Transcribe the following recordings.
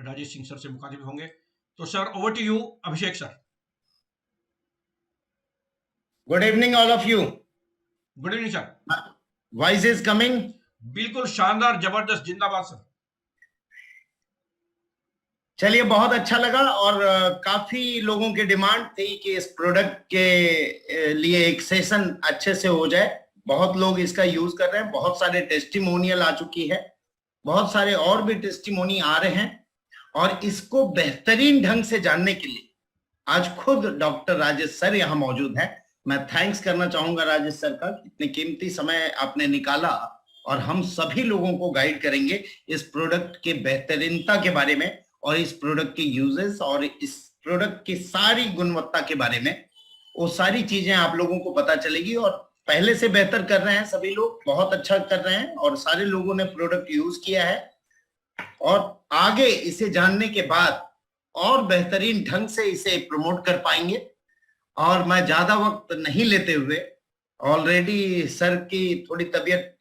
Rajesh Singh sir से मुखातिब होंगे। तो sir, over to you, Abhishek sir. Good evening all of you. Good evening sir. Voice is coming? बिल्कुल शानदार, जबरदस्त, जिंदाबाद सर। चलिए, बहुत अच्छा लगा। और काफी लोगों की डिमांड थी कि इस प्रोडक्ट के लिए एक सेशन अच्छे से हो जाए। बहुत लोग इसका यूज कर रहे हैं, बहुत सारे टेस्टिमोनियल आ चुकी है, बहुत सारे और भी टेस्टिमोनी आ रहे हैं। और इसको बेहतरीन ढंग से जानने के लिए आज खुद डॉक्टर राजेश सर यहाँ मौजूद हैं। मैं थैंक्स करना चाहूंगा राजेश सर का, इतने कीमती समय आपने निकाला और हम सभी लोगों को गाइड करेंगे इस प्रोडक्ट के बेहतरीनता के बारे में, और इस प्रोडक्ट के यूजेस और इस प्रोडक्ट की सारी गुणवत्ता के बारे में। वो सारी चीजें आप लोगों को पता चलेगी। और पहले से बेहतर कर रहे हैं सभी लोग, बहुत अच्छा कर रहे हैं और सारे लोगों ने प्रोडक्ट यूज किया है। और आगे इसे जानने के बाद और बेहतरीन ढंग से इसे प्रमोट कर पाएंगे। और मैं ज्यादा वक्त नहीं लेते हुए, ऑलरेडी सर की थोड़ी तबीयत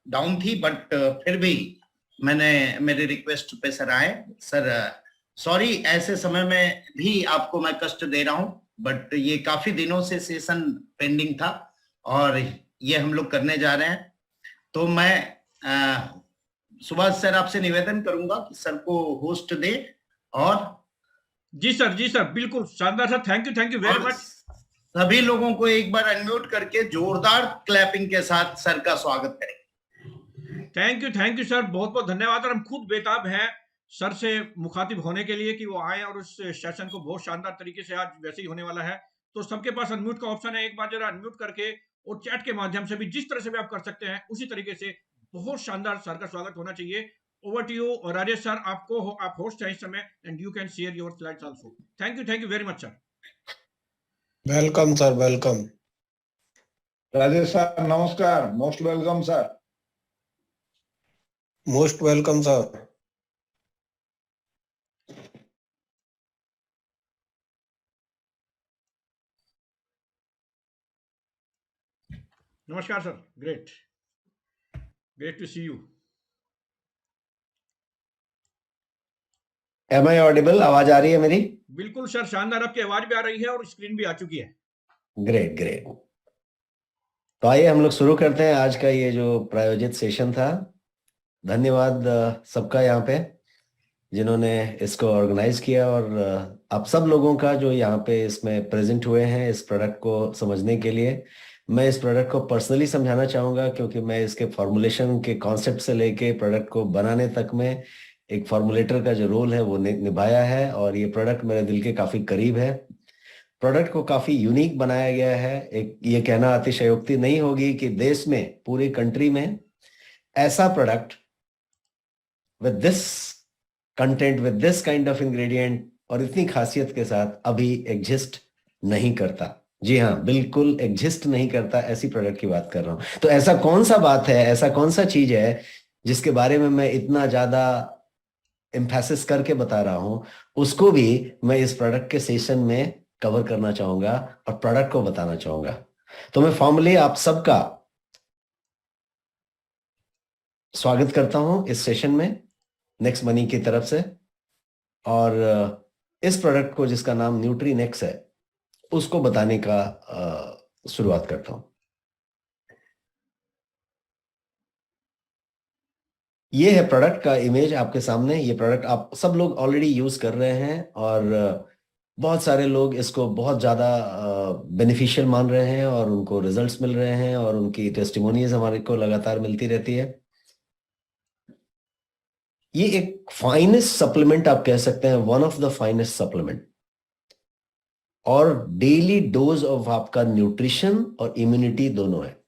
डाउन थी, बट फिर भी मैंने मेरी रिक्वेस्ट पे सर आए। सर सॉरी, ऐसे समय में भी आपको मैं कष्ट दे रहा हूं, बट ये काफी दिनों से सेशन पेंडिंग था और ये हम लोग करने जा रहे हैं। तो मैं सुभाष सर आपसे निवेदन करूंगा कि सर को होस्ट दे। और जी सर, बिल्कुल शानदार sir. Thank you very much. सभी लोगों को एक बार अनम्यूट करके जोरदार क्लैपिंग के साथ सर का स्वागत करें। थैंक यू सर, बहुत बहुत धन्यवाद। और हम खुद बेताब हैं सर से मुखातिब होने के लिए कि वो आए और उस सेशन को बहुत शानदार तरीके से, आज वैसे ही होने वाला है। तो सबके पास अनम्यूट का ऑप्शन है, एक बार जरा अनम्यूट करके और चैट के माध्यम से भी, जिस तरह से भी आप कर सकते हैं उसी तरीके से बहुत शानदार सर का स्वागत होना चाहिए। Over to you Rajesh sir, आप होस्ट हैं इस समय, and you can share your slides also. Thank you very much sir. Welcome sir, welcome. Rajesh sir नमस्कार, most welcome sir. Most welcome sir. नमस्कार sir, great to see you. Am I audible? आवाज आ रही है मेरी? बिल्कुल सर, शानदार, आपकी आवाज भी आ रही है और स्क्रीन भी आ चुकी है। Great great. तो आइए हम लोग शुरू करते हैं आज का ये जो प्रायोजित सेशन था। धन्यवाद सबका यहाँ पे जिन्होंने इसको ऑर्गेनाइज किया, और आप सब लोगों का जो यहाँ पे इसमें प्रेजेंट हुए हैं इस प्रोडक्ट को समझने के लिए। मैं इस प्रोडक्ट को पर्सनली समझाना चाहूँगा, क्योंकि मैं इसके फॉर्मुलेशन के कॉन्सेप्ट से लेके प्रोडक्ट को बनाने तक में एक फॉर्मुलेटर का जो रोल है वो निभाया है, और ये प्रोडक्ट मेरे दिल के काफ़ी करीब है। प्रोडक्ट को काफ़ी यूनिक बनाया गया है। एक ये कहना अतिशयोक्ति नहीं होगी कि देश में, पूरी कंट्री में ऐसा product with this content, with this kind of ingredient और इतनी खासियत के साथ अभी एग्जिस्ट नहीं करता। जी हाँ, बिल्कुल एग्जिस्ट नहीं करता, ऐसी प्रोडक्ट की बात कर रहा हूं। तो ऐसा कौन सा बात है, ऐसा कौन सा चीज है जिसके बारे में मैं इतना ज्यादा एम्फेसिस करके बता रहा हूं, उसको भी मैं इस प्रोडक्ट के सेशन में कवर करना चाहूंगा और प्रोडक्ट को बताना चाहूंगा। तो मैं फॉर्मली आप सबका स्वागत करता हूं इस सेशन में नेक्स्ट मनी की तरफ से। और इस प्रोडक्ट को, जिसका नाम न्यूट्रीनेक्स है, उसको बताने का शुरुआत करता हूं। ये है प्रोडक्ट का इमेज आपके सामने। ये प्रोडक्ट आप सब लोग ऑलरेडी यूज कर रहे हैं, और बहुत सारे लोग इसको बहुत ज़्यादा बेनिफिशियल मान रहे हैं, और उनको रिजल्ट्स मिल रहे हैं, और उनकी टेस्टिमोनीज हमारे को लगातार मिलती रहती है। ये एक फाइनेस्ट सप्लीमेंट आप कह सकते हैं, one of the finest supplement, और डेली डोज ऑफ आपका न्यूट्रिशन और इम्यूनिटी दोनों है।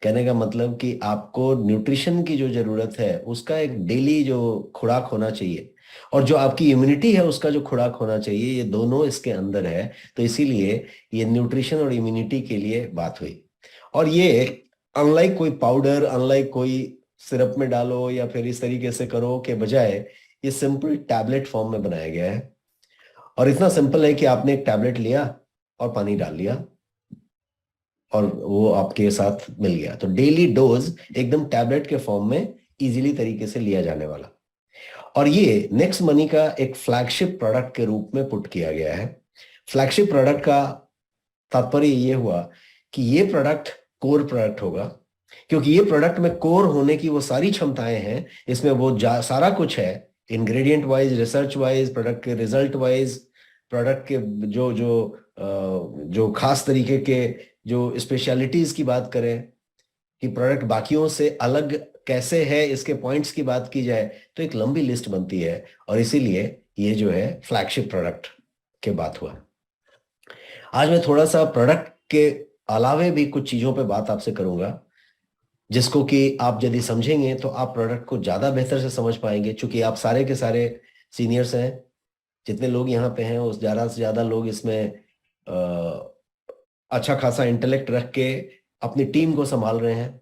कहने का मतलब कि आपको न्यूट्रिशन की जो जरूरत है उसका एक डेली जो खुराक होना चाहिए, और जो आपकी इम्यूनिटी है उसका जो खुराक होना चाहिए, ये दोनों इसके अंदर है। तो इसीलिए ये न्यूट्रिशन और इम्यूनिटी के लिए बात हुई। और ये अनलाइक कोई पाउडर, अनलाइक कोई सिरप में डालो या फिर इस तरीके से करो के बजाय, ये सिंपल टैबलेट फॉर्म में बनाया गया है। और इतना सिंपल है कि आपने एक टैबलेट लिया और पानी डाल लिया और वो आपके साथ मिल गया। तो डेली डोज एकदम टैबलेट के फॉर्म में इजीली तरीके से लिया जाने वाला। और ये नेक्स्ट मनी का एक फ्लैगशिप प्रोडक्ट के रूप में पुट किया गया है। फ्लैगशिप प्रोडक्ट का तात्पर्य ये हुआ कि ये प्रोडक्ट कोर प्रोडक्ट होगा, क्योंकि ये प्रोडक्ट में कोर होने की वो सारी क्षमताएं हैं, इसमें वो सारा कुछ है, ingredient wise, research wise, product के रिजल्ट वाइज, प्रोडक्ट के जो जो जो खास तरीके के जो स्पेशलिटीज की बात करें कि प्रोडक्ट बाकियों से अलग कैसे है, इसके पॉइंट्स की बात की जाए तो एक लंबी लिस्ट बनती है, और इसीलिए ये जो है फ्लैगशिप प्रोडक्ट के बात हुआ। आज मैं थोड़ा सा प्रोडक्ट के अलावे भी कुछ चीजों पे बात आपसे करूंगा, जिसको कि आप यदि समझेंगे तो आप प्रोडक्ट को ज्यादा बेहतर से समझ पाएंगे। चूंकि आप सारे के सारे सीनियर्स हैं, जितने लोग यहाँ पे हैं उस ज्यादा से ज्यादा लोग इसमें अच्छा खासा इंटेलेक्ट रख के अपनी टीम को संभाल रहे हैं।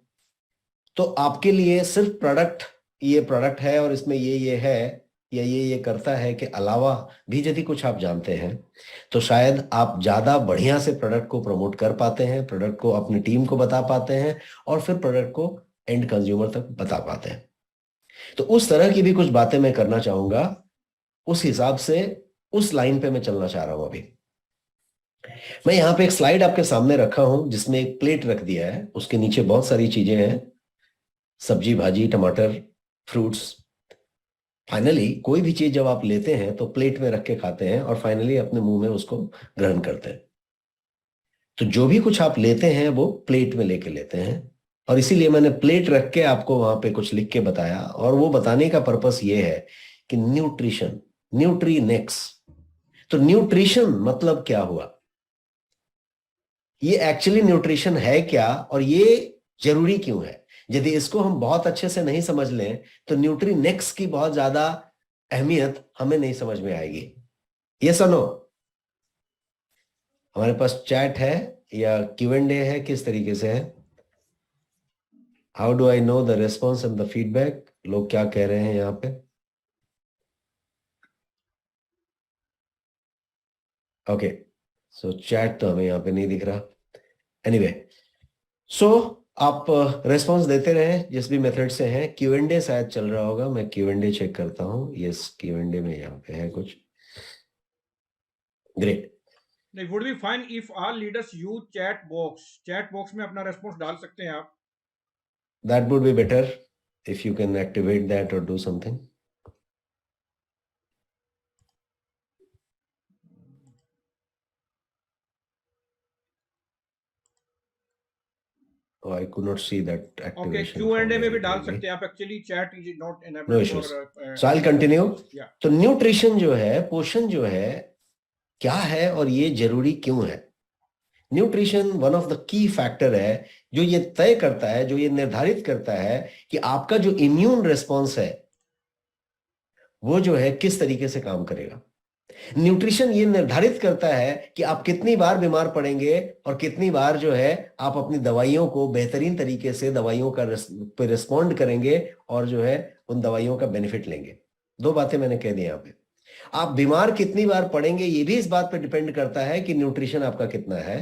तो आपके लिए सिर्फ प्रोडक्ट, ये प्रोडक्ट है और इसमें ये है या ये करता है के अलावा भी यदि कुछ आप जानते हैं तो शायद आप ज्यादा बढ़िया से प्रोडक्ट को प्रमोट कर पाते हैं, प्रोडक्ट को अपनी टीम को बता पाते हैं, और फिर प्रोडक्ट को एंड कंज्यूमर तक बता पाते हैं। तो उस तरह की भी कुछ बातें मैं करना चाहूंगा, उस हिसाब से उस लाइन पे मैं चलना चाह रहा हूं। अभी मैं यहाँ पे एक स्लाइड आपके सामने रखा हूं जिसमें एक प्लेट रख दिया है, उसके नीचे बहुत सारी चीजें हैं, सब्जी, भाजी, टमाटर, फ्रूट्स। फाइनली कोई भी चीज जब आप लेते हैं तो प्लेट में रख के खाते हैं और फाइनली अपने मुंह में उसको ग्रहण करते हैं। तो जो भी कुछ आप लेते हैं वो प्लेट में लेके लेते हैं, और इसीलिए मैंने प्लेट रख के आपको वहां पे कुछ लिख के बताया, और वो बताने का पर्पस ये है कि न्यूट्रिशन, न्यूट्रीनेक्स। तो न्यूट्रिशन मतलब क्या हुआ, ये एक्चुअली न्यूट्रिशन है क्या और ये जरूरी क्यों है। यदि इसको हम बहुत अच्छे से नहीं समझ लें तो न्यूट्रीनेक्स की बहुत ज्यादा अहमियत हमें नहीं समझ में आएगी। ये सुनो, हमारे पास चैट है या Q&A है, किस तरीके से है? How do I know the response and the feedback? लोग क्या कह रहे हैं यहाँ पे? ओके, सो चैट तो हमें यहाँ पे नहीं दिख रहा। एनीवे, सो आप रेस्पॉन्स देते रहे जिस भी मेथड से हैं। Q&A शायद चल रहा होगा, मैं Q&A चेक करता हूँ। यस, Q&A में यहाँ पे है कुछ। ग्रेट। नहीं, would be fine if all leaders use chat box. Chat box में अपना रेस्पॉन्स डाल सकते हैं आप। That would be better if you can activate that or do something. Oh, I could not see that okay, activation. Q&A में भी डाल clearly. सकते हैं आप। Actually chat is not No enabled issues. For So I'll continue. या तो nutrition जो है, पोषण जो है, क्या है और ये जरूरी क्यों है? Nutrition one of the key factor है जो ये तय करता है, जो ये निर्धारित करता है कि आपका जो इम्यून रिस्पॉन्स है वो जो है किस तरीके से काम करेगा। न्यूट्रिशन ये निर्धारित करता है कि आप कितनी बार बीमार पड़ेंगे और कितनी बार जो है आप अपनी दवाइयों को बेहतरीन तरीके से दवाइयों का पे रिस्पॉन्ड करेंगे और जो है उन दवाइयों का बेनिफिट लेंगे। दो बातें मैंने कह दी यहाँ पे। आप बीमार कितनी बार पड़ेंगे ये भी इस बात पे डिपेंड करता है कि न्यूट्रिशन आपका कितना है।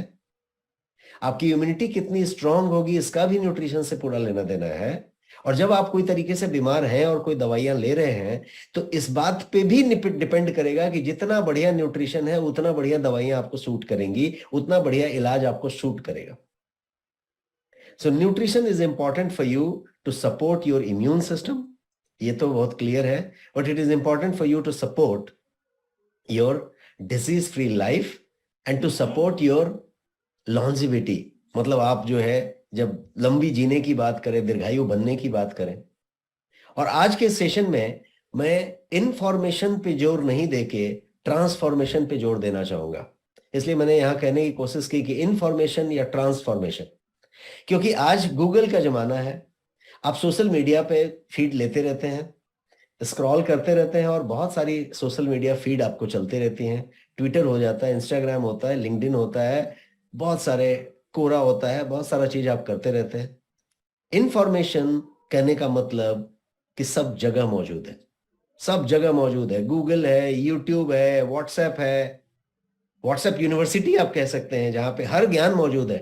आपकी इम्यूनिटी कितनी स्ट्रांग होगी इसका भी न्यूट्रिशन से पूरा लेना देना है। और जब आप कोई तरीके से बीमार हैं और कोई दवाइयां ले रहे हैं तो इस बात पे भी डिपेंड करेगा कि जितना बढ़िया न्यूट्रिशन है उतना बढ़िया दवाइयां आपको सूट करेंगी, उतना बढ़िया इलाज आपको सूट करेगा। So nutrition is important for you to support your immune system, ये तो बहुत क्लियर है, but it is important for you to support your disease free life and to support your longevity. मतलब आप जो है जब लंबी जीने की बात करें, दीर्घायु बनने की बात करें। और आज के सेशन में मैं इंफॉर्मेशन पे जोर नहीं देके ट्रांसफॉर्मेशन पे जोर देना चाहूंगा। इसलिए मैंने यहां कहने की कोशिश की कि इंफॉर्मेशन या ट्रांसफॉर्मेशन, क्योंकि आज गूगल का जमाना है। आप सोशल मीडिया पे फीड लेते रहते हैं, स्क्रॉल करते रहते हैं और बहुत सारी सोशल मीडिया फीड आपको चलते रहती हैं। ट्विटर हो जाता है, इंस्टाग्राम होता है, लिंक्डइन होता है, बहुत सारे कोरा होता है, बहुत सारा चीज आप करते रहते हैं। इंफॉर्मेशन कहने का मतलब कि सब जगह मौजूद है, सब जगह मौजूद है। गूगल है, यूट्यूब है, व्हाट्सएप है, व्हाट्सएप यूनिवर्सिटी आप कह सकते हैं, जहां पे हर ज्ञान मौजूद है।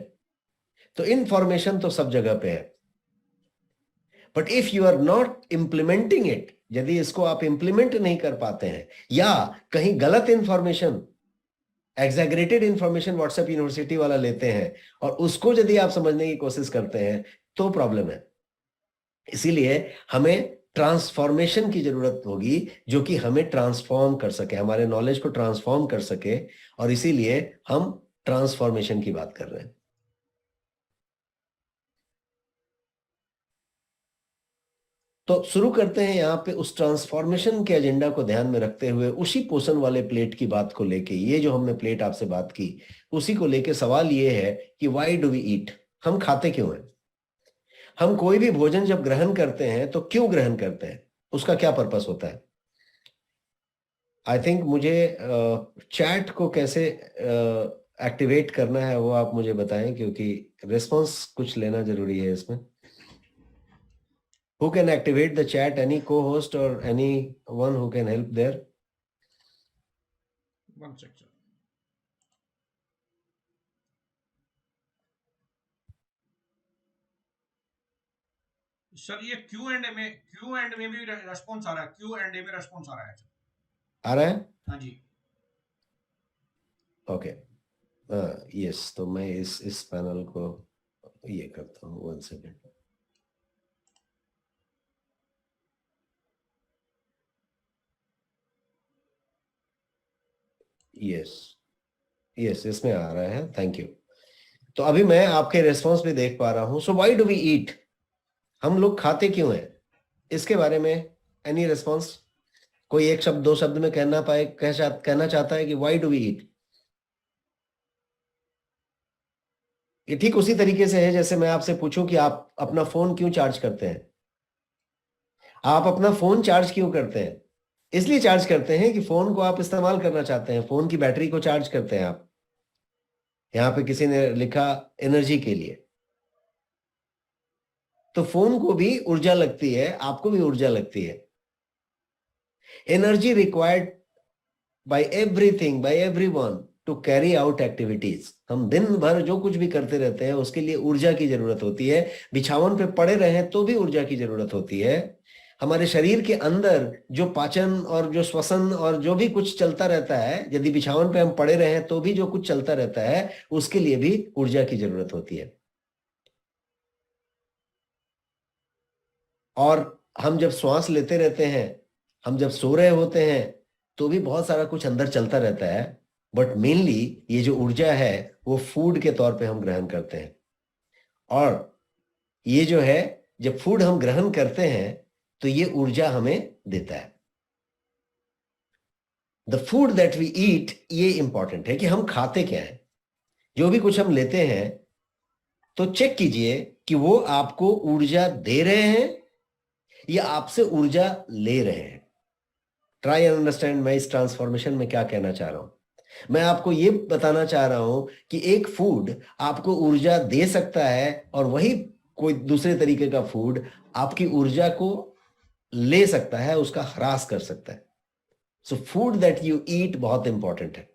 तो इंफॉर्मेशन तो सब जगह पे है, but if you are not implementing it, यदि इसको आप इम्प्लीमेंट नहीं कर पाते हैं या कहीं गलत information, exaggerated information WhatsApp university वाला लेते हैं और उसको यदि आप समझने की कोशिश करते हैं तो प्रॉब्लम है। इसीलिए हमें ट्रांसफॉर्मेशन की जरूरत होगी जो कि हमें ट्रांसफॉर्म कर सके, हमारे नॉलेज को ट्रांसफॉर्म कर सके, और इसीलिए हम ट्रांसफॉर्मेशन की बात कर रहे हैं। तो शुरू करते हैं यहाँ पे उस ट्रांसफॉर्मेशन के एजेंडा को ध्यान में रखते हुए उसी पोषण वाले प्लेट की बात को लेके, ये जो हमने प्लेट आपसे बात की उसी को लेके सवाल ये है कि व्हाई डू वी ईट, हम खाते क्यों हैं? हम कोई भी भोजन जब ग्रहण करते हैं तो क्यों ग्रहण करते हैं, उसका क्या पर्पस होता है? आई थिंक मुझे चैट को कैसे एक्टिवेट करना है वो आप मुझे बताएं, क्योंकि रिस्पॉन्स कुछ लेना जरूरी है इसमें। Who can activate the chat? Any co-host or anyone who can help there? One second. Sir ये Q&A में भी रेस्पॉन्स आ रहा है, Q&A में रेस्पॉन्स आ रहा है। आ रहा है? हाँ जी। ओके, यस, तो मैं इस पैनल को ये करता हूँ, 1 सेकेंड। यस, इसमें आ रहा है, थैंक यू। तो अभी मैं आपके रेस्पॉन्स भी देख पा रहा हूं। So why do we eat, हम लोग खाते क्यों हैं, इसके बारे में एनी रेस्पॉन्स? कोई एक शब्द, 2 शब्द में कहना चाहता है कि व्हाई डू वी ईट? ये ठीक उसी तरीके से है जैसे मैं आपसे पूछूं कि आप अपना फोन क्यों चार्ज करते हैं। आप अपना फोन चार्ज क्यों करते हैं? इसलिए चार्ज करते हैं कि फोन को आप इस्तेमाल करना चाहते हैं, फोन की बैटरी को चार्ज करते हैं आप। यहां पे किसी ने लिखा एनर्जी के लिए, तो फोन को भी ऊर्जा लगती है, आपको भी ऊर्जा लगती है। Energy required by everything, by everyone to carry out activities. हम दिन भर जो कुछ भी करते रहते हैं उसके लिए ऊर्जा की जरूरत होती है। बिछावन पे पड़े रहें तो भी ऊर्जा की जरूरत होती है। हमारे शरीर के अंदर जो पाचन और जो श्वसन और जो भी कुछ चलता रहता है, यदि बिछावन पे हम पड़े रहें तो भी जो कुछ चलता रहता है उसके लिए भी ऊर्जा की जरूरत होती है। और हम जब श्वास लेते रहते हैं, हम जब सो रहे होते हैं तो भी बहुत सारा कुछ अंदर चलता रहता है, बट मेनली ये जो ऊर्जा है वो फूड के तौर पे हम ग्रहण करते हैं। और ये जो है, जब फूड हम ग्रहण करते हैं तो ये ऊर्जा हमें देता है। The food that we eat, ये इंपॉर्टेंट है कि हम खाते क्या है। जो भी कुछ हम लेते हैं तो चेक कीजिए कि वो आपको ऊर्जा दे रहे हैं या आपसे ऊर्जा ले रहे हैं। ट्राई एंड अंडरस्टैंड मैं इस ट्रांसफॉर्मेशन में क्या कहना चाह रहा हूं। मैं आपको ये बताना चाह रहा हूं कि एक फूड आपको ऊर्जा दे सकता है और वही कोई दूसरे तरीके का फूड आपकी ऊर्जा को ले सकता है, उसका ह्रास कर सकता है। So food that you eat बहुत इंपॉर्टेंट है।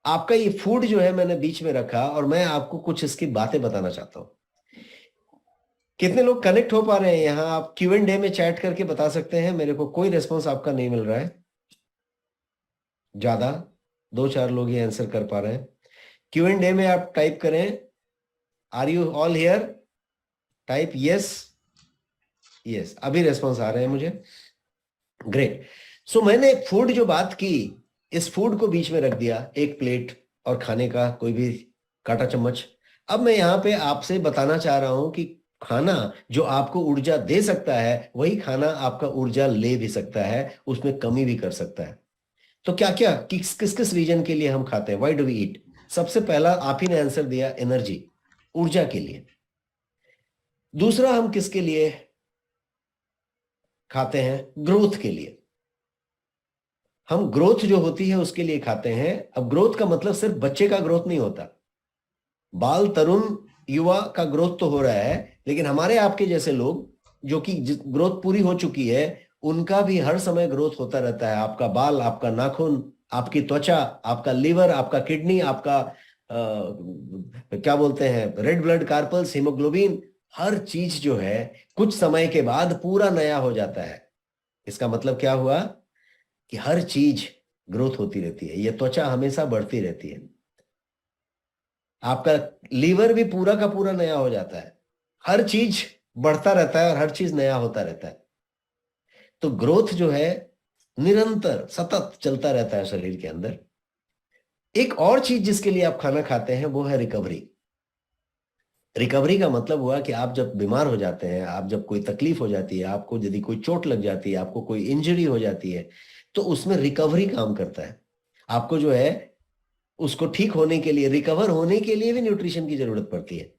आपका ये फूड जो है मैंने बीच में रखा और मैं आपको कुछ इसकी बातें बताना चाहता हूं। कितने लोग कनेक्ट हो पा रहे हैं यहां? आप Q&A में चैट करके बता सकते हैं। मेरे को कोई रिस्पॉन्स आपका नहीं मिल रहा है ज्यादा, 2-4 लोग ही आंसर कर पा रहे हैं। Q&A में आप टाइप करें, are you all here, type yes, अभी रेस्पॉन्स आ रहे हैं मुझे, ग्रेट। सो मैंने फूड जो बात की, इस फूड को बीच में रख दिया, एक प्लेट और खाने का कोई भी कांटा चम्मच। अब मैं यहाँ पे आपसे बताना चाह रहा हूं कि खाना जो आपको ऊर्जा दे सकता है वही खाना आपका ऊर्जा ले भी सकता है, उसमें कमी भी कर सकता है। तो क्या क्या किस किस रीजन के लिए हम खाते हैं, व्हाई डू वी ईट? सबसे पहला आप ही ने आंसर दिया, एनर्जी, ऊर्जा के लिए। दूसरा, हम किसके लिए खाते हैं? ग्रोथ के लिए। हम ग्रोथ जो होती है उसके लिए खाते हैं। अब ग्रोथ का मतलब सिर्फ बच्चे का ग्रोथ नहीं होता, बाल तरुण युवा का ग्रोथ तो हो रहा है, लेकिन हमारे आपके जैसे लोग जो कि ग्रोथ पूरी हो चुकी है उनका भी हर समय ग्रोथ होता रहता है। आपका बाल, आपका नाखून, आपकी त्वचा, आपका लीवर, आपका किडनी, आपका क्या बोलते हैं, रेड ब्लड कार्पल्स, हीमोग्लोबिन, हर चीज जो है कुछ समय के बाद पूरा नया हो जाता है। इसका मतलब क्या हुआ कि हर चीज ग्रोथ होती रहती है। ये त्वचा हमेशा बढ़ती रहती है। आपका लीवर भी पूरा का पूरा नया हो जाता है। हर चीज बढ़ता रहता है और हर चीज नया होता रहता है। तो ग्रोथ जो है निरंतर सतत चलता रहता है शरीर के अंदर। एक और चीज जिसके लिए आप खाना खाते हैं वो है रिकवरी। रिकवरी का मतलब हुआ कि आप जब बीमार हो जाते हैं, आप जब कोई तकलीफ हो जाती है, आपको यदि कोई चोट लग जाती है, आपको कोई इंजरी हो जाती है, तो उसमें रिकवरी काम करता है। आपको जो है उसको ठीक होने के लिए, रिकवर होने के लिए भी न्यूट्रिशन की जरूरत पड़ती है।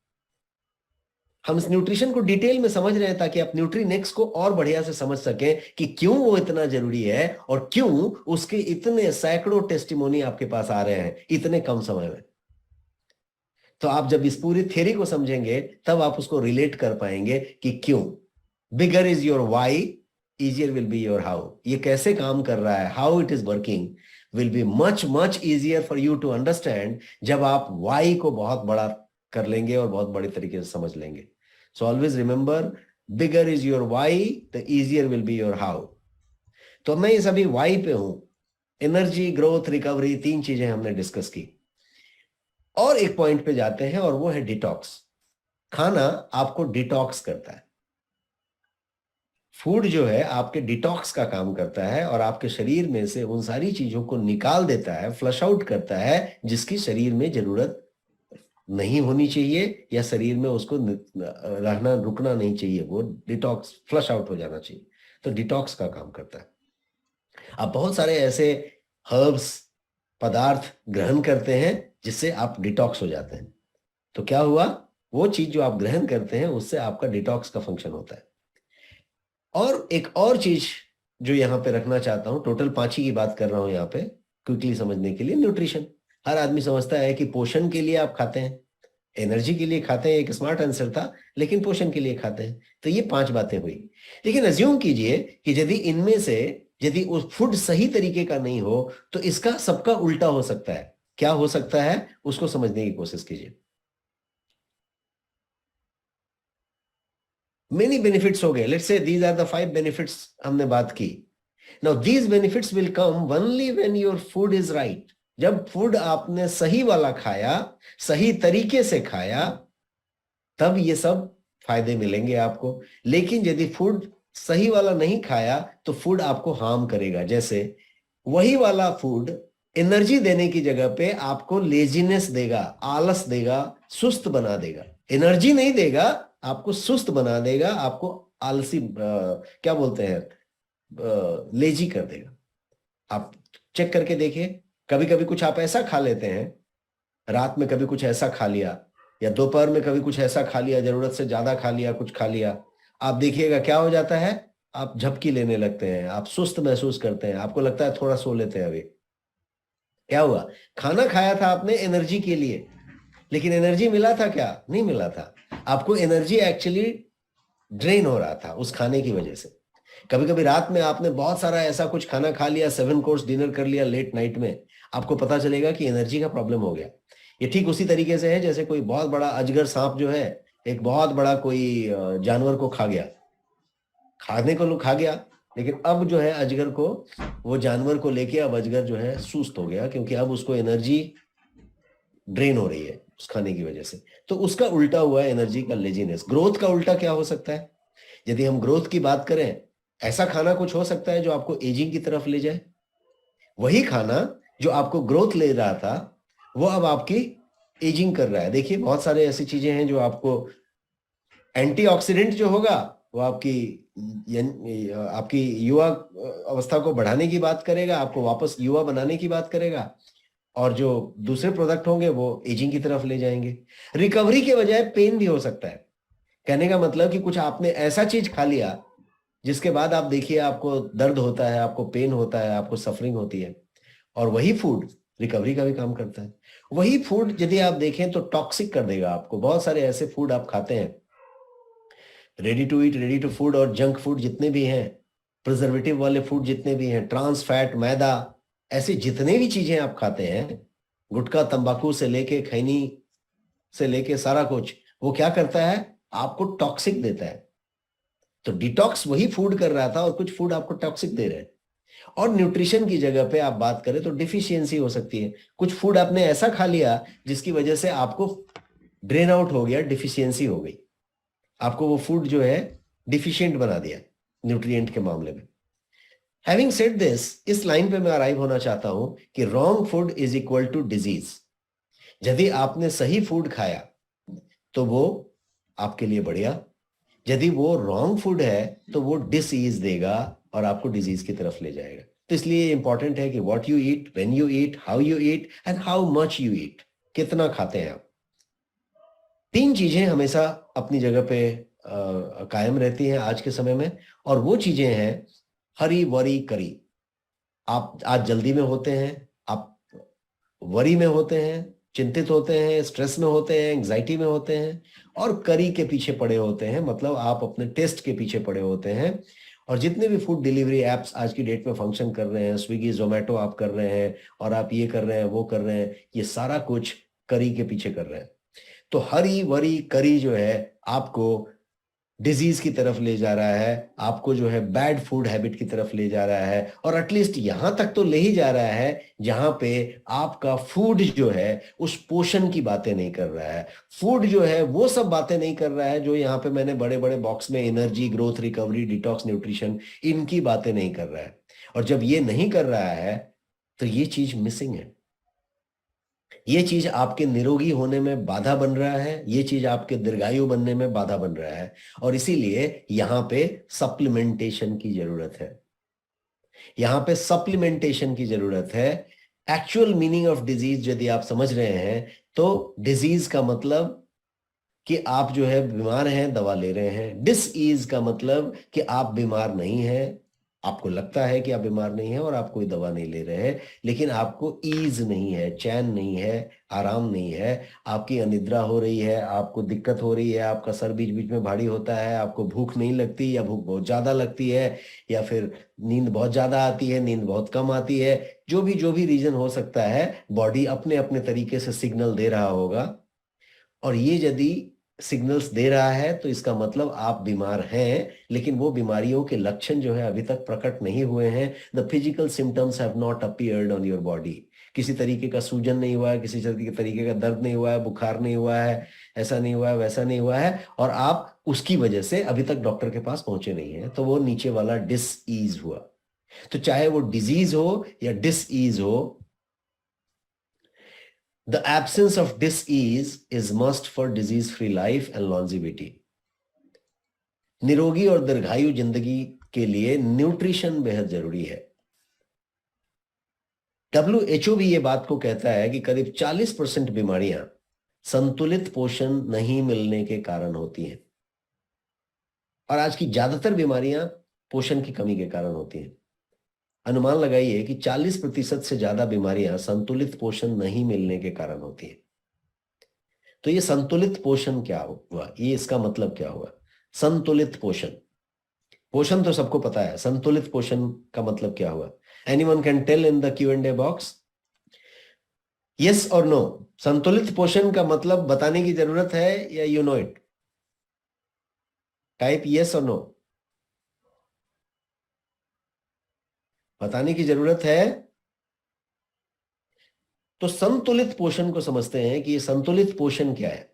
हम इस न्यूट्रिशन को डिटेल में समझ रहे हैं ताकि आप न्यूट्रीनेक्स को और बढ़िया से समझ सकें कि क्यों वो इतना जरूरी है और क्यों उसके इतने सैकड़ों टेस्टिमोनी आपके पास आ रहे हैं इतने कम समय में। तो आप जब इस पूरी थ्योरी को समझेंगे तब आप उसको रिलेट कर पाएंगे कि क्यों। Bigger is your why, easier will be your how. ये कैसे काम कर रहा है, how it is working will be much much easier for you to understand जब आप वाई को बहुत बड़ा कर लेंगे और बहुत बड़ी तरीके से समझ लेंगे। So always remember, bigger is your why, the easier will be your how. तो मैं इस अभी वाई पे हूं। एनर्जी, ग्रोथ, रिकवरी, 3 चीजें हमने डिस्कस की। और एक पॉइंट पे जाते हैं और वो है डिटॉक्स। खाना आपको डिटॉक्स करता है। फूड जो है आपके डिटॉक्स का काम करता है और आपके शरीर में से उन सारी चीजों को निकाल देता है, फ्लश आउट करता है जिसकी शरीर में जरूरत नहीं होनी चाहिए या शरीर में उसको रहना रुकना नहीं चाहिए। वो डिटॉक्स, फ्लश आउट हो जाना चाहिए। तो डिटॉक्स का काम करता है। आप बहुत सारे ऐसे हर्ब्स, पदार्थ ग्रहण करते हैं जिससे आप डिटॉक्स हो जाते हैं। तो क्या हुआ, वो चीज जो आप ग्रहण करते हैं उससे आपका डिटॉक्स का फंक्शन होता है। और एक और चीज जो यहाँ पे रखना चाहता हूं, टोटल 5 ही की बात कर रहा हूं यहाँ पे क्विकली समझने के लिए। न्यूट्रिशन, हर आदमी समझता है कि पोषण के लिए आप खाते हैं, एनर्जी के लिए खाते हैं, एक स्मार्ट आंसर था, लेकिन पोषण के लिए खाते हैं। तो ये 5 बातें हुई। लेकिन अज्यूम कीजिए कि यदि इनमें से यदि उस फूड सही तरीके का नहीं हो तो इसका सबका उल्टा हो सकता है। क्या हो सकता है उसको समझने की कोशिश कीजिए। मेनी बेनिफिट्स हो गए। Let's say these are the 5 benefits हमने बात की। Now these benefits will come only when your food is right. जब फूड आपने सही वाला खाया, सही तरीके से खाया, तब ये सब फायदे मिलेंगे आपको। लेकिन यदि फूड सही वाला नहीं खाया तो फूड आपको हार्म करेगा। जैसे वही वाला फूड एनर्जी देने की जगह पे आपको लेजीनेस देगा, आलस देगा, सुस्त बना देगा। एनर्जी नहीं देगा, आपको सुस्त बना देगा, आपको आलसी क्या बोलते हैं, लेजी कर देगा। आप चेक करके देखिए, कभी कभी कुछ आप ऐसा खा लेते हैं, रात में कभी कुछ ऐसा खा लिया या दोपहर में कभी कुछ ऐसा खा लिया, जरूरत से ज्यादा खा लिया, कुछ खा लिया, आप देखिएगा क्या हो जाता है, आप झपकी लेने लगते हैं, आप सुस्त महसूस करते हैं, आपको लगता है थोड़ा सो लेते हैं अभी। क्या हुआ, खाना खाया था आपने एनर्जी के लिए, लेकिन एनर्जी मिला था क्या? नहीं मिला था। आपको एनर्जी एक्चुअली ड्रेन हो रहा था उस खाने की वजह से। कभी कभी रात में आपने बहुत सारा ऐसा कुछ खाना खा लिया, 7 कोर्स डिनर कर लिया लेट नाइट में, आपको पता चलेगा कि एनर्जी का प्रॉब्लम हो गया। ये ठीक उसी तरीके से है जैसे कोई बहुत बड़ा अजगर सांप जो है एक बहुत बड़ा कोई जानवर को खा गया, खाने को खा गया, लेकिन अब जो है अजगर को, वो जानवर को लेके अब अजगर जो है सुस्त हो गया, क्योंकि अब उसको एनर्जी ड्रेन हो रही है उस खाने की वजह से। तो उसका उल्टा हुआ है एनर्जी का लेजीनेस। ग्रोथ का उल्टा क्या हो सकता है? यदि हम ग्रोथ की बात करें, ऐसा खाना कुछ हो सकता है जो आपको एजिंग की तरफ ले जाए। वही खाना जो आपको ग्रोथ ले रहा था वो अब आपकी एजिंग कर रहा है। देखिए बहुत सारे ऐसी चीजें हैं जो आपको, एंटीऑक्सीडेंट जो होगा वो आपकी युवा अवस्था को बढ़ाने की बात करेगा, आपको वापस युवा बनाने की बात करेगा, और जो दूसरे प्रोडक्ट होंगे वो एजिंग की तरफ ले जाएंगे। रिकवरी के बजाय पेन भी हो सकता है। कहने का मतलब कि कुछ आपने ऐसा चीज खा लिया जिसके बाद आप देखिए आपको दर्द होता है, आपको पेन होता है, आपको सफरिंग होती है, और वही फूड रिकवरी का भी काम करता है। वही फूड यदि आप देखें तो टॉक्सिक कर देगा आपको। बहुत सारे ऐसे फूड आप खाते हैं, ready to eat, ready to food और जंक फूड जितने भी हैं, प्रिजर्वेटिव वाले फूड जितने भी हैं, ट्रांस फैट, मैदा, ऐसे जितने भी चीजें आप खाते हैं, गुटखा, तंबाकू से लेके खैनी से लेके सारा कुछ, वो क्या करता है, आपको टॉक्सिक देता है। तो डिटॉक्स वही फूड कर रहा था और कुछ फूड आपको टॉक्सिक दे रहे हैं। और न्यूट्रिशन की जगह पे आप बात करें तो डिफिशियंसी हो सकती है। कुछ फूड आपने ऐसा खा लिया जिसकी वजह से आपको ड्रेन आउट हो गया, डिफिशियंसी हो गई, आपको वो फूड जो है डिफिशियंट बना दिया न्यूट्रिएंट के मामले में। हैविंग सेड दिस, इस लाइन पे मैं अराइव होना चाहता हूं कि wrong food is equal to disease. यदि आपने सही फूड खाया तो वो आपके लिए बढ़िया, यदि वो रॉन्ग फूड है तो वो डिसीज देगा और आपको डिजीज की तरफ ले जाएगा। तो इसलिए इंपॉर्टेंट है कि what you eat, when you eat, how you eat and how much you eat, कितना खाते हैं आप। तीन चीजें हमेशा अपनी जगह पे कायम रहती हैं आज के समय में, और वो चीजें हैं हरी वरी करी। आप आज जल्दी में होते हैं, आप वरी में होते हैं, चिंतित होते हैं, स्ट्रेस में होते हैं, एंग्जाइटी में होते हैं, और करी के पीछे पड़े होते हैं, मतलब आप अपने टेस्ट के पीछे पड़े होते हैं। और जितने भी फूड डिलीवरी एप्स आज की डेट में फंक्शन कर रहे हैं, स्विगी जोमेटो आप कर रहे हैं, और आप ये कर रहे हैं वो कर रहे हैं, ये सारा कुछ करी के पीछे कर रहे हैं। तो हरी वरी करी जो है आपको डिजीज की तरफ ले जा रहा है, आपको जो है बैड फूड हैबिट की तरफ ले जा रहा है, और एटलीस्ट यहां तक तो ले ही जा रहा है जहां पे आपका फूड जो है उस पोषण की बातें नहीं कर रहा है। फूड जो है वो सब बातें नहीं कर रहा है जो यहाँ पे मैंने बड़े बड़े बॉक्स में energy, growth, recovery, detox, nutrition, इनकी बातें नहीं कर रहा है। और जब ये नहीं कर रहा है तो ये चीज मिसिंग है। ये चीज आपके निरोगी होने में बाधा बन रहा है, ये चीज आपके दीर्घायु बनने में बाधा बन रहा है, और इसीलिए यहां पे सप्लीमेंटेशन की जरूरत है। यहां पे सप्लीमेंटेशन की जरूरत है। एक्चुअल मीनिंग ऑफ डिजीज यदि आप समझ रहे हैं तो डिजीज का मतलब कि आप जो है बीमार हैं, दवा ले रहे हैं। डिसईज का मतलब कि आप बीमार नहीं हैं, आपको लगता है कि आप बीमार नहीं है और आप कोई दवा नहीं ले रहे हैं, लेकिन आपको ईज नहीं है, चैन नहीं है, आराम नहीं है, आपकी अनिद्रा हो रही है, आपको दिक्कत हो रही है, आपका सर बीच बीच में भारी होता है, आपको भूख नहीं लगती या भूख बहुत ज्यादा लगती है, या फिर नींद बहुत ज्यादा आती है, नींद बहुत कम आती है। जो भी रीजन हो सकता है, बॉडी अपने अपने तरीके से सिग्नल दे रहा होगा, और ये यदि सिग्नल्स दे रहा है तो इसका मतलब आप बीमार हैं, लेकिन वो बीमारियों के लक्षण जो है अभी तक प्रकट नहीं हुए हैं। The physical symptoms have not appeared on your body. किसी तरीके का सूजन नहीं हुआ है, किसी तरीके का दर्द नहीं हुआ है, बुखार नहीं हुआ है, ऐसा नहीं हुआ है, वैसा नहीं हुआ है, और आप उसकी वजह से अभी तक डॉक्टर के पास पहुंचे नहीं है, तो वो नीचे वाला डिसईज हुआ। तो चाहे वो डिजीज हो या डिसईज हो, the absence of disease is must for disease-free life and longevity. निरोगी और दीर्घायु जिंदगी के लिए न्यूट्रिशन बेहद जरूरी है। WHO भी ये बात को कहता है कि करीब 40% बीमारियां संतुलित पोषण नहीं मिलने के कारण होती हैं, और आज की ज्यादातर बीमारियां पोषण की कमी के कारण होती हैं। अनुमान लगाइए कि 40% से ज्यादा बीमारियां संतुलित पोषण नहीं मिलने के कारण होती हैं। तो ये संतुलित पोषण क्या हुआ, ये इसका मतलब क्या हुआ? संतुलित पोषण, पोषण तो सबको पता है, संतुलित पोषण का मतलब क्या हुआ? Anyone can tell in the Q&A box, yes और नो। संतुलित पोषण का मतलब बताने की जरूरत है या you know it? Type yes और नो। बताने की जरूरत है। तो संतुलित पोषण को समझते हैं कि ये संतुलित पोषण क्या है।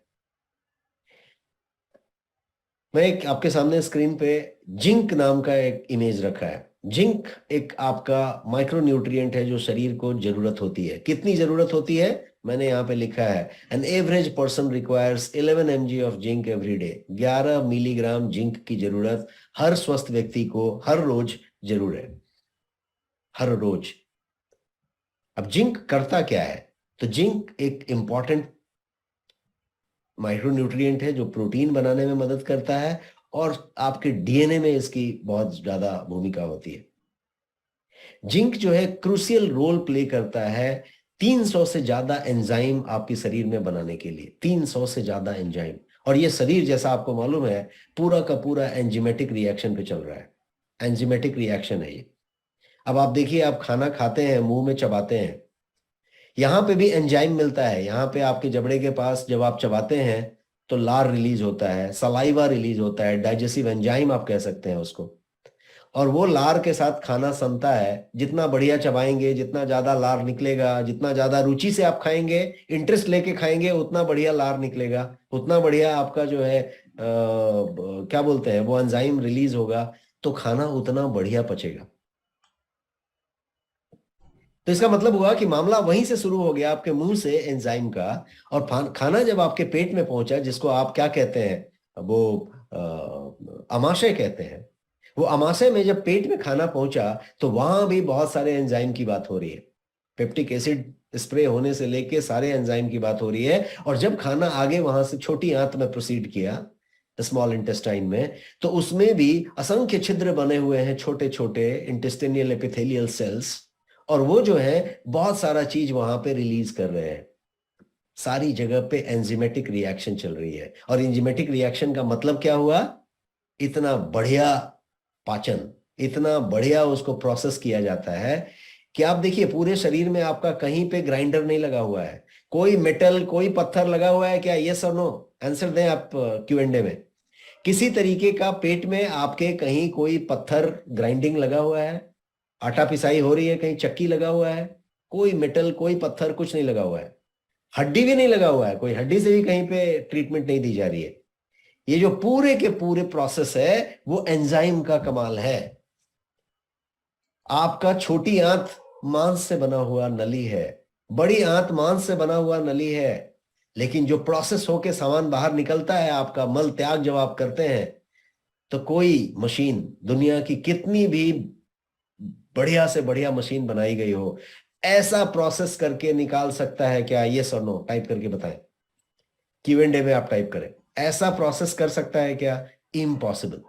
मैं आपके सामने स्क्रीन पे जिंक नाम का एक इमेज रखा है। जिंक एक आपका माइक्रो न्यूट्रिएंट है जो शरीर को जरूरत होती है। कितनी जरूरत होती है? मैंने यहाँ पे लिखा है, an average person requires 11 mg of zinc every day. 11 milligram zinc की जरूरत हर स्वस्थ व्यक्ति को हर रोज जरूर है, हर रोज। अब जिंक करता क्या है? तो जिंक एक इंपॉर्टेंट माइक्रोन्यूट्रिएंट है जो प्रोटीन बनाने में मदद करता है, और आपके डीएनए में इसकी बहुत ज्यादा भूमिका होती है। जिंक जो है क्रूशियल रोल प्ले करता है 300 से ज्यादा एंजाइम आपके शरीर में बनाने के लिए, 300 से ज्यादा एंजाइम। और ये शरीर, जैसा आपको मालूम है, पूरा का पूरा एंजाइमेटिक रिएक्शन पे चल रहा है। एंजाइमेटिक रिएक्शन है ये। अब आप देखिए, आप खाना खाते हैं, मुंह में चबाते हैं, यहां पे भी एंजाइम मिलता है। यहाँ पे आपके जबड़े के पास जब आप चबाते हैं तो लार रिलीज होता है, सलाइवा रिलीज होता है, डाइजेस्टिव एंजाइम आप कह सकते हैं उसको। और वो लार के साथ खाना सनता है। जितना बढ़िया चबाएंगे, जितना ज्यादा लार निकलेगा, जितना ज्यादा रुचि से आप खाएंगे, इंटरेस्ट लेके खाएंगे, उतना बढ़िया लार निकलेगा, उतना बढ़िया आपका जो है क्या बोलते हैं वो एंजाइम रिलीज होगा, तो खाना उतना बढ़िया पचेगा। तो इसका मतलब हुआ कि मामला वहीं से शुरू हो गया, आपके मुंह से एंजाइम का। और खाना जब आपके पेट में पहुंचा, जिसको आप क्या कहते हैं, वो अमाशय कहते हैं, वो अमाशय में जब पेट में खाना पहुंचा तो वहां भी बहुत सारे एंजाइम की बात हो रही है। पेप्टिक एसिड स्प्रे होने से लेके सारे एंजाइम की बात हो रही है। और जब खाना आगे वहां से छोटी आंत में प्रोसीड किया, स्मॉल इंटेस्टाइन में, तो उसमें भी असंख्य छिद्र बने हुए हैं, छोटे छोटे इंटेस्टिनियल एपिथेलियल सेल्स। और वो जो है बहुत सारा चीज वहां पे रिलीज कर रहे हैं। सारी जगह पे एंजाइमेटिक रिएक्शन चल रही है। और एंजाइमेटिक रिएक्शन का मतलब क्या हुआ? इतना बढ़िया पाचन, इतना बढ़िया उसको प्रोसेस किया जाता है कि आप देखिए पूरे शरीर में आपका कहीं पे ग्राइंडर नहीं लगा हुआ है, कोई मेटल, कोई पत्थर लगा हुआ है क्या? यस और नो आंसर दें आप Q&A में। किसी तरीके का पेट में आपके कहीं कोई पत्थर ग्राइंडिंग लगा हुआ है, आटा पिसाई हो रही है, कहीं चक्की लगा हुआ है? कोई मेटल, कोई पत्थर, कुछ नहीं लगा हुआ है। हड्डी भी नहीं लगा हुआ है, कोई हड्डी से भी कहीं पे ट्रीटमेंट नहीं दी जा रही है। ये जो पूरे के पूरे प्रोसेस है वो एंजाइम का कमाल है। आपका छोटी आंत मांस से बना हुआ नली है, बड़ी आंत मांस से बना हुआ नली है, लेकिन जो प्रोसेस होके सामान बाहर निकलता है, आपका मल त्याग जब आप करते हैं, तो कोई मशीन, दुनिया की कितनी भी बढ़िया से बढ़िया मशीन बनाई गई हो, ऐसा प्रोसेस करके निकाल सकता है क्या? यस और नो टाइप करके बताएं। Q&A में आप टाइप करें, ऐसा प्रोसेस कर सकता है क्या? इम्पॉसिबल।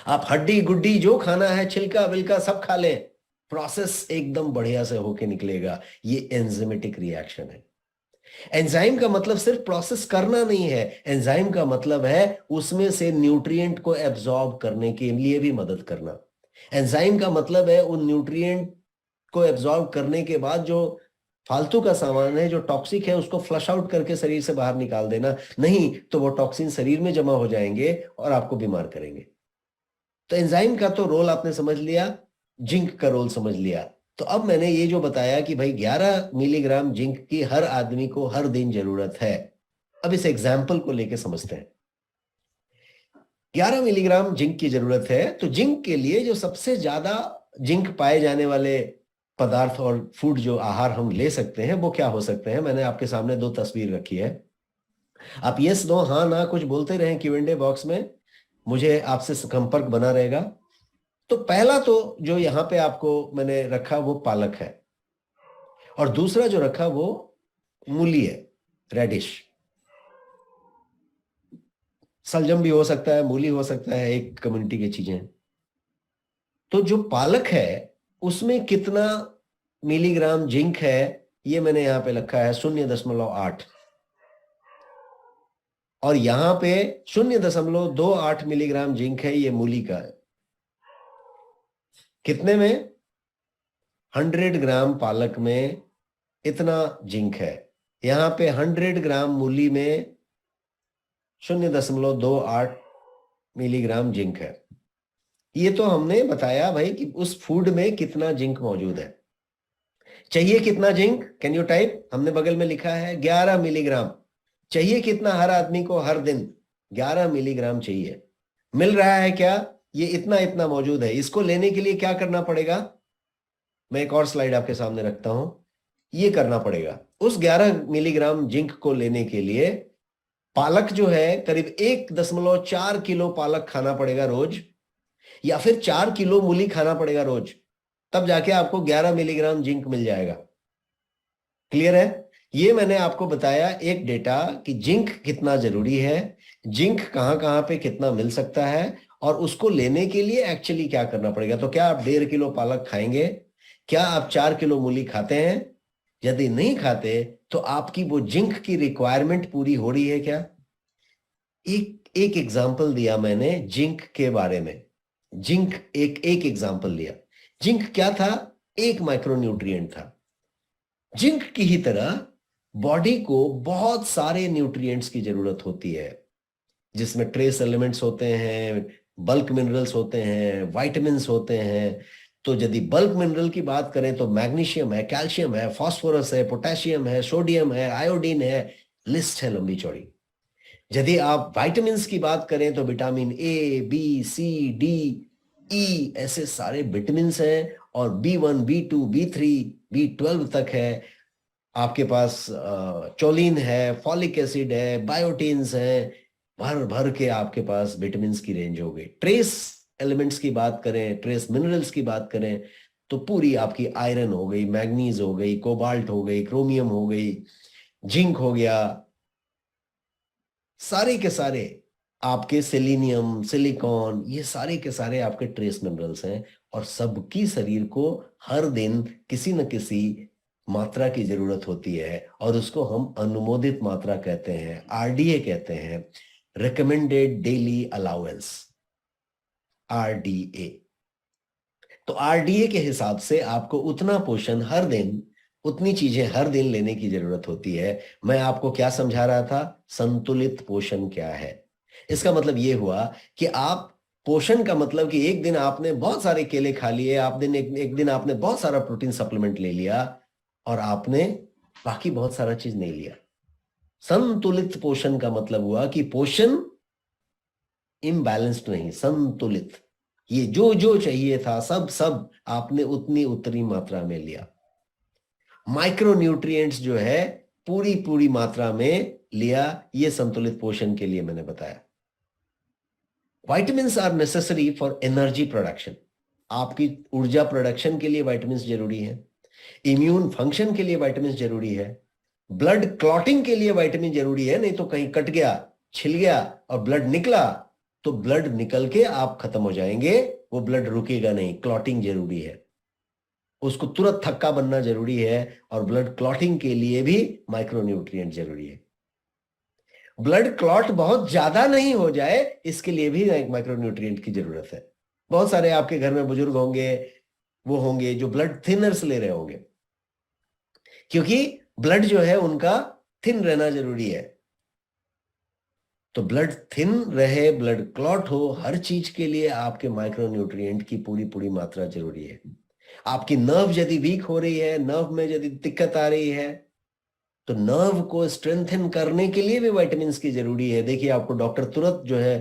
आप हड्डी गुड्डी जो खाना है, छिलका विलका सब खा लें, प्रोसेस एकदम बढ़िया से होके निकलेगा। ये एंजाइमेटिक रिएक्शन है। एंजाइम का मतलब सिर्फ प्रोसेस करना नहीं है, एंजाइम का मतलब है उसमें से न्यूट्रिएंट को एब्जॉर्ब करने के लिए भी मदद करना। एंजाइम का मतलब है उन न्यूट्रिएंट को एब्जॉर्ब करने के बाद जो फालतू का सामान है, जो टॉक्सिक है, उसको फ्लश आउट करके शरीर से बाहर निकाल देना। नहीं तो वो टॉक्सिन शरीर में जमा हो जाएंगे और आपको बीमार करेंगे। तो एंजाइम का तो रोल आपने समझ लिया, जिंक का रोल समझ लिया। तो अब मैंने ये जो बताया कि भाई 11 मिलीग्राम जिंक की हर आदमी को हर दिन जरूरत है। अब इस एग्जाम्पल को लेके समझते हैं। 11 मिलीग्राम जिंक की जरूरत है, तो जिंक के लिए जो सबसे ज्यादा जिंक पाए जाने वाले पदार्थ और फूड, जो आहार हम ले सकते हैं, वो क्या हो सकते हैं? मैंने आपके सामने 2 तस्वीर रखी है। आप यस नो हाँ ना कुछ बोलते रहें Q&A बॉक्स में, मुझे आपसे संपर्क बना रहेगा। तो पहला तो जो यहाँ पे आपको मैंने रखा वो पालक है, और दूसरा जो रखा वो मूली है, रेडिश। सलजम भी हो सकता है, मूली हो सकता है, एक कम्युनिटी की चीजें। तो जो पालक है उसमें कितना मिलीग्राम जिंक है, ये मैंने यहां पे लिखा है 0.8, और यहां पे 0.28 मिलीग्राम जिंक है, ये मूली का है। कितने में? 100 ग्राम पालक में इतना जिंक है। यहां पे 100 ग्राम मूली में 0.28 मिलीग्राम जिंक है। ये तो हमने बताया भाई कि उस फूड में कितना जिंक मौजूद है। चाहिए कितना जिंक? Can you type? हमने बगल में लिखा है 11 मिलीग्राम। चाहिए कितना हर आदमी को हर दिन? 11 मिलीग्राम चाहिए। मिल रहा है क्या? ये इतना इतना मौजूद है। इसको लेने के लिए क्या करना पड़ेगा? मैं एक और स्लाइड आपके सामने रखता हूं। ये करना पड़ेगा, उस 11 मिलीग्राम जिंक को लेने के लिए पालक जो है करीब 1.4 किलो पालक खाना पड़ेगा रोज, या फिर 4 किलो मूली खाना पड़ेगा रोज, तब जाके आपको 11 मिलीग्राम जिंक मिल जाएगा। क्लियर है? ये मैंने आपको बताया एक डेटा कि जिंक कितना जरूरी है, जिंक कहां कहां पे कितना मिल सकता है, और उसको लेने के लिए एक्चुअली क्या करना पड़ेगा। तो क्या आप 1.5 किलो पालक खाएंगे? क्या आप 4 किलो मूली खाते हैं? यदि नहीं खाते तो आपकी वो जिंक की रिक्वायरमेंट पूरी हो रही है क्या? एक एग्जांपल दिया मैंने जिंक के बारे में। जिंक एक एग्जांपल दिया। जिंक क्या था? एक माइक्रोन्यूट्रिएंट था। जिंक की ही तरह बॉडी को बहुत सारे न्यूट्रिएंट्स की जरूरत होती है, जिसमें ट्रेस एलिमेंट्स होते हैं, बल्क मिनरल्स होते हैं, विटामिन्स होते हैं। तो यदि बल्क मिनरल की बात करें तो मैग्नीशियम है, कैल्शियम है, फास्फोरस है, पोटेशियम है, सोडियम है, आयोडीन है, लिस्ट है लंबी चौड़ी। यदि आप विटामिन्स की बात करें तो vitamin A, B, C, D, E, ऐसे सारे विटामिन्स हैं, और B1, B2, B3, B12 तक है। आपके पास चोलिन है, फॉलिक एसिड है, बायोटिन्स है, भर भर के आपके पास विटामिन्स की रेंज हो गई। ट्रेस एलिमेंट्स की बात करें, ट्रेस मिनरल्स की बात करें तो पूरी आपकी आयरन हो गई, मैग्नीज हो गई, कोबाल्ट हो गई, क्रोमियम हो गई, जिंक हो गया, सारे के सारे आपके सेलेनियम, सिलिकॉन, ये सारे के सारे आपके ट्रेस मिनरल्स हैं। और सबकी शरीर को हर दिन किसी न किसी मात्रा की जरूरत होती है, और उसको हम अनुमोदित मात्रा कहते हैं, RDA कहते हैं, रिकमेंडेड डेली अलाउंस, RDA। तो RDA के हिसाब से आपको उतना पोषण हर दिन, उतनी चीजें हर दिन लेने की जरूरत होती है। मैं आपको क्या समझा रहा था, संतुलित पोषण क्या है। इसका मतलब ये हुआ कि आप पोषण का मतलब कि एक दिन आपने बहुत सारे केले खा लिए, एक दिन आपने बहुत सारा प्रोटीन सप्लीमेंट ले लिया, और आपने बाकी बहुत सारा चीज नहीं लिया। संतुलित पोषण का मतलब हुआ कि पोषण इम्बैलेंस्ड नहीं, संतुलित। ये जो जो चाहिए था सब आपने उतनी मात्रा में लिया। माइक्रो न्यूट्रिएंट्स जो है पूरी मात्रा में लिया। ये संतुलित पोषण के लिए मैंने बताया। Vitamins are necessary for energy production. आपकी ऊर्जा प्रोडक्शन के लिए विटामिन्स जरूरी है। इम्यून फंक्शन के लिए विटामिन्स जरूरी है। ब्लड क्लॉटिंग के लिए विटामिन जरूरी है, नहीं तो कहीं कट गया, छिल गया और ब्लड निकला तो ब्लड निकल के आप खत्म हो जाएंगे, वो ब्लड रुकेगा नहीं। क्लॉटिंग जरूरी है, उसको तुरंत थक्का बनना जरूरी है, और ब्लड क्लॉटिंग के लिए भी माइक्रोन्यूट्रिएंट जरूरी है। ब्लड क्लॉट बहुत ज्यादा नहीं हो जाए, इसके लिए भी एक माइक्रोन्यूट्रिएंट की जरूरत है। बहुत सारे आपके घर में बुजुर्ग होंगे, वो होंगे जो ब्लड थिनर्स ले रहे होंगे, क्योंकि ब्लड जो है उनका थिन रहना जरूरी है। तो ब्लड थिन रहे, ब्लड क्लॉट हो, हर चीज के लिए आपके माइक्रोन्यूट्रिएंट की पूरी मात्रा जरूरी है। आपकी नर्व यदि वीक हो रही है, नर्व में यदि दिक्कत आ रही है, तो नर्व को स्ट्रेंथन करने के लिए भी विटामिन की जरूरी है। देखिए आपको डॉक्टर तुरंत जो है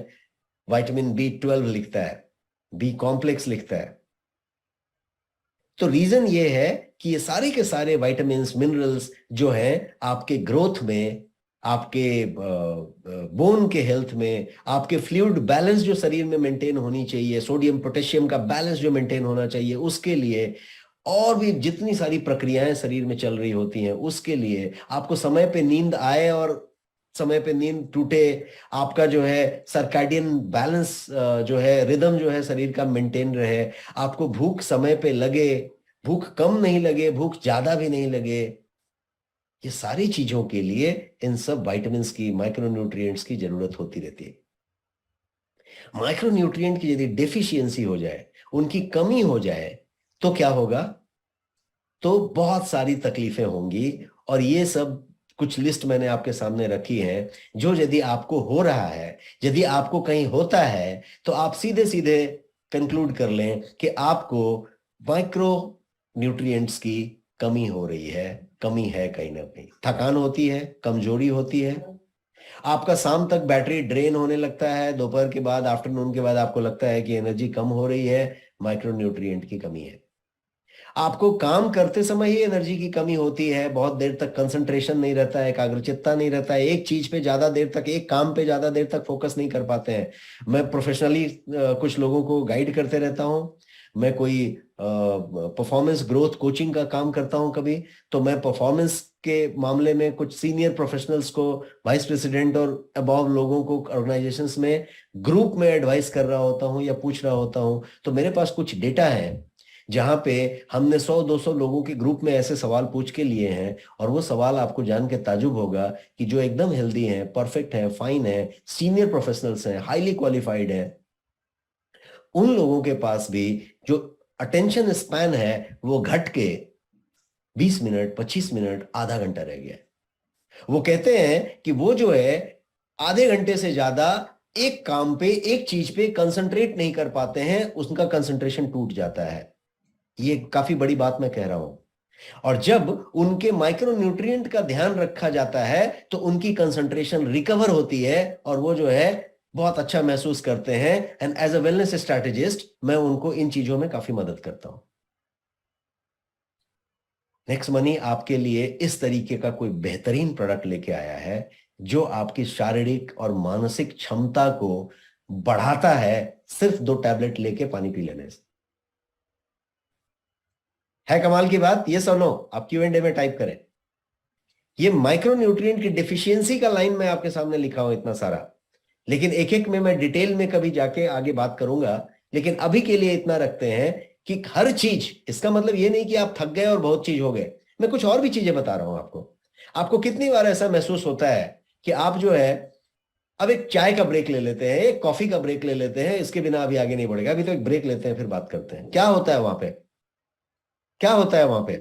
विटामिन B12 लिखता है, B कॉम्प्लेक्स लिखता है। तो रीजन ये है कि ये सारे के सारे विटामिन मिनरल्स जो हैं आपके ग्रोथ में, आपके बोन के हेल्थ में, आपके फ्लूइड बैलेंस जो शरीर में मेंटेन होनी चाहिए, सोडियम पोटेशियम का बैलेंस जो मेंटेन होना चाहिए, उसके लिए, और भी जितनी सारी प्रक्रियाएं शरीर में चल रही होती हैं, उसके लिए आपको समय पे नींद आए और समय पे नींद टूटे, आपका जो है सर्कैडियन बैलेंस जो है, रिदम जो है शरीर का मेंटेन रहे, आपको भूख समय पे लगे, भूख कम नहीं लगे, भूख ज्यादा भी नहीं लगे। ये सारी चीजों के लिए इन सब विटामिन्स की, माइक्रोन्यूट्रिएंट्स की जरूरत होती रहती है। माइक्रोन्यूट्रिएंट की यदि डेफिशिएंसी हो जाए, उनकी कमी हो जाए, तो क्या होगा? तो बहुत सारी तकलीफें होंगी। और ये सब कुछ लिस्ट मैंने आपके सामने रखी है, जो यदि आपको हो रहा है, यदि आपको कहीं होता है, तो आप सीधे सीधे कंक्लूड कर लें कि आपको माइक्रो न्यूट्रिएंट्स की कमी हो रही है, कमी है कहीं ना कहीं। थकान होती है, कमजोरी होती है, आपका शाम तक बैटरी ड्रेन होने लगता है, दोपहर के बाद, आफ्टरनून के बाद आपको लगता है कि एनर्जी कम हो रही है, माइक्रोन्यूट्रिएंट की कमी है। आपको काम करते समय ही एनर्जी की कमी होती है, बहुत देर तक कंसंट्रेशन नहीं रहता है, एकाग्रचित्ता नहीं रहता है, एक चीज पे ज्यादा देर तक, एक काम पे ज्यादा देर तक फोकस नहीं कर पाते हैं। मैं प्रोफेशनली कुछ लोगों को गाइड करते रहता हूं, मैं कोई परफॉर्मेंस ग्रोथ कोचिंग का काम करता हूं कभी, तो मैं परफॉर्मेंस के मामले में कुछ सीनियर प्रोफेशनल्स को, वाइस प्रेसिडेंट और अबव लोगों को ऑर्गेनाइजेशंस में ग्रुप में एडवाइस कर रहा होता हूं या पूछ रहा होता हूं। तो मेरे पास कुछ डेटा है जहां पे हमने 100-200 लोगों के ग्रुप में ऐसे सवाल पूछ के लिए हैं, और वो सवाल आपको जान के ताजुब होगा कि जो एकदम हेल्दी हैं, परफेक्ट है, फाइन है, सीनियर प्रोफेशनल्स हैं, हाईली क्वालिफाइड है, उन लोगों के पास भी जो अटेंशन स्पैन है वो घट के 20 मिनट, 25 मिनट, आधा घंटा रह गया। वो कहते हैं कि वो जो है आधे घंटे से ज्यादा एक काम पे, एक चीज पे कंसंट्रेट नहीं कर पाते हैं, उनका कंसंट्रेशन टूट जाता है। ये काफी बड़ी बात मैं कह रहा हूं। और जब उनके माइक्रो न्यूट्रिएंट का ध्यान रखा जाता है तो उनकी कंसंट्रेशन रिकवर होती है और वो जो है बहुत अच्छा महसूस करते हैं। And as a wellness strategist मैं उनको इन चीजों में काफी मदद करता हूं। नेक्स्ट मनी आपके लिए इस तरीके का कोई बेहतरीन प्रोडक्ट लेके आया है जो आपकी शारीरिक और मानसिक क्षमता को बढ़ाता है, सिर्फ 2 टैबलेट लेके पानी पी लेने से। है कमाल की बात? ये सुनो, आप Q&A में टाइप करें। ये माइक्रो न्यूट्रिएंट की डिफिशियंसी का लाइन मैं आपके सामने लिखा हूं इतना सारा, लेकिन एक एक में मैं डिटेल में कभी जाके आगे बात करूंगा। लेकिन अभी के लिए इतना रखते हैं कि हर चीज, इसका मतलब ये नहीं कि आप थक गए और बहुत चीज हो गए। मैं कुछ और भी चीजें बता रहा हूं आपको। आपको कितनी बार ऐसा महसूस होता है कि आप जो है अब एक चाय का ब्रेक ले लेते हैं, एक कॉफी का ब्रेक ले लेते हैं, इसके बिना अभी आगे नहीं बढ़ेगा, अभी तो एक ब्रेक लेते हैं फिर बात करते हैं। क्या होता है वहां पे? क्या होता है वहां पे?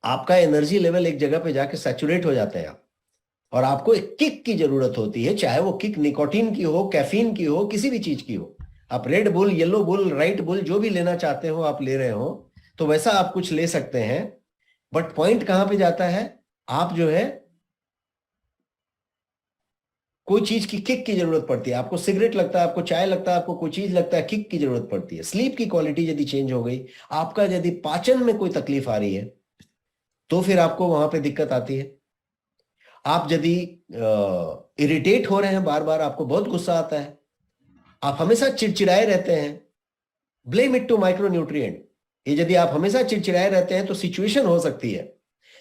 आपका एनर्जी लेवल एक जगह पे जाके सैचुरेट हो जाते हैं आप, और आपको एक किक की जरूरत होती है, चाहे वो किक निकोटीन की हो, कैफीन की हो, किसी भी चीज की हो। आप red bull, yellow bull, right bull जो भी लेना चाहते हो आप ले रहे हो, तो वैसा आप कुछ ले सकते हैं। बट पॉइंट कहां पे जाता है? आप जो है कोई चीज की किक की जरूरत पड़ती है। आपको सिगरेट लगता है, आपको चाय लगता है, आपको कोई चीज लगता है, किक की जरूरत पड़ती है। स्लीप की क्वालिटी यदि चेंज हो गई, आपका यदि पाचन में कोई तकलीफ आ रही है, तो फिर आपको वहां पे दिक्कत आती है। आप यदि इरिटेट हो रहे हैं, बार बार आपको बहुत गुस्सा आता है, आप हमेशा चिड़चिड़ाए रहते हैं, blame it to micro nutrient. ये यदि आप हमेशा चिड़चिड़ाए रहते हैं तो सिचुएशन हो सकती है,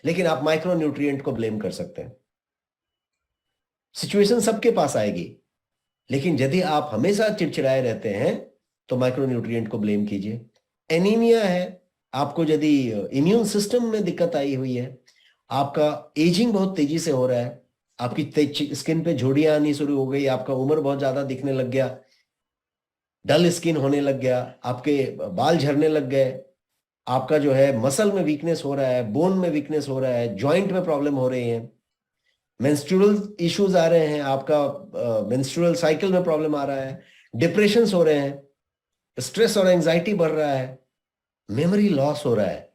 लेकिन आप माइक्रो न्यूट्रिएंट को ब्लेम कर सकते हैं। सिचुएशन सबके पास आएगी, लेकिन यदि आप हमेशा चिड़चिड़ाए रहते हैं तो माइक्रो न्यूट्रिएंट को ब्लेम कीजिए। एनीमिया है, आपको यदि इम्यून सिस्टम में दिक्कत आई हुई है, आपका एजिंग बहुत तेजी से हो रहा है, आपकी स्किन पे झुर्रियां आनी शुरू हो गई, आपका उम्र बहुत ज्यादा दिखने लग गया, डल स्किन होने लग गया, आपके बाल झड़ने लग गए, आपका जो है मसल में वीकनेस हो रहा है, बोन में वीकनेस हो रहा है, जॉइंट में प्रॉब्लम हो रही है, मेंस्ट्रुअल इश्यूज आ रहे हैं, आपका मेंस्ट्रुअल साइकिल में प्रॉब्लम आ रहा है, डिप्रेशंस हो रहे हैं, स्ट्रेस और एंजाइटी बढ़ रहा है, मेमोरी लॉस हो रहा है।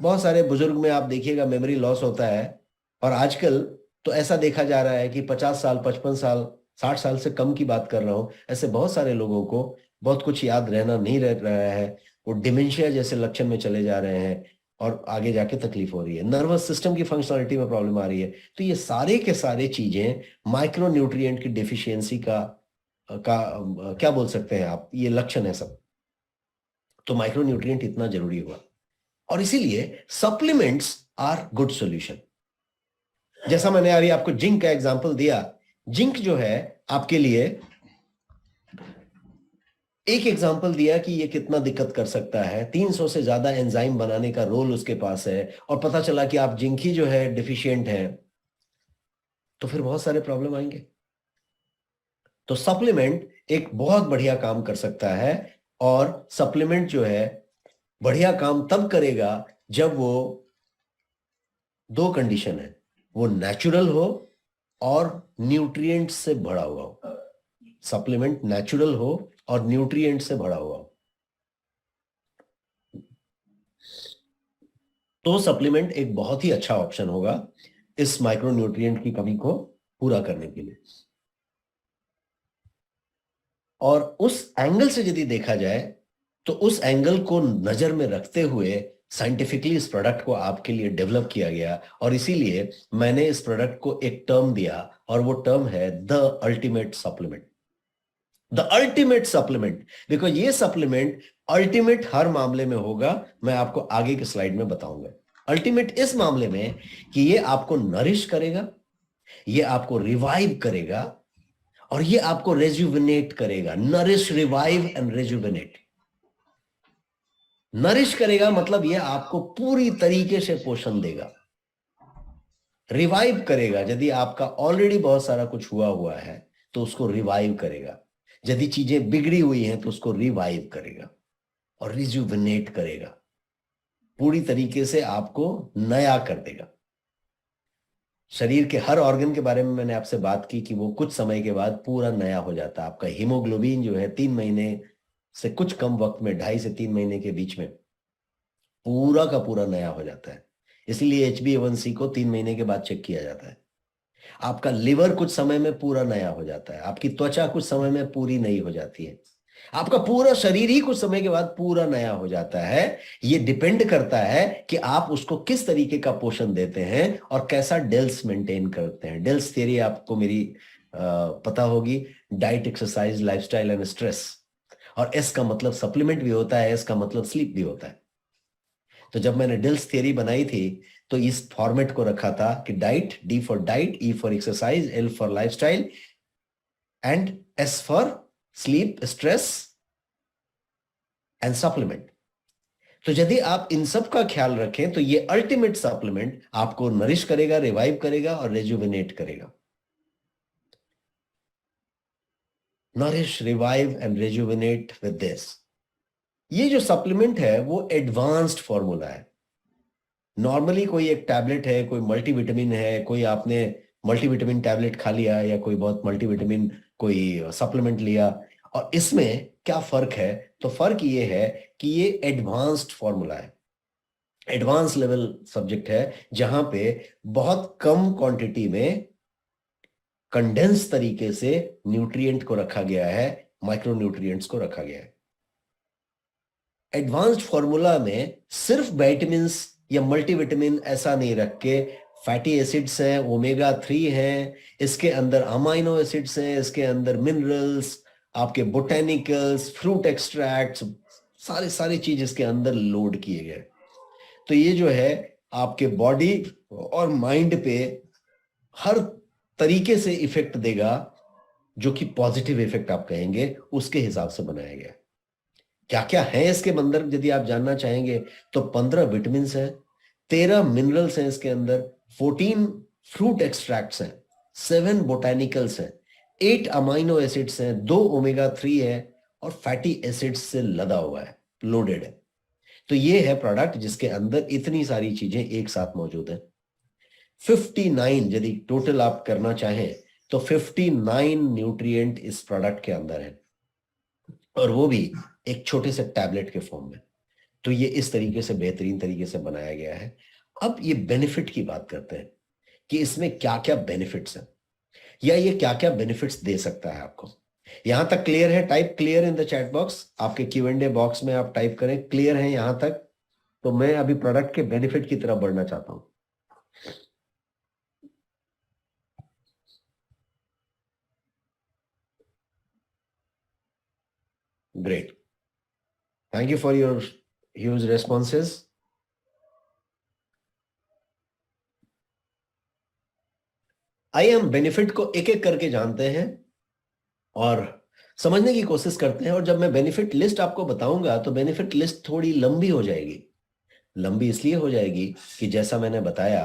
बहुत सारे बुजुर्ग में आप देखिएगा मेमोरी लॉस होता है। और आजकल तो ऐसा देखा जा रहा है कि 50 साल, 55 साल, 60 साल से कम की बात कर रहा हूं, ऐसे बहुत सारे लोगों को बहुत कुछ याद रहना नहीं रह रहा है, वो डिमेंशिया जैसे लक्षण में चले जा रहे हैं और आगे जाके तकलीफ हो रही है, नर्वस सिस्टम की फंक्शनलिटी में प्रॉब्लम आ रही है। तो ये सारे के सारे चीजें माइक्रो न्यूट्रिएंट की डिफिशियंसी का क्या बोल सकते हैं आप, ये लक्षण है सब। तो माइक्रो न्यूट्रिएंट इतना जरूरी हुआ, और इसीलिए सप्लीमेंट्स आर गुड सॉल्यूशन। जैसा मैंने अभी आपको जिंक का एग्जांपल दिया, जिंक जो है आपके लिए एक एग्जांपल दिया कि ये कितना दिक्कत कर सकता है। 300 से ज्यादा एंजाइम बनाने का रोल उसके पास है, और पता चला कि आप जिंक ही जो है डिफिशिएंट है, तो फिर बहुत सारे प्रॉब्लम आएंगे। तो सप्लीमेंट एक बहुत बढ़िया काम कर सकता है, और सप्लीमेंट जो है बढ़िया काम तब करेगा जब वो 2 कंडीशन है, वो नेचुरल हो और न्यूट्रिएंट से भरा हुआ हो। सप्लीमेंट नेचुरल हो और न्यूट्रिएंट से भरा हुआ हो, तो सप्लीमेंट एक बहुत ही अच्छा ऑप्शन होगा इस माइक्रो न्यूट्रिएंट की कमी को पूरा करने के लिए। और उस एंगल से यदि देखा जाए तो उस एंगल को नजर में रखते हुए साइंटिफिकली इस प्रोडक्ट को आपके लिए डेवलप किया गया, और इसीलिए मैंने इस प्रोडक्ट को एक टर्म दिया, और वो टर्म है the ultimate supplement. The ultimate supplement, because ये सप्लीमेंट अल्टीमेट हर मामले में होगा। मैं आपको आगे के स्लाइड में बताऊंगा। अल्टीमेट इस मामले में कि ये आपको नरिश करेगा, ये आपको रिवाइव करेगा, और ये आपको रेजुविनेट करेगा। Nourish, revive and rejuvenate. Nourish करेगा मतलब ये आपको पूरी तरीके से पोषण देगा। रिवाइव करेगा, यदि आपका ऑलरेडी बहुत सारा कुछ हुआ है तो उसको रिवाइव करेगा, यदि चीजें बिगड़ी हुई हैं तो उसको रिवाइव करेगा, और रिजुविनेट करेगा, पूरी तरीके से आपको नया कर देगा। शरीर के हर ऑर्गन के बारे में मैंने आपसे बात की कि वो कुछ समय के बाद पूरा नया हो जाता है। आपका हीमोग्लोबिन जो है 3 महीने से कुछ कम वक्त में, 2.5 से 3 महीने के बीच में पूरा का पूरा नया हो जाता है। इसीलिए HbA1c को 3 महीने के बाद चेक किया जाता है। आपका लिवर कुछ समय में पूरा नया हो जाता है। आपकी त्वचा कुछ समय में पूरी नई हो जाती है। आपका पूरा शरीर ही कुछ समय के बाद पूरा नया हो जाता है। ये डिपेंड करता है कि आप उसको किस तरीके का पोषण देते हैं और कैसा डेल्स मेंटेन करते हैं। डेल्स थियरी आपको मेरी पता होगी, diet, exercise, lifestyle and stress. और एस का मतलब सप्लीमेंट भी होता है, एस का मतलब स्लीप भी होता है। तो जब मैंने डेल्स थियरी बनाई थी तो इस फॉर्मेट को रखा था कि diet, D for diet, E for exercise, L for lifestyle and S for sleep, stress and supplement. तो यदि आप इन सब का ख्याल रखें तो ये अल्टीमेट सप्लीमेंट आपको नरिश करेगा, रिवाइव करेगा और रेजुविनेट करेगा। Nourish, revive and rejuvenate with this. ये जो सप्लीमेंट है वो एडवांस्ड फॉर्मूला है। नॉर्मली कोई एक टैबलेट है, कोई मल्टीविटामिन है, कोई आपने मल्टीविटामिन टैबलेट खा लिया या कोई बहुत मल्टीविटामिन कोई सप्लीमेंट लिया, और इसमें क्या फर्क है? तो फर्क ये है कि ये एडवांस्ड फॉर्मूला है, एडवांस लेवल सब्जेक्ट है, जहां पे बहुत कम क्वांटिटी में कंडेंस तरीके से न्यूट्रिएंट को रखा गया है, माइक्रो न्यूट्रिएंट्स को रखा गया है। एडवांस्ड फॉर्मूला में सिर्फ विटामिन्स या मल्टीविटामिन ऐसा नहीं रख के फैटी एसिड्स हैं, ओमेगा 3 हैं, इसके अंदर अमाइनो एसिड्स हैं, इसके अंदर मिनरल्स, आपके बोटेनिकल्स, फ्रूट एक्सट्रैक्ट्स, सारी चीज इसके अंदर लोड किए गए। तो ये जो है आपके बॉडी और माइंड पे हर तरीके से इफेक्ट देगा, जो कि पॉजिटिव इफेक्ट आप कहेंगे, उसके हिसाब से बनाया गया। क्या क्या है इसके अंदर यदि आप जानना चाहेंगे तो 15 विटामिन हैं, 13 मिनरल्स हैं इसके अंदर, 14 फ्रूट एक्सट्रैक्ट्स हैं, 7 बोटेनिकल्स हैं, 8 अमाइनो एसिड्स हैं, 2 ओमेगा 3 है और फैटी एसिड्स से लदा हुआ है, लोडेड है। तो ये है प्रोडक्ट जिसके अंदर इतनी सारी चीजें एक साथ मौजूद है। 59 यदि टोटल आप करना चाहें तो 59 न्यूट्रिएंट इस प्रोडक्ट के अंदर है, और वो भी एक छोटे से टैबलेट के फॉर्म में। तो ये इस तरीके से बेहतरीन तरीके से बनाया गया है। अब ये बेनिफिट की बात करते हैं कि इसमें क्या क्या बेनिफिट्स हैं, या ये क्या क्या बेनिफिट्स दे सकता है आपको। यहां तक क्लियर है? Type clear in the chat box, आपके Q&A बॉक्स में आप टाइप करें क्लियर है यहां तक। तो मैं अभी प्रोडक्ट के बेनिफिट की तरफ बढ़ना चाहता हूं। Great. Thank you for your huge responses. आइए हम बेनिफिट को एक एक करके जानते हैं और समझने की कोशिश करते हैं। और जब मैं बेनिफिट लिस्ट आपको बताऊंगा तो बेनिफिट लिस्ट थोड़ी लंबी हो जाएगी। लंबी इसलिए हो जाएगी कि जैसा मैंने बताया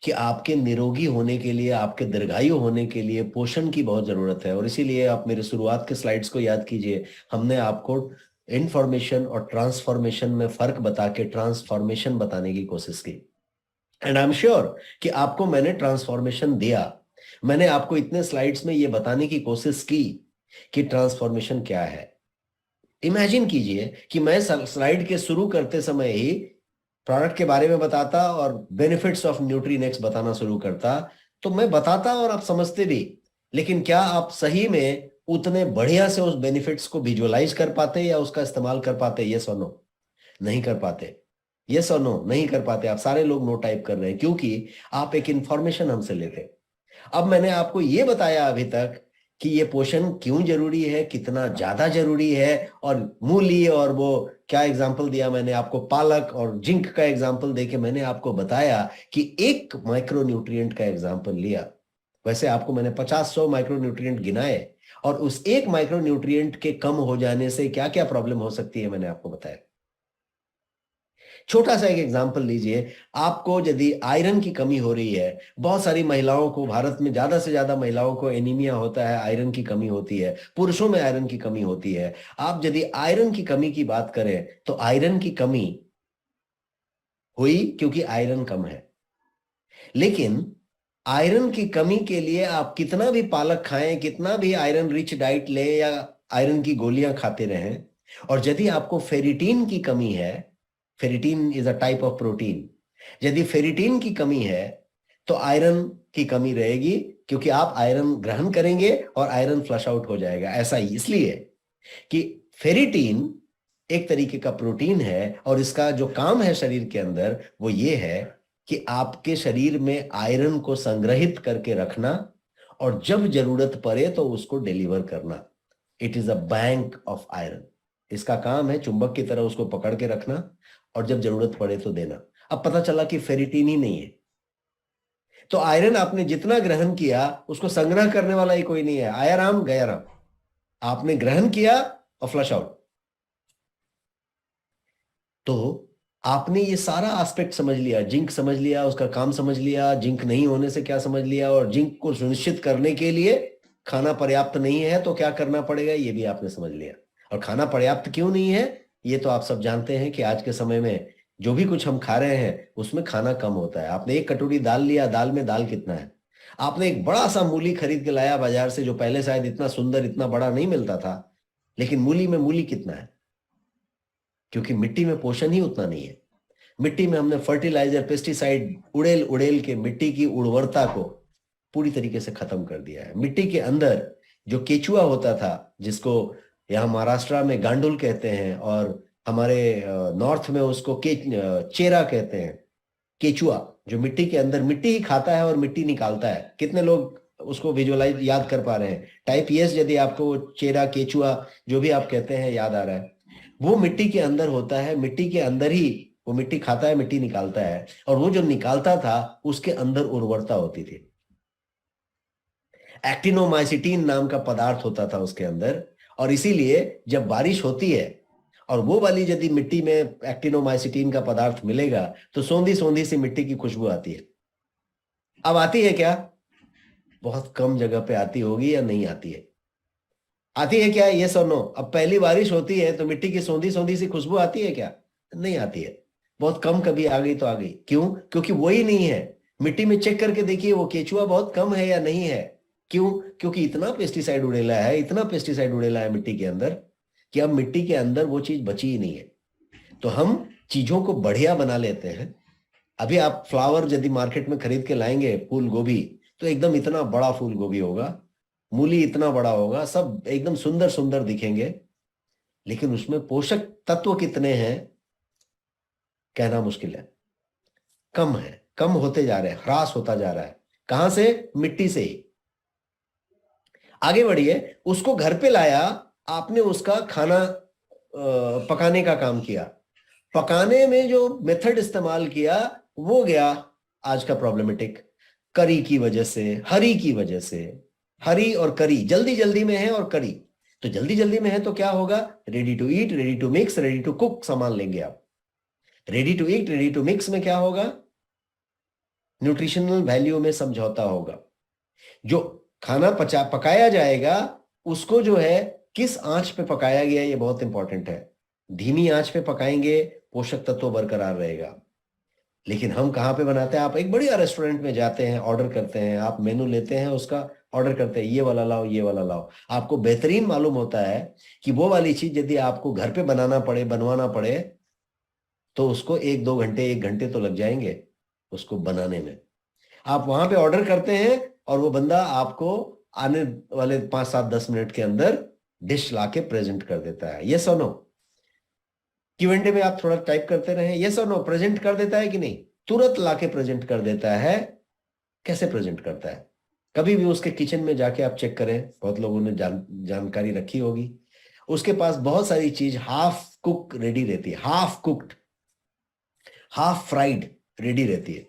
कि आपके निरोगी होने के लिए, आपके दीर्घायु होने के लिए पोषण की बहुत जरूरत है। और इसीलिए आप मेरे शुरुआत के स्लाइड्स को याद कीजिए, हमने आपको इंफॉर्मेशन और ट्रांसफॉर्मेशन में फर्क बता के ट्रांसफॉर्मेशन बताने की कोशिश की। एंड आई एम श्योर कि आपको मैंने ट्रांसफॉर्मेशन दिया। मैंने आपको इतने स्लाइड्स में ये बताने की कोशिश की कि ट्रांसफॉर्मेशन क्या है। इमेजिन कीजिए कि मैं स्लाइड के शुरू करते समय ही प्रोडक्ट के बारे में बताता और बेनिफिट्स ऑफ न्यूट्रीनेक्स बताना शुरू करता, तो मैं बताता और आप समझते भी, लेकिन क्या आप सही में उतने बढ़िया से उस बेनिफिट्स को विजुअलाइज कर पाते या उसका इस्तेमाल कर पाते? यस और नो? नहीं कर पाते। यस और नो? नहीं कर पाते। आप सारे लोग नो टाइप कर रहे हैं क्योंकि आप एक इंफॉर्मेशन हमसे लेते। अब मैंने आपको ये बताया अभी तक कि ये पोषण क्यों जरूरी है, कितना ज्यादा जरूरी है, और मूली और वो क्या एग्जांपल दिया मैंने आपको, पालक और जिंक का एग्जांपल देके मैंने आपको बताया कि एक माइक्रो न्यूट्रिएंट का एग्जांपल लिया। वैसे आपको मैंने 50-100 माइक्रो न्यूट्रिएंट गिनाए, और उस एक माइक्रो न्यूट्रिएंट के कम हो जाने से क्या क्या प्रॉब्लम हो सकती है मैंने आपको बताया। छोटा सा एक एग्जांपल लीजिए, आपको यदि आयरन की कमी हो रही है, बहुत सारी महिलाओं को, भारत में ज्यादा से ज्यादा महिलाओं को एनीमिया होता है, आयरन की कमी होती है, पुरुषों में आयरन की कमी होती है। आप यदि आयरन की कमी की बात करें तो आयरन की कमी हुई क्योंकि आयरन कम है। लेकिन आयरन की कमी के लिए आप कितना भी पालक खाएं, कितना भी आयरन रिच डाइट लें या आयरन की गोलियां खाते रहें, और यदि आपको फेरिटीन की कमी है, ferritin is a type of protein, यदि फेरिटीन की कमी है तो आयरन की कमी रहेगी, क्योंकि आप आयरन ग्रहण करेंगे और आयरन फ्लश आउट हो जाएगा। ऐसा ही इसलिए कि फेरिटीन एक तरीके का प्रोटीन है और इसका जो काम है शरीर के अंदर वो ये है कि आपके शरीर में आयरन को संग्रहित करके रखना और जब जरूरत पड़े तो उसको डिलीवर करना। It is a bank of iron. इसका काम है चुंबक की तरह उसको पकड़ के रखना और जब जरूरत पड़े तो देना। अब पता चला कि फेरिटीन ही नहीं है, तो आयरन आपने जितना ग्रहण किया उसको संग्रह करने वाला ही कोई नहीं है। आया राम गया राम, आपने ग्रहण किया और फ्लश आउट। तो आपने ये सारा एस्पेक्ट समझ लिया, जिंक समझ लिया, उसका काम समझ लिया, जिंक नहीं होने से क्या समझ लिया, और जिंक को सुनिश्चित करने के लिए खाना पर्याप्त नहीं है तो क्या करना पड़ेगा ये भी आपने समझ लिया। और खाना पर्याप्त क्यों नहीं है ये तो आप सब जानते हैं कि आज के समय में जो भी कुछ हम खा रहे हैं उसमें खाना कम होता है। आपने एक कटोरी दाल लिया, दाल में दाल कितना है? आपने एक बड़ा सा मूली खरीद के लाया बाजार से, जो पहले शायद इतना सुंदर इतना बड़ा नहीं मिलता था, लेकिन मूली में मूली कितना है? क्योंकि मिट्टी में पोषण ही उतना नहीं है। मिट्टी में हमने फर्टिलाइजर, पेस्टिसाइड उड़ेल उड़ेल के मिट्टी की उर्वरता को पूरी तरीके से खत्म कर दिया है। मिट्टी के अंदर जो केचुआ होता था, जिसको यहाँ महाराष्ट्र में गांडुल कहते हैं और हमारे नॉर्थ में उसको चेरा कहते हैं, केचुआ, जो मिट्टी के अंदर मिट्टी ही खाता है और मिट्टी निकालता है। कितने लोग उसको विजुअलाइज याद कर पा रहे हैं? टाइप यस यदि आपको चेरा, केचुआ जो भी आप कहते हैं याद आ रहा है। वो मिट्टी के अंदर होता है, मिट्टी के अंदर ही वो मिट्टी खाता है, मिट्टी निकालता है, और वो जो निकालता था उसके अंदर उर्वरता होती थी। एक्टिनोमाइसिटीन नाम का पदार्थ होता था उसके अंदर, और इसीलिए जब बारिश होती है और वो वाली यदि मिट्टी में एक्टिनोमाइसिटीन का पदार्थ मिलेगा तो सौंधी सौंधी सी मिट्टी की खुशबू आती है। अब आती है क्या? बहुत कम जगह पे आती होगी या नहीं आती है? आती है क्या? ये सो नो। अब पहली बारिश होती है तो मिट्टी की सौंधी सौंधी सी खुशबू आती है क्या? नहीं आती है, बहुत कम, कभी आ गई तो आ गई। क्यों? क्योंकि वही नहीं है। मिट्टी में चेक करके देखिए वो केचुआ बहुत कम है या नहीं है। क्यों? क्योंकि इतना पेस्टिसाइड उड़ेला है, इतना पेस्टिसाइड उड़ेला है मिट्टी के अंदर कि अब मिट्टी के अंदर वो चीज बची ही नहीं है। तो हम चीजों को बढ़िया बना लेते हैं। अभी आप फ्लावर यदि मार्केट में खरीद के लाएंगे, फूल गोभी, तो एकदम इतना बड़ा फूल गोभी होगा, मूली इतना बड़ा होगा, सब एकदम सुंदर सुंदर दिखेंगे, लेकिन उसमें पोषक तत्व कितने हैं कहना मुश्किल है। कम है, कम होते जा रहे हैं, ह्रास होता जा रहा है। कहां से? मिट्टी से ही। आगे बढ़िए, उसको घर पे लाया आपने, उसका खाना पकाने का काम किया। पकाने में जो मेथड इस्तेमाल किया वो गया आज का प्रॉब्लमेटिक, करी की वजह से, हरी की वजह से। हरी और करी जल्दी जल्दी में है, और करी तो जल्दी जल्दी में है, तो क्या होगा? Ready to eat, ready to mix, ready to cook सामान लेंगे आप। Ready to eat, ready to mix में क्या होगा? न्यूट्रिशनल वैल्यू में समझौता होगा। जो खाना पकाया जाएगा उसको जो है किस आंच पे पकाया गया ये बहुत इंपॉर्टेंट है। धीमी आंच पे पकाएंगे, पोषक तत्व बरकरार रहेगा। लेकिन हम कहाँ पे बनाते हैं? आप एक बढ़िया रेस्टोरेंट में जाते हैं, ऑर्डर करते हैं, आप मेनू लेते हैं, उसका ऑर्डर करते हैं, ये वाला लाओ, ये वाला लाओ। आपको बेहतरीन मालूम होता है कि वो वाली चीज यदि आपको घर पे बनाना पड़े, बनवाना पड़े, तो उसको 1-2 घंटे, 1 घंटे तो लग जाएंगे उसको बनाने में। आप वहां पे ऑर्डर करते हैं और वो बंदा आपको आने वाले 5-7-10 मिनट के अंदर डिश लाके प्रेजेंट कर देता है। यस और नो? Q&A में आप थोड़ा टाइप करते रहे, यस और नो, प्रेजेंट कर देता है कि नहीं? तुरंत लाके प्रेजेंट कर देता है। कैसे प्रेजेंट करता है? कभी भी उसके किचन में जाके आप चेक करें, बहुत लोगों ने जानकारी रखी होगी, उसके पास बहुत सारी चीज हाफ कुक रेडी रहती है, half cooked, half fried ready रहती है।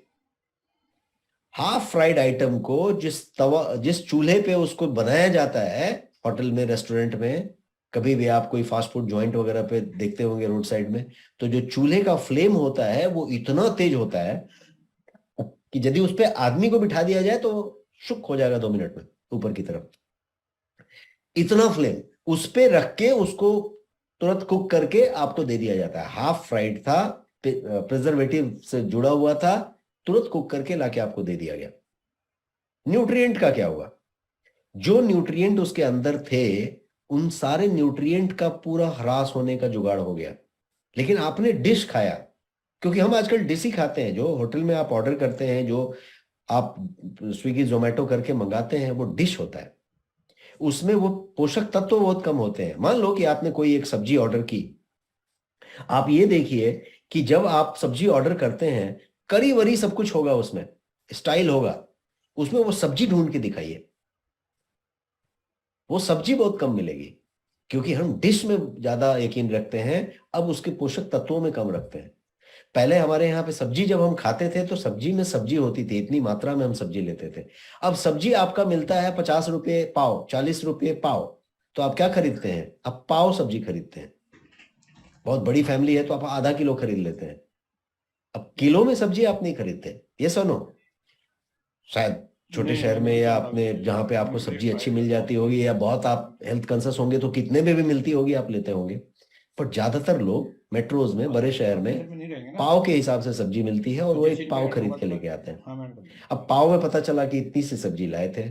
हाफ फ्राइड आइटम को जिस चूल्हे पे उसको बनाया जाता है, होटल में, रेस्टोरेंट में, कभी भी आप कोई फास्ट फूड जॉइंट वगैरह पे देखते होंगे रोड साइड में, तो जो चूल्हे का फ्लेम होता है वो इतना तेज होता है कि यदि उस पे आदमी को बिठा दिया जाए तो शुक हो जाएगा 2 मिनट में ऊपर की तरफ। इतना फ्लेम उस पे रख के उसको तुरंत कुक करके आपको दे दिया जाता है। हाफ फ्राइड था, प्रिजर्वेटिव से जुड़ा हुआ था, तुरंत कुक करके लाके आपको दे दिया गया। न्यूट्रिएंट का क्या हुआ? जो न्यूट्रिएंट उसके अंदर थे उन सारे न्यूट्रिएंट का पूरा ह्रास होने का जुगाड़ हो गया। लेकिन आपने डिश खाया, क्योंकि हम आजकल डिश ही खाते हैं, जो होटल में आप ऑर्डर करते हैं, जो आप स्विगी जोमेटो करके मंगाते हैं, वो डिश होता है। उसमें वो पोषक तत्व बहुत कम होते हैं। मान लो कि आपने कोई एक सब्जी ऑर्डर की, आप ये देखिए कि जब आप सब्जी ऑर्डर करते हैं करी वरी सब कुछ होगा, उसमें स्टाइल होगा, उसमें वो सब्जी ढूंढ के दिखाइए, वो सब्जी बहुत कम मिलेगी, क्योंकि हम डिश में ज्यादा यकीन रखते हैं, अब उसके पोषक तत्वों में कम रखते हैं। पहले हमारे यहाँ पे सब्जी जब हम खाते थे तो सब्जी में सब्जी होती थी, इतनी मात्रा में हम सब्जी लेते थे। अब सब्जी आपका मिलता है 50 रुपये पाव, 40 रुपये पाव, तो आप क्या खरीदते हैं? आप पाव सब्जी खरीदते हैं। बहुत बड़ी फैमिली है तो आप आधा किलो खरीद लेते हैं। अब किलो में सब्जी आप नहीं खरीदते, ये सुनो। शायद छोटे शहर में या अपने जहां पे आपको सब्जी अच्छी मिल जाती होगी, या बहुत आप हेल्थ कॉन्शियस होंगे तो कितने में भी मिलती होगी, आप लेते होंगे। पर ज्यादातर लोग मेट्रोज में, बड़े शहर में पाव के हिसाब से सब्जी मिलती है और वो एक पाव खरीद के लेके आते हैं। अब पाव में पता चला कि इतनी सी सब्जी लाए थे,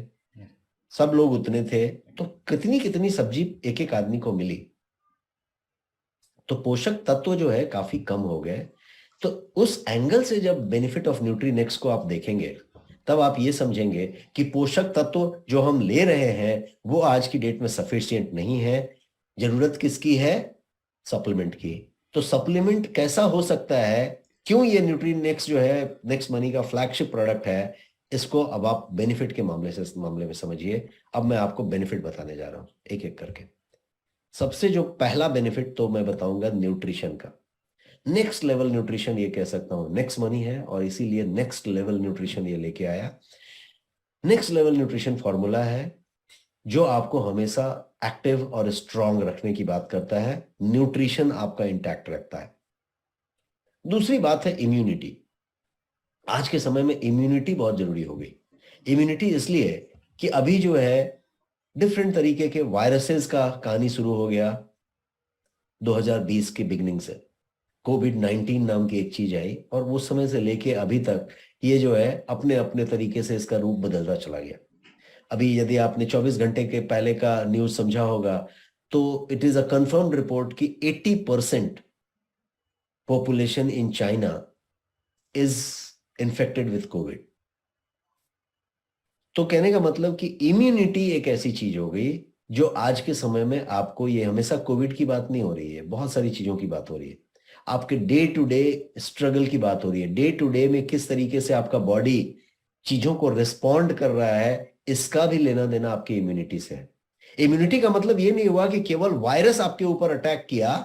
सब लोग उतने थे, तो कितनी कितनी सब्जी एक एक आदमी को मिली, तो पोषक तत्व जो है काफी कम हो गए। तो उस एंगल से जब बेनिफिट ऑफ न्यूट्रीनेक्स को आप देखेंगे तब आप ये समझेंगे कि पोषक तत्व जो हम ले रहे हैं वो आज की डेट में सफिशिएंट नहीं है। जरूरत किसकी है? सप्लीमेंट की। तो सप्लीमेंट कैसा हो सकता है, क्यों ये न्यूट्रीनेक्स जो है नेक्स्ट मनी का फ्लैगशिप प्रोडक्ट है, इसको अब आप बेनिफिट के मामले में समझिए। अब मैं आपको बेनिफिट बताने जा रहा हूं एक एक करके। सबसे जो पहला बेनिफिट तो मैं बताऊंगा न्यूट्रिशन का। नेक्स्ट लेवल न्यूट्रिशन ये कह सकता हूं नेक्स्ट मनी है, और इसीलिए नेक्स्ट लेवल न्यूट्रिशन ये लेके आया। नेक्स्ट लेवल न्यूट्रिशन फॉर्मूला है जो आपको हमेशा एक्टिव और स्ट्रांग रखने की बात करता है, न्यूट्रिशन आपका इंटैक्ट रखता है। दूसरी बात है इम्यूनिटी। आज के समय में इम्यूनिटी बहुत जरूरी हो गई। इम्यूनिटी इसलिए कि अभी जो है डिफरेंट तरीके के वायरसेस का कहानी शुरू हो गया 2020 के बिगनिंग से। कोविड-19 नाम की एक चीज आई और उस समय से लेके अभी तक ये जो है अपने अपने तरीके से इसका रूप बदलता चला गया। अभी यदि आपने 24 घंटे के पहले का न्यूज समझा होगा तो it is a confirmed report कि 80% population in China is infected with Covid. तो कहने का मतलब कि इम्यूनिटी एक ऐसी चीज हो गई जो आज के समय में आपको, ये हमेशा कोविड की बात नहीं हो रही है, बहुत सारी चीजों की बात हो रही है, आपके डे टू डे स्ट्रगल की बात हो रही है। डे टू डे में किस तरीके से आपका बॉडी चीजों को रिस्पॉन्ड कर रहा है, इसका भी लेना देना आपकी इम्यूनिटी से है। इम्यूनिटी का मतलब ये नहीं हुआ कि केवल वायरस आपके ऊपर अटैक किया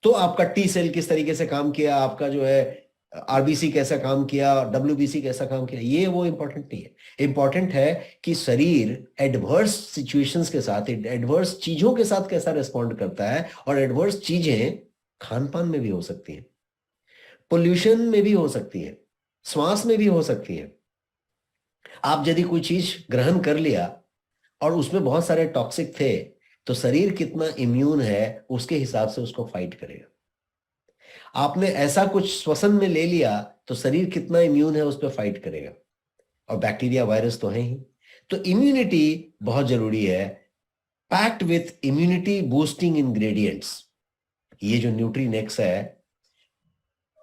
तो आपका टी सेल किस तरीके से काम किया, आपका जो है आरबीसी कैसा काम किया, डब्ल्यूबीसी कैसा काम किया, ये वो इंपॉर्टेंट नहीं है। इंपॉर्टेंट है कि शरीर एडवर्स सिचुएशंस के साथ, एडवर्स चीजों के साथ कैसा रिस्पॉन्ड करता है। और एडवर्स चीजें खान पान में भी हो सकती हैं, पोल्यूशन में भी हो सकती है, श्वास में भी हो सकती है। आप यदि कोई चीज ग्रहण कर लिया और उसमें बहुत सारे टॉक्सिक थे तो शरीर कितना इम्यून है उसके हिसाब से उसको फाइट करेगा। आपने ऐसा कुछ श्वसन में ले लिया तो शरीर कितना इम्यून है उस पर फाइट करेगा। और बैक्टीरिया वायरस तो है ही। तो इम्यूनिटी बहुत जरूरी है, packed with immunity boosting ingredients. ये जो न्यूट्रीनेक्स है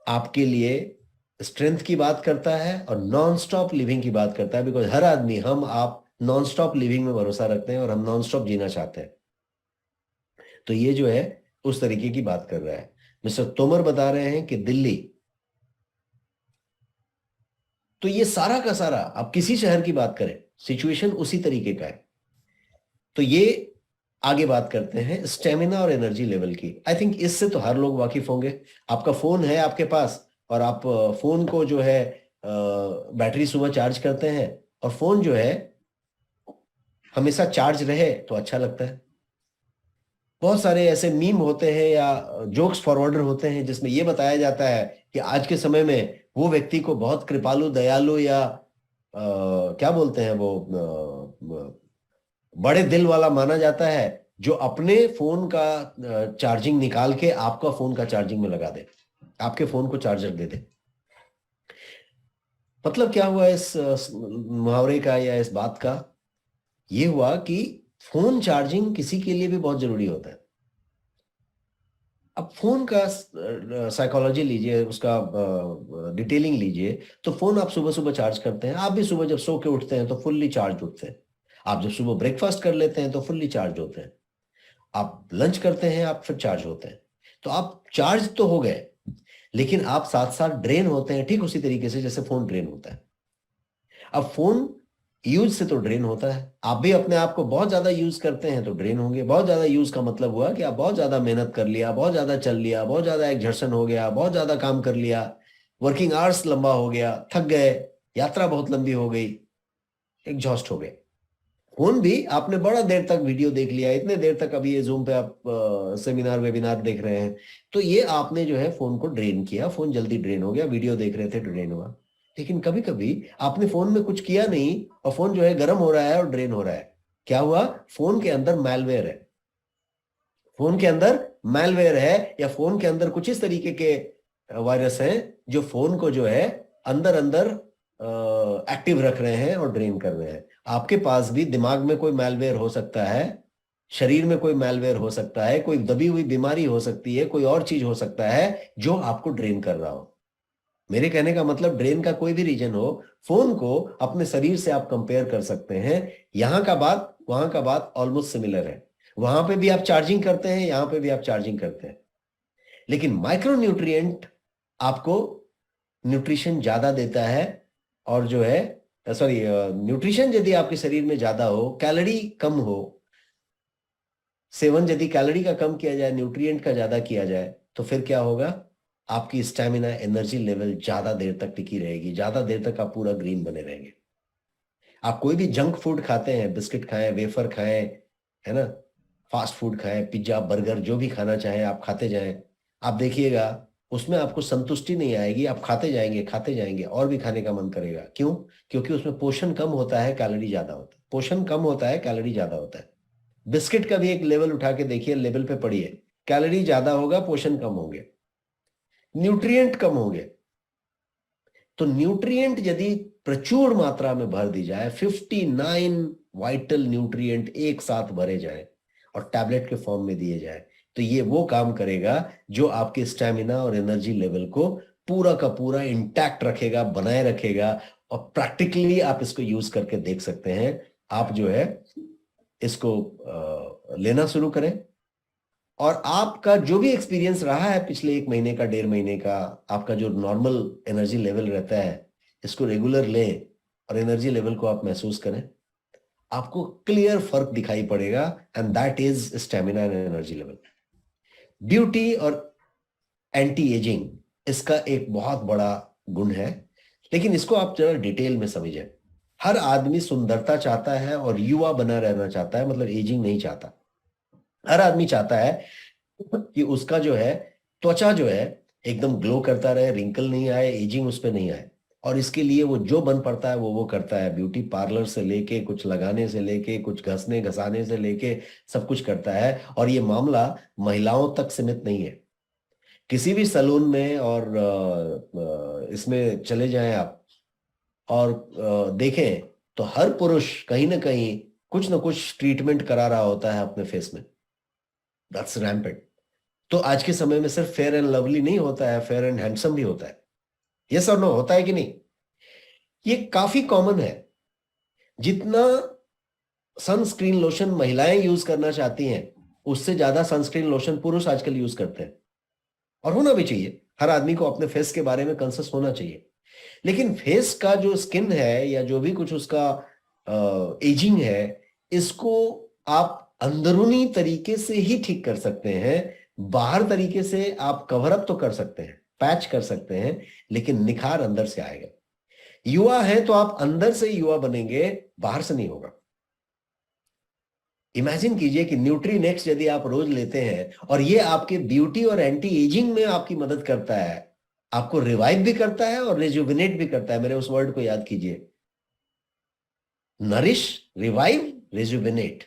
आपके लिए स्ट्रेंथ की बात करता है और नॉन स्टॉप लिविंग की बात करता है। बिकॉज हर आदमी, हम आप नॉन स्टॉप लिविंग में भरोसा रखते हैं और हम नॉन स्टॉप जीना चाहते हैं। तो ये जो है उस तरीके की बात कर रहा है। मिस्टर तोमर बता रहे हैं कि दिल्ली, तो ये सारा का सारा आप किसी शहर की बात करें सिचुएशन उसी तरीके का है। तो ये आगे बात करते हैं स्टेमिना और एनर्जी लेवल की। आई थिंक इससे तो हर लोग वाकिफ होंगे। आपका फोन है आपके पास और आप फोन को जो है बैटरी सुबह चार्ज करते हैं और फोन जो है हमेशा चार्ज रहे तो अच्छा लगता है। बहुत सारे ऐसे मीम होते हैं या जोक्स फॉरवर्डर होते हैं जिसमें यह बताया जाता है कि आज के समय में वो व्यक्ति को बहुत कृपालु, दयालु या क्या बोलते हैं वो बड़े दिल वाला माना जाता है जो अपने फोन का चार्जिंग निकाल के आपका फोन का चार्जिंग में लगा दे, आपके फोन को चार्जर दे दे। मतलब क्या हुआ इस मुहावरे का या इस बात का? ये हुआ कि फोन चार्जिंग किसी के लिए भी बहुत जरूरी होता है। अब फोन का साइकोलॉजी लीजिए, उसका डिटेलिंग लीजिए, तो फोन आप सुबह सुबह चार्ज करते हैं। आप भी सुबह जब सो के उठते हैं तो फुल्ली चार्ज उठते हैं। आप जब सुबह ब्रेकफास्ट कर लेते हैं तो फुल्ली चार्ज होते हैं। आप लंच करते हैं, आप फिर चार्ज होते हैं। तो आप चार्ज तो हो गए, लेकिन आप साथ साथ ड्रेन होते हैं, ठीक उसी तरीके से जैसे फोन ड्रेन होता है। अब फोन यूज से तो ड्रेन होता है। आप भी अपने आप को बहुत ज्यादा यूज करते हैं तो ड्रेन होंगे। बहुत ज्यादा यूज का मतलब हुआ कि आप बहुत ज्यादा मेहनत कर लिया, बहुत ज्यादा चल लिया, बहुत ज्यादा एक्सर्शन हो गया, बहुत ज्यादा काम कर लिया, वर्किंग आवर्स लंबा हो गया, थक गए, यात्रा बहुत लंबी हो गई, एग्जॉस्ट हो गए। फोन भी आपने बड़ा देर तक वीडियो देख लिया, इतने देर तक अभी ये जूम पे आप सेमिनार वेबिनार देख रहे हैं, तो ये आपने जो है फोन को ड्रेन किया। फोन जल्दी ड्रेन हो गया। वीडियो देख रहे थे, ड्रेन हुआ। लेकिन कभी कभी आपने फोन में कुछ किया नहीं और फोन जो है गर्म हो रहा है और ड्रेन हो रहा है। क्या हुआ? फोन के अंदर मैलवेयर है। फोन के अंदर मैलवेयर है, या फोन के अंदर कुछ इस तरीके के वायरस हैं जो फोन को जो है अंदर अंदर एक्टिव रख रहे हैं और ड्रेन कर रहे हैं। आपके पास भी दिमाग में कोई मैलवेयर हो सकता है, शरीर में कोई मैलवेयर हो सकता है, कोई दबी हुई बीमारी हो सकती है, कोई और चीज हो सकता है जो आपको ड्रेन कर रहा हो। मेरे कहने का मतलब, ड्रेन का कोई भी रीजन हो, फोन को अपने शरीर से आप कंपेयर कर सकते हैं। यहां का बात वहां का बात ऑलमोस्ट सिमिलर है। वहां पे भी आप चार्जिंग करते हैं, यहां पे भी आप चार्जिंग करते हैं। लेकिन माइक्रो न्यूट्रिएंट आपको न्यूट्रिशन ज्यादा देता है, और जो है सॉरी न्यूट्रिशन यदि आपके शरीर में ज्यादा हो, कैलोरी कम हो, सेवन यदि कैलोरी का कम किया जाए, न्यूट्रिएंट का ज्यादा किया जाए, तो फिर क्या होगा? आपकी स्टैमिना, एनर्जी लेवल ज्यादा देर तक टिकी रहेगी, ज्यादा देर तक आप पूरा ग्रीन बने रहेंगे। आप कोई भी जंक फूड खाते हैं, बिस्किट खाएं, वेफर खाएं, है ना, फास्ट फूड खाएं, पिज्जा बर्गर जो भी खाना चाहें आप खाते जाएं, आप देखिएगा उसमें आपको संतुष्टि नहीं आएगी। आप खाते जाएंगे और भी खाने का मन करेगा। क्यों? क्योंकि उसमें पोषण कम होता है, कैलोरी ज्यादा होता है। पोषण कम होता है, कैलोरी ज्यादा होता है। बिस्किट का भी एक लेवल उठा के देखिए, लेवल पे पढ़िए, कैलोरी ज्यादा होगा, पोषण कम होंगे, न्यूट्रिएंट कम होंगे। तो न्यूट्रिएंट यदि प्रचुर मात्रा में भर दी जाए, 59 वाइटल न्यूट्रिएंट एक साथ भरे जाए और टैबलेट के फॉर्म में दिए जाए, तो ये वो काम करेगा जो आपके स्टैमिना और एनर्जी लेवल को पूरा का पूरा इंटैक्ट रखेगा, बनाए रखेगा। और प्रैक्टिकली आप इसको यूज करके देख सकते हैं। आप जो है इसको लेना शुरू करें, और आपका जो भी एक्सपीरियंस रहा है पिछले 1 महीने का, 1.5 महीने का, आपका जो नॉर्मल एनर्जी लेवल रहता है, इसको रेगुलर लें और एनर्जी लेवल को आप महसूस करें। आपको क्लियर फर्क दिखाई पड़ेगा, and that is stamina and energy level. Beauty और एंटी एजिंग इसका एक बहुत बड़ा गुण है, लेकिन इसको आप जरा डिटेल में समझें। हर आदमी सुंदरता चाहता है और युवा बना रहना चाहता है, मतलब एजिंग नहीं चाहता। हर आदमी चाहता है कि उसका जो है त्वचा जो है एकदम ग्लो करता रहे, रिंकल नहीं आए, एजिंग उस पर नहीं आए। और इसके लिए वो जो बन पड़ता है वो करता है। ब्यूटी पार्लर से लेके, कुछ लगाने से लेके, कुछ घसने घसाने से लेके सब कुछ करता है। और ये मामला महिलाओं तक सीमित नहीं है। किसी भी सैलून में और इसमें चले जाएं आप और देखें तो हर पुरुष कहीं ना कहीं कुछ ना कुछ ट्रीटमेंट करा रहा होता है अपने फेस में। That's rampant. तो आज के समय में सिर्फ फेयर एंड लवली नहीं होता है, फेयर एंड हैंडसम भी होता है। यस और नो, होता है कि नहीं? ये काफी कॉमन है। जितना सनस्क्रीन लोशन महिलाएं यूज करना चाहती हैं, उससे ज्यादा सनस्क्रीन लोशन पुरुष आजकल यूज करते हैं। और होना भी चाहिए, हर आदमी को अपने फेस के बारे में कंसर्स होना चाहिए। लेकिन फेस का जो स्किन है या जो भी कुछ उसका एजिंग है, इसको आप अंदरूनी तरीके से ही ठीक कर सकते हैं। बाहर तरीके से आप कवर अप तो कर सकते हैं, पैच कर सकते हैं, लेकिन निखार अंदर से आएगा। युवा है तो आप अंदर से युवा बनेंगे, बाहर से नहीं होगा। इमेजिन कीजिए कि न्यूट्रीनेक्स यदि आप रोज लेते हैं और ये आपके ब्यूटी और एंटी एजिंग में आपकी मदद करता है, आपको रिवाइव भी करता है और रिजुविनेट भी करता है। मेरे उस वर्ड को याद कीजिए, नरिश, रिवाइव, रिजुविनेट।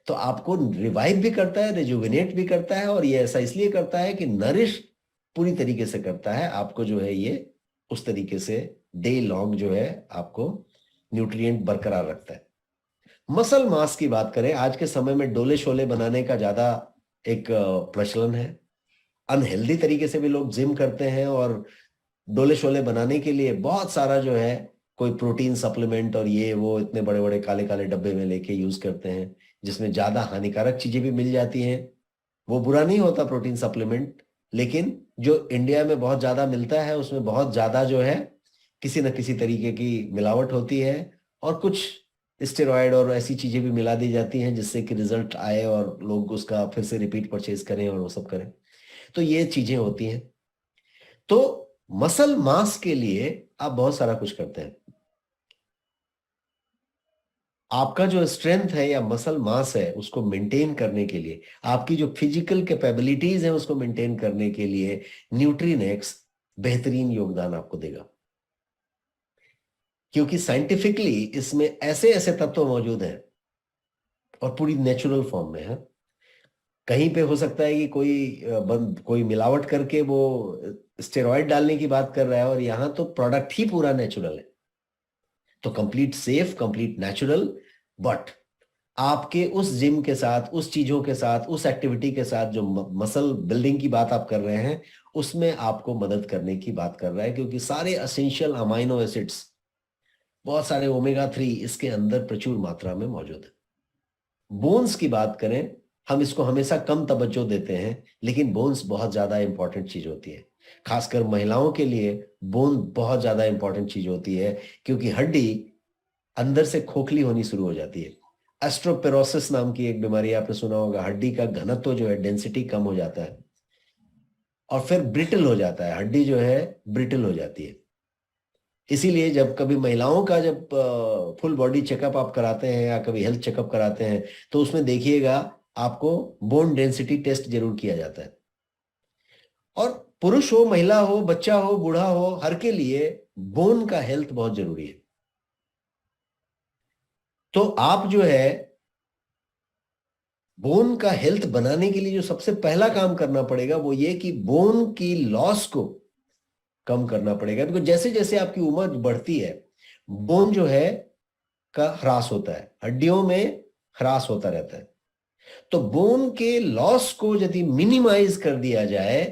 तो आपको रिवाइव भी करता है, रिजुविनेट भी करता है। और ये ऐसा इसलिए करता है कि नरिश पूरी तरीके से करता है, आपको जो है ये उस तरीके से डे लॉन्ग जो है आपको न्यूट्रिएंट बरकरार रखता है। मसल मास की बात करें, आज के समय में डोले शोले बनाने का ज्यादा एक प्रचलन है। अनहेल्दी तरीके से भी लोग जिम करते हैं और डोले शोले बनाने के लिए बहुत सारा जो है कोई प्रोटीन सप्लीमेंट और ये वो इतने बड़े बड़े काले काले डब्बे में लेके यूज करते हैं, जिसमें ज्यादा हानिकारक चीजें भी मिल जाती हैं। वो बुरा नहीं होता प्रोटीन सप्लीमेंट, लेकिन जो इंडिया में बहुत ज्यादा मिलता है उसमें बहुत ज्यादा जो है किसी न किसी तरीके की मिलावट होती है और कुछ स्टेरॉयड और ऐसी चीजें भी मिला दी जाती हैं जिससे कि रिजल्ट आए और लोग उसका फिर से रिपीट परचेज करें और वो सब करें। तो ये चीजें होती हैं। तो मसल मास के लिए आप बहुत सारा कुछ करते हैं। आपका जो स्ट्रेंथ है या मसल मास है उसको मेंटेन करने के लिए, आपकी जो फिजिकल कैपेबिलिटीज है उसको मेंटेन करने के लिए न्यूट्रीनेक्स बेहतरीन योगदान आपको देगा, क्योंकि साइंटिफिकली इसमें ऐसे ऐसे तत्व मौजूद हैं और पूरी नेचुरल फॉर्म में है। कहीं पे हो सकता है कि कोई मिलावट करके वो स्टेरॉइड डालने की बात कर रहा है और यहां तो प्रोडक्ट ही पूरा नेचुरल है। तो complete safe, complete natural, but आपके उस जिम के साथ, उस चीजों के साथ, उस एक्टिविटी के साथ जो मसल बिल्डिंग की बात आप कर रहे हैं उसमें आपको मदद करने की बात कर रहा है, क्योंकि सारे एसेंशियल अमाइनो एसिड्स, बहुत सारे ओमेगा 3 इसके अंदर प्रचुर मात्रा में मौजूद है। बोन्स की बात करें, हम इसको हमेशा कम तवज्जो देते हैं, लेकिन बोन्स बहुत ज्यादा इंपॉर्टेंट चीज होती है। खासकर महिलाओं के लिए बोन बहुत ज्यादा इंपॉर्टेंट चीज होती है, क्योंकि हड्डी अंदर से खोखली होनी शुरू हो जाती है। एस्ट्रोपेरोसिस नाम की एक बीमारी आपने सुना होगा। हड्डी का घनत्व जो है, डेंसिटी कम हो जाता है और फिर ब्रिटल हो जाता है, हड्डी जो है ब्रिटल हो जाती है। इसीलिए जब कभी महिलाओं का जब फुल बॉडी चेकअप आप कराते हैं या कभी हेल्थ चेकअप कराते हैं तो उसमें देखिएगा आपको बोन डेंसिटी टेस्ट जरूर किया जाता है। और पुरुष हो, महिला हो, बच्चा हो, बूढ़ा हो, हर के लिए बोन का हेल्थ बहुत जरूरी है। तो आप जो है बोन का हेल्थ बनाने के लिए जो सबसे पहला काम करना पड़ेगा वो ये कि बोन की लॉस को कम करना पड़ेगा, क्योंकि जैसे जैसे आपकी उम्र बढ़ती है बोन जो है का ह्रास होता है, हड्डियों में ह्रास होता रहता है। तो बोन के लॉस को यदि मिनिमाइज कर दिया जाए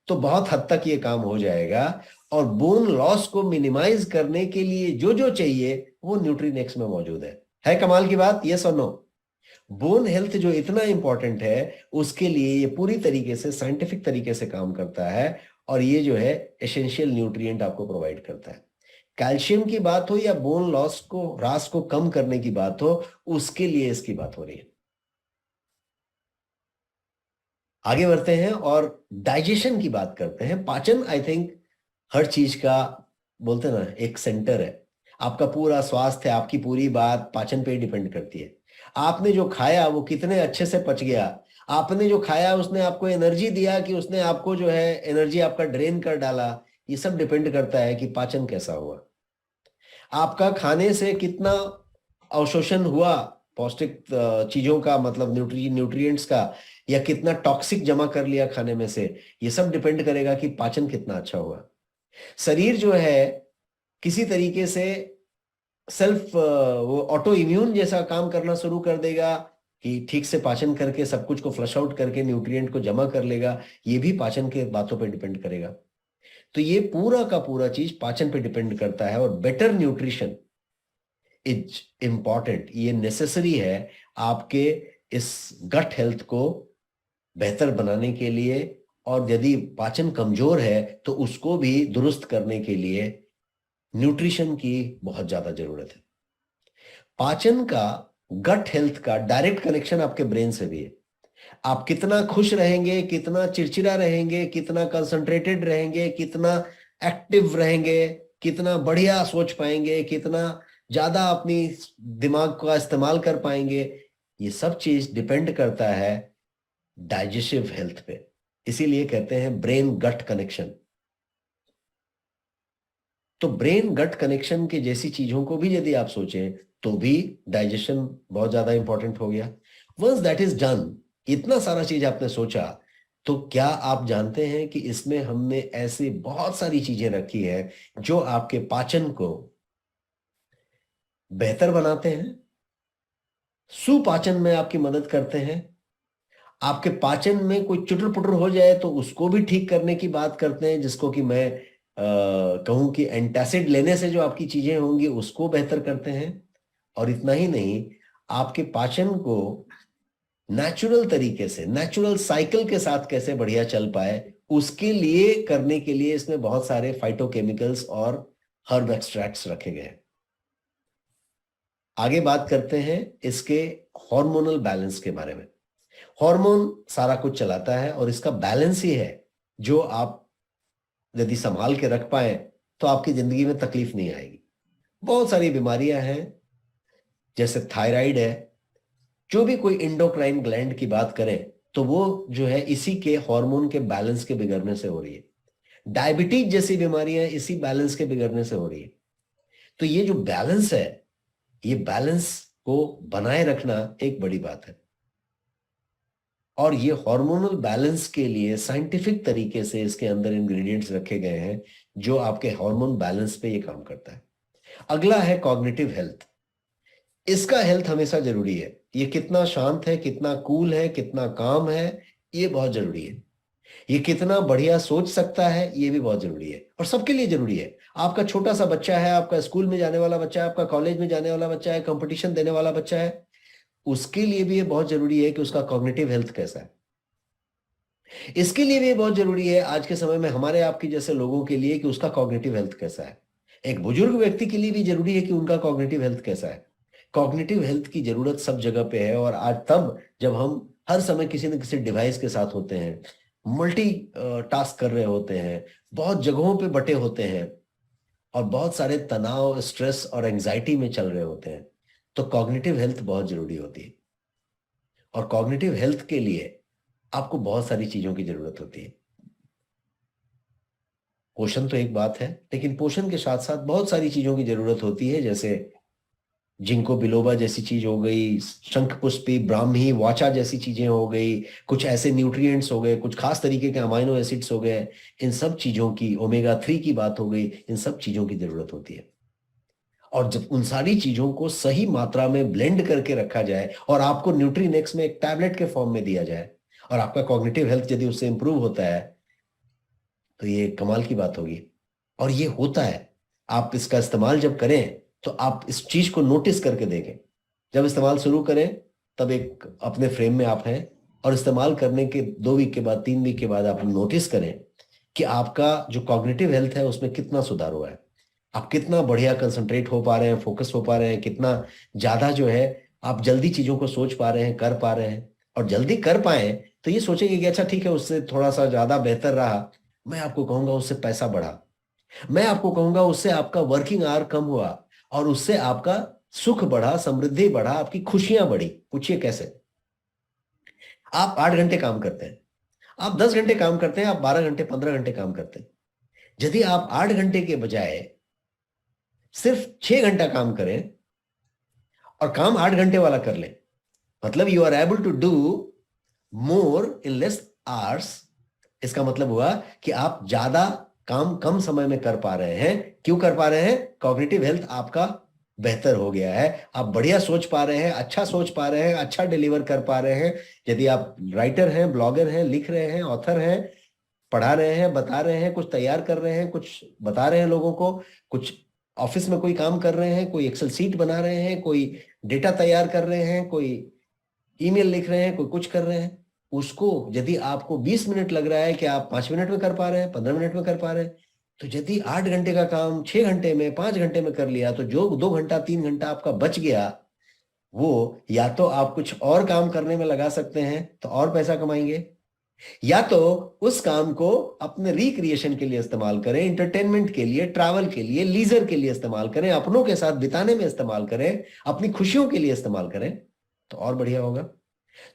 तो बहुत हद तक ये काम हो जाएगा। और बोन लॉस को मिनिमाइज करने के लिए जो जो चाहिए वो न्यूट्रीनेक्स में मौजूद है कमाल की बात, यस और नो? बोन हेल्थ जो इतना इंपॉर्टेंट है उसके लिए ये पूरी तरीके से साइंटिफिक तरीके से काम करता है और ये जो है एसेंशियल न्यूट्रिएंट आपको प्रोवाइड करता है। कैल्शियम की बात हो या बोन लॉस को, ह्रास को कम करने की बात हो, उसके लिए इसकी बात हो रही है। आगे बढ़ते हैं और डाइजेशन की बात करते हैं। पाचन आई थिंक हर चीज का बोलते हैं ना एक सेंटर है। आपका पूरा स्वास्थ्य, आपकी पूरी बात पाचन पे ही डिपेंड करती है। आपने जो खाया वो कितने अच्छे से पच गया, आपने जो खाया उसने आपको एनर्जी दिया कि उसने आपको जो है एनर्जी आपका ड्रेन कर डाला, ये सब डिपेंड करता है कि पाचन कैसा हुआ। आपका खाने से कितना अवशोषण हुआ पौष्टिक चीजों का, मतलब न्यूट्रिएंट्स का, या कितना टॉक्सिक जमा कर लिया खाने में से, ये सब डिपेंड करेगा कि पाचन कितना अच्छा हुआ। शरीर जो है किसी तरीके से सेल्फ वो ऑटो इम्यून जैसा काम करना शुरू कर देगा कि ठीक से पाचन करके सब कुछ को फ्लश आउट करके न्यूट्रिएंट को जमा कर लेगा। ये भी पाचन के बातों पे डिपेंड करेगा। तो ये पूरा का पूरा चीज पाचन पे डिपेंड करता है। और बेटर न्यूट्रिशन इज इंपॉर्टेंट, ये नेसेसरी है आपके इस गट हेल्थ को बेहतर बनाने के लिए। और यदि पाचन कमजोर है तो उसको भी दुरुस्त करने के लिए न्यूट्रिशन की बहुत ज्यादा जरूरत है। पाचन का, गट हेल्थ का डायरेक्ट कनेक्शन आपके ब्रेन से भी है। आप कितना खुश रहेंगे, कितना चिड़चिड़ा रहेंगे, कितना कंसंट्रेटेड रहेंगे, कितना एक्टिव रहेंगे, कितना बढ़िया सोच पाएंगे, कितना ज्यादा अपनी दिमाग का इस्तेमाल कर पाएंगे, ये सब चीज डिपेंड करता है डाइजेस्टिव हेल्थ पे। इसीलिए कहते हैं ब्रेन गट कनेक्शन। तो ब्रेन गट कनेक्शन के जैसी चीजों को भी यदि आप सोचें तो भी डाइजेशन बहुत ज्यादा इंपॉर्टेंट हो गया। वंस दैट इज डन, इतना सारा चीज आपने सोचा, तो क्या आप जानते हैं कि इसमें हमने ऐसे बहुत सारी चीजें रखी है जो आपके पाचन को बेहतर बनाते हैं, सुपाचन में आपकी मदद करते हैं। आपके पाचन में कोई चुटर पुटर हो जाए तो उसको भी ठीक करने की बात करते हैं, जिसको कि मैं कहूं कि एंटासिड लेने से जो आपकी चीजें होंगी उसको बेहतर करते हैं। और इतना ही नहीं, आपके पाचन को नेचुरल तरीके से, नेचुरल साइकिल के साथ कैसे बढ़िया चल पाए, उसके लिए करने के लिए इसमें बहुत सारे फाइटोकेमिकल्स और हर्ब एक्सट्रैक्ट्स रखे गए हैं। आगे बात करते हैं इसके हार्मोनल बैलेंस के बारे में। हार्मोन सारा कुछ चलाता है और इसका बैलेंस ही है जो आप यदि संभाल के रख पाए तो आपकी जिंदगी में तकलीफ नहीं आएगी। बहुत सारी बीमारियां हैं, जैसे थायराइड है, जो भी कोई इंडोक्राइन ग्लैंड की बात करें तो वो जो है इसी के हार्मोन के बैलेंस के बिगड़ने से हो रही है। डायबिटीज जैसी बीमारियां इसी बैलेंस के बिगड़ने से हो रही है। तो ये जो बैलेंस है, ये बैलेंस को बनाए रखना एक बड़ी बात है। और ये हार्मोनल बैलेंस के लिए साइंटिफिक तरीके से इसके अंदर इंग्रेडिएंट्स रखे गए हैं जो आपके हार्मोन बैलेंस पे ये काम करता है। अगला है कॉग्निटिव हेल्थ। इसका हेल्थ हमेशा जरूरी है। ये कितना शांत है, कितना कूल है, कितना काम है, ये बहुत जरूरी है। ये कितना बढ़िया सोच सकता है, ये भी बहुत जरूरी है और सबके लिए जरूरी है। आपका छोटा सा बच्चा है, आपका स्कूल में जाने वाला बच्चा है, आपका कॉलेज में जाने वाला बच्चा है, कंपटीशन देने वाला बच्चा है, उसके लिए भी ये बहुत जरूरी है कि उसका कॉग्निटिव हेल्थ कैसा है। इसके लिए भी ये बहुत जरूरी है आज के समय में हमारे आपके जैसे लोगों के लिए कि उसका कॉग्निटिव हेल्थ कैसा है। एक बुजुर्ग व्यक्ति के लिए भी जरूरी है कि उनका कॉग्निटिव हेल्थ कैसा है। कॉग्निटिव हेल्थ की जरूरत सब जगह पे है और आज तब जब हम हर समय किसी न किसी डिवाइस के साथ होते हैं, मल्टी टास्क कर रहे होते हैं, बहुत जगहों पे बटे होते हैं और बहुत सारे तनाव, स्ट्रेस और एंजाइटी में चल रहे होते हैं, तो कॉग्निटिव हेल्थ बहुत जरूरी होती है। और कॉग्निटिव हेल्थ के लिए आपको बहुत सारी चीजों की जरूरत होती है। पोषण तो एक बात है, लेकिन पोषण के साथ साथ बहुत सारी चीजों की जरूरत होती है, जैसे जिंको बिलोबा जैसी चीज हो गई, शंखपुष्पी, ब्राह्मी, वाचा जैसी चीजें हो गई, कुछ ऐसे न्यूट्रिएंट्स हो गए, कुछ खास तरीके के अमाइनो एसिड्स हो गए, इन सब चीजों की, ओमेगा 3 की बात हो गई, इन सब चीजों की जरूरत होती है। और जब उन सारी चीजों को सही मात्रा में ब्लेंड करके रखा जाए और आपको न्यूट्रीनेक्स में एक टैबलेट के फॉर्म में दिया जाए और आपका कॉग्निटिव हेल्थ यदि उससे इंप्रूव होता है तो ये कमाल की बात होगी। और ये होता है। आप इसका इस्तेमाल जब करें तो आप इस चीज को नोटिस करके देखें। जब इस्तेमाल शुरू करें तब एक अपने फ्रेम में आप हैं और इस्तेमाल करने के 2 वीक के बाद, 3 वीक के बाद आप नोटिस करें कि आपका जो कॉग्निटिव हेल्थ है उसमें कितना सुधार हुआ है। आप कितना बढ़िया कंसंट्रेट हो पा रहे हैं, फोकस हो पा रहे हैं, कितना ज्यादा जो है आप जल्दी चीजों को सोच पा रहे हैं, कर पा रहे हैं। और जल्दी कर पाए तो ये सोचेंगे कि अच्छा ठीक है, उससे थोड़ा सा ज्यादा बेहतर रहा, मैं आपको कहूंगा उससे पैसा बढ़ा, मैं आपको कहूंगा उससे आपका वर्किंग आवर कम हुआ और उससे आपका सुख बढ़ा, समृद्धि बढ़ा, आपकी खुशियां बढ़ी। पूछिए कैसे? आप 8 घंटे काम करते हैं, आप 10 घंटे काम करते हैं, आप 12 घंटे, 15 घंटे काम करते हैं। यदि आप 8 घंटे के बजाय सिर्फ 6 घंटा काम करें और काम 8 घंटे वाला कर लें, मतलब you are able to do more in less hours. इसका मतलब हुआ कि आप ज्यादा काम कम समय में कर पा रहे हैं। क्यों कर पा रहे हैं? कॉग्निटिव हेल्थ आपका बेहतर हो गया है, आप बढ़िया सोच पा रहे हैं, अच्छा सोच पा रहे हैं, अच्छा डिलीवर कर पा रहे हैं। यदि आप राइटर हैं, ब्लॉगर हैं, लिख रहे हैं, ऑथर हैं, पढ़ा रहे हैं, बता रहे हैं, कुछ तैयार कर रहे हैं, कुछ बता रहे हैं लोगों को, कुछ ऑफिस में कोई काम कर रहे हैं, कोई एक्सेल सीट बना रहे हैं, कोई डेटा तैयार कर रहे हैं, कोई ईमेल लिख रहे हैं, कोई कुछ कर रहे हैं, उसको यदि आपको 20 मिनट लग रहा है कि आप 5 मिनट में कर पा रहे हैं, 15 मिनट में कर पा रहे हैं, तो यदि 8 घंटे का काम 6 घंटे में, 5 घंटे में कर लिया, तो जो 2 घंटा 3 घंटा आपका बच गया, वो या तो आप कुछ और काम करने में लगा सकते हैं तो और पैसा कमाएंगे, या तो उस काम को अपने रिक्रिएशन के लिए इस्तेमाल करें, एंटरटेनमेंट के लिए, ट्रैवल के लिए, लीजर के लिए इस्तेमाल करें, अपनों के साथ बिताने में इस्तेमाल करें, अपनी खुशियों के लिए इस्तेमाल करें, तो और बढ़िया होगा।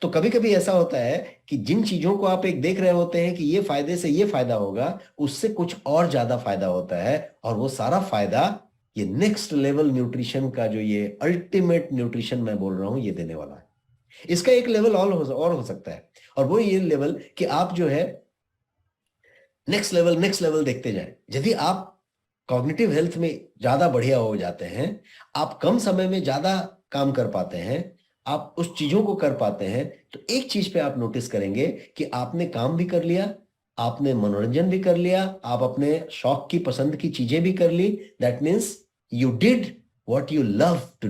तो कभी कभी ऐसा होता है कि जिन चीजों को आप एक देख रहे होते हैं कि ये फायदे से ये फायदा होगा, उससे कुछ और ज्यादा फायदा होता है और वो सारा फायदा ये नेक्स्ट लेवल न्यूट्रिशन का, जो ये अल्टीमेट न्यूट्रिशन मैं बोल रहा हूं, ये देने वाला है। इसका एक लेवल और हो सकता है, और वो ये लेवल कि आप जो है नेक्स्ट लेवल देखते जाए। यदि आप कॉग्निटिव हेल्थ में ज्यादा बढ़िया हो जाते हैं, आप कम समय में ज्यादा काम कर पाते हैं, आप उस चीजों को कर पाते हैं, तो एक चीज पे आप नोटिस करेंगे कि आपने काम भी कर लिया, आपने मनोरंजन भी कर लिया, आप अपने शौक की पसंद की चीजें भी कर ली। That means you did what you love to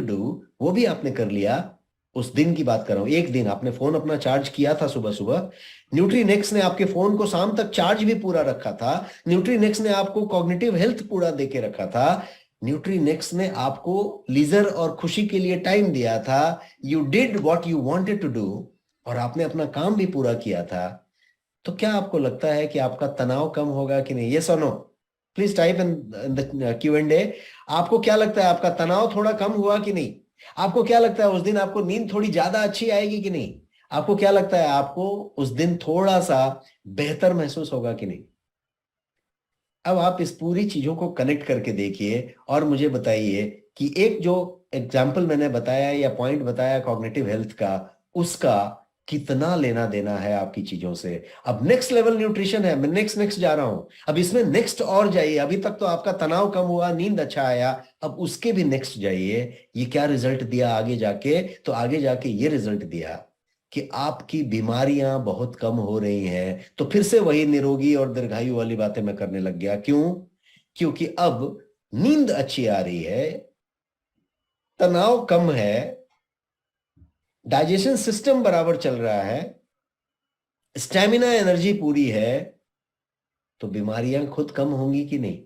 do, वो भी आपने कर लिया। उस दिन की बात कर रहा हूं, एक दिन आपने फोन अपना चार्ज किया था सुबह सुबह, न्यूट्रीनेक्स ने आपके फोन को शाम तक चार्ज भी पूरा रखा था, न्यूट्रीनेक्स ने आपको कॉग्निटिव हेल्थ पूरा देके रखा था, न्यूट्रीनेक्स ने आपको लीजर और खुशी के लिए टाइम दिया था, you did what you wanted to do, और आपने अपना काम भी पूरा किया था। तो क्या आपको लगता है कि आपका तनाव कम होगा कि नहीं? यस और no? Please type in the Q&A। आपको क्या लगता है, आपका तनाव थोड़ा कम हुआ कि नहीं? आपको क्या लगता है उस दिन आपको नींद थोड़ी ज्यादा अच्छी आएगी कि नहीं? आपको क्या लगता है आपको उस दिन थोड़ा सा बेहतर महसूस होगा कि नहीं? अब आप इस पूरी चीजों को कनेक्ट करके देखिए और मुझे बताइए कि एक जो एग्जाम्पल मैंने बताया या पॉइंट बताया कॉग्निटिव हेल्थ का, उसका कितना लेना देना है आपकी चीजों से। अब नेक्स्ट लेवल न्यूट्रिशन है, मैं नेक्स्ट जा रहा हूं, अब इसमें नेक्स्ट और जाइए। अभी तक तो आपका तनाव कम हुआ, नींद अच्छा आया, अब उसके भी नेक्स्ट जाइए। ये क्या रिजल्ट दिया आगे जाके? तो आगे जाके ये रिजल्ट दिया कि आपकी बीमारियां बहुत कम हो रही हैं। तो फिर से वही निरोगी और दीर्घायु वाली बातें मैं करने लग गया। क्यों? क्योंकि अब नींद अच्छी आ रही है, तनाव कम है, डाइजेशन सिस्टम बराबर चल रहा है, स्टैमिना एनर्जी पूरी है, तो बीमारियां खुद कम होंगी कि नहीं?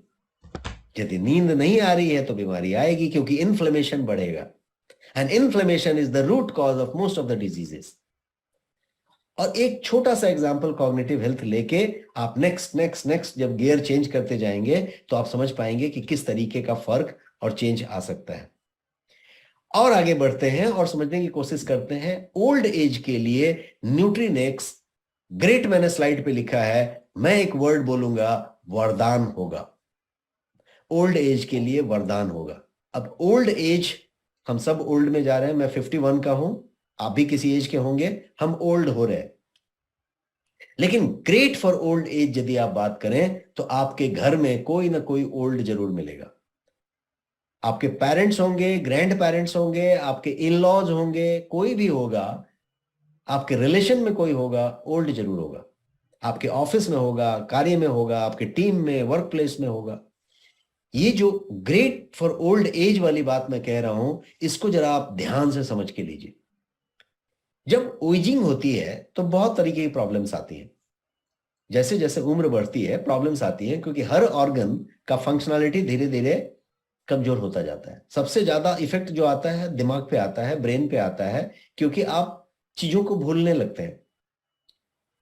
यदि नींद नहीं आ रही है तो बीमारी आएगी, क्योंकि इन्फ्लेमेशन बढ़ेगा, and inflammation is the root cause of most of the diseases. और एक छोटा सा एग्जांपल कॉग्निटिव हेल्थ लेके आप नेक्स्ट जब गियर चेंज करते जाएंगे तो आप समझ पाएंगे कि किस तरीके का फर्क और चेंज आ सकता है। और आगे बढ़ते हैं और समझने की कोशिश करते हैं। ओल्ड एज के लिए न्यूट्रीनेक्स ग्रेट, मैंने स्लाइड पे लिखा है, मैं एक वर्ड बोलूंगा, वरदान होगा। ओल्ड एज के लिए वरदान होगा। अब ओल्ड एज, हम सब ओल्ड में जा रहे हैं, मैं 51 का हूं, आप भी किसी एज के होंगे, हम ओल्ड हो रहे हैं। लेकिन ग्रेट फॉर ओल्ड एज यदि आप बात करें तो आपके घर में कोई ना कोई ओल्ड जरूर मिलेगा। आपके पेरेंट्स होंगे, ग्रैंड पेरेंट्स होंगे, आपके इन लॉज होंगे, कोई भी होगा, आपके रिलेशन में कोई होगा, ओल्ड जरूर होगा। आपके ऑफिस में होगा, कार्य में होगा, आपके टीम में, वर्क प्लेस में होगा। ये जो ग्रेट फॉर ओल्ड एज वाली बात मैं कह रहा हूं, इसको जरा आप ध्यान से समझ के लीजिए। जब एजिंग होती है तो बहुत तरीके की प्रॉब्लम्स आती हैं। जैसे जैसे उम्र बढ़ती है प्रॉब्लम्स आती हैं, क्योंकि हर ऑर्गन का फंक्शनैलिटी धीरे धीरे कमजोर होता जाता है। सबसे ज्यादा इफेक्ट जो आता है दिमाग पे आता है, ब्रेन पे आता है, क्योंकि आप चीजों को भूलने लगते हैं,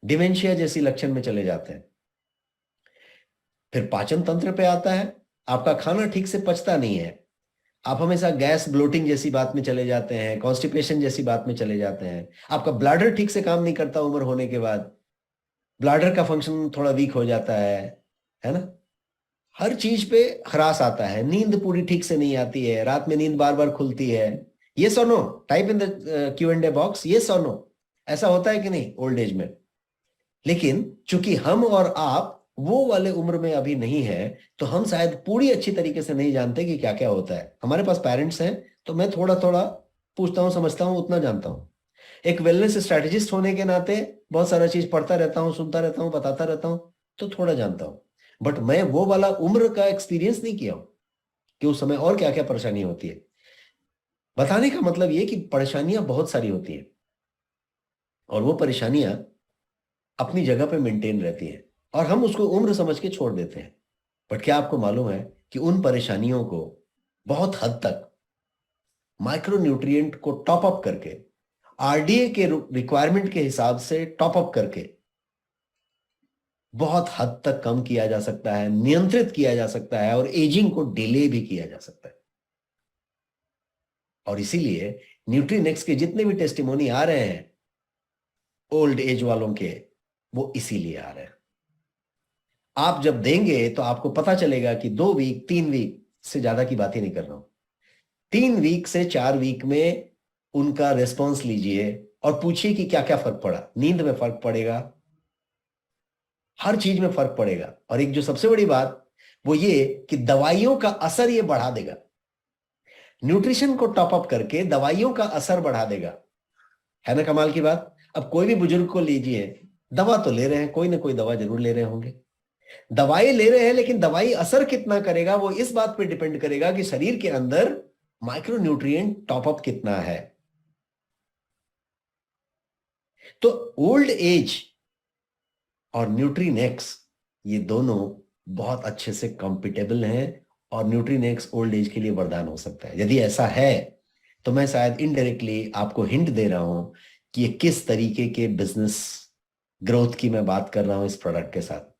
डिमेंशिया जैसी लक्षण में चले जाते हैं। फिर पाचन तंत्र पे आता है, आपका खाना ठीक से पचता नहीं है, आप हमेशा गैस ब्लोटिंग जैसी बात में चले जाते हैं, कॉन्स्टिपेशन जैसी बात में चले जाते हैं। आपका ब्लैडर ठीक से काम नहीं करता उम्र होने के बाद, ब्लैडर का फंक्शन थोड़ा वीक हो जाता है ना। हर चीज पे खरास आता है, नींद पूरी ठीक से नहीं आती है, रात में नींद बार बार खुलती है। यस और no? Type in the Q&A box, yes और नो। ऐसा होता है कि नहीं ओल्ड एज में? लेकिन चूंकि हम और आप वो वाले उम्र में अभी नहीं है, तो हम शायद पूरी अच्छी तरीके से नहीं जानते कि क्या क्या होता है। हमारे पास पेरेंट्स हैं तो मैं थोड़ा थोड़ा पूछता हूँ, समझता हूँ, उतना जानता हूँ। एक वेलनेस स्ट्रेटेजिस्ट होने के नाते बहुत सारा चीज पढ़ता रहता हूँ, सुनता रहता हूँ, बताता रहता हूँ, तो थोड़ा जानता हूँ। बट मैं वो वाला उम्र का एक्सपीरियंस नहीं किया हूं कि उस समय और क्या क्या परेशानी होती है। बताने का मतलब ये कि परेशानियां बहुत सारी होती हैं और वो परेशानियां अपनी जगह पे मेंटेन रहती हैं और हम उसको उम्र समझ के छोड़ देते हैं। बट क्या आपको मालूम है कि उन परेशानियों को बहुत हद तक माइक्रो न्यूट्रिएंट को टॉप अप करके, RDA के रिक्वायरमेंट के हिसाब से टॉप अप करके बहुत हद तक कम किया जा सकता है, नियंत्रित किया जा सकता है और एजिंग को डिले भी किया जा सकता है। और इसीलिए न्यूट्रीनेक्स के जितने भी टेस्टिमोनी आ रहे हैं ओल्ड एज वालों के, वो इसीलिए आ रहे हैं। आप जब देंगे तो आपको पता चलेगा कि 2 वीक 3 वीक से ज्यादा की बात ही नहीं कर रहा हूं, 3 वीक से 4 वीक में उनका रिस्पॉन्स लीजिए और पूछिए कि क्या क्या फर्क पड़ा। नींद में फर्क पड़ेगा, हर चीज में फर्क पड़ेगा। और एक जो सबसे बड़ी बात वो ये कि दवाइयों का असर ये बढ़ा देगा। न्यूट्रिशन को टॉप अप करके दवाइयों का असर बढ़ा देगा। है ना कमाल की बात। अब कोई भी बुजुर्ग को लीजिए, दवा तो ले रहे हैं, कोई ना कोई दवा जरूर ले रहे होंगे, दवाई ले रहे हैं, लेकिन दवाई असर कितना करेगा वो इस बात पे डिपेंड करेगा कि शरीर के अंदर माइक्रो न्यूट्रिएंट टॉप अप कितना है। तो ओल्ड एज और न्यूट्रीनेक्स ये दोनों बहुत अच्छे से कंपेटेबल हैं और न्यूट्रीनेक्स ओल्ड एज के लिए वरदान हो सकता है। यदि ऐसा है तो मैं शायद इनडायरेक्टली आपको हिंट दे रहा हूं कि ये किस तरीके के बिजनेस ग्रोथ की मैं बात कर रहा हूं इस प्रोडक्ट के साथ।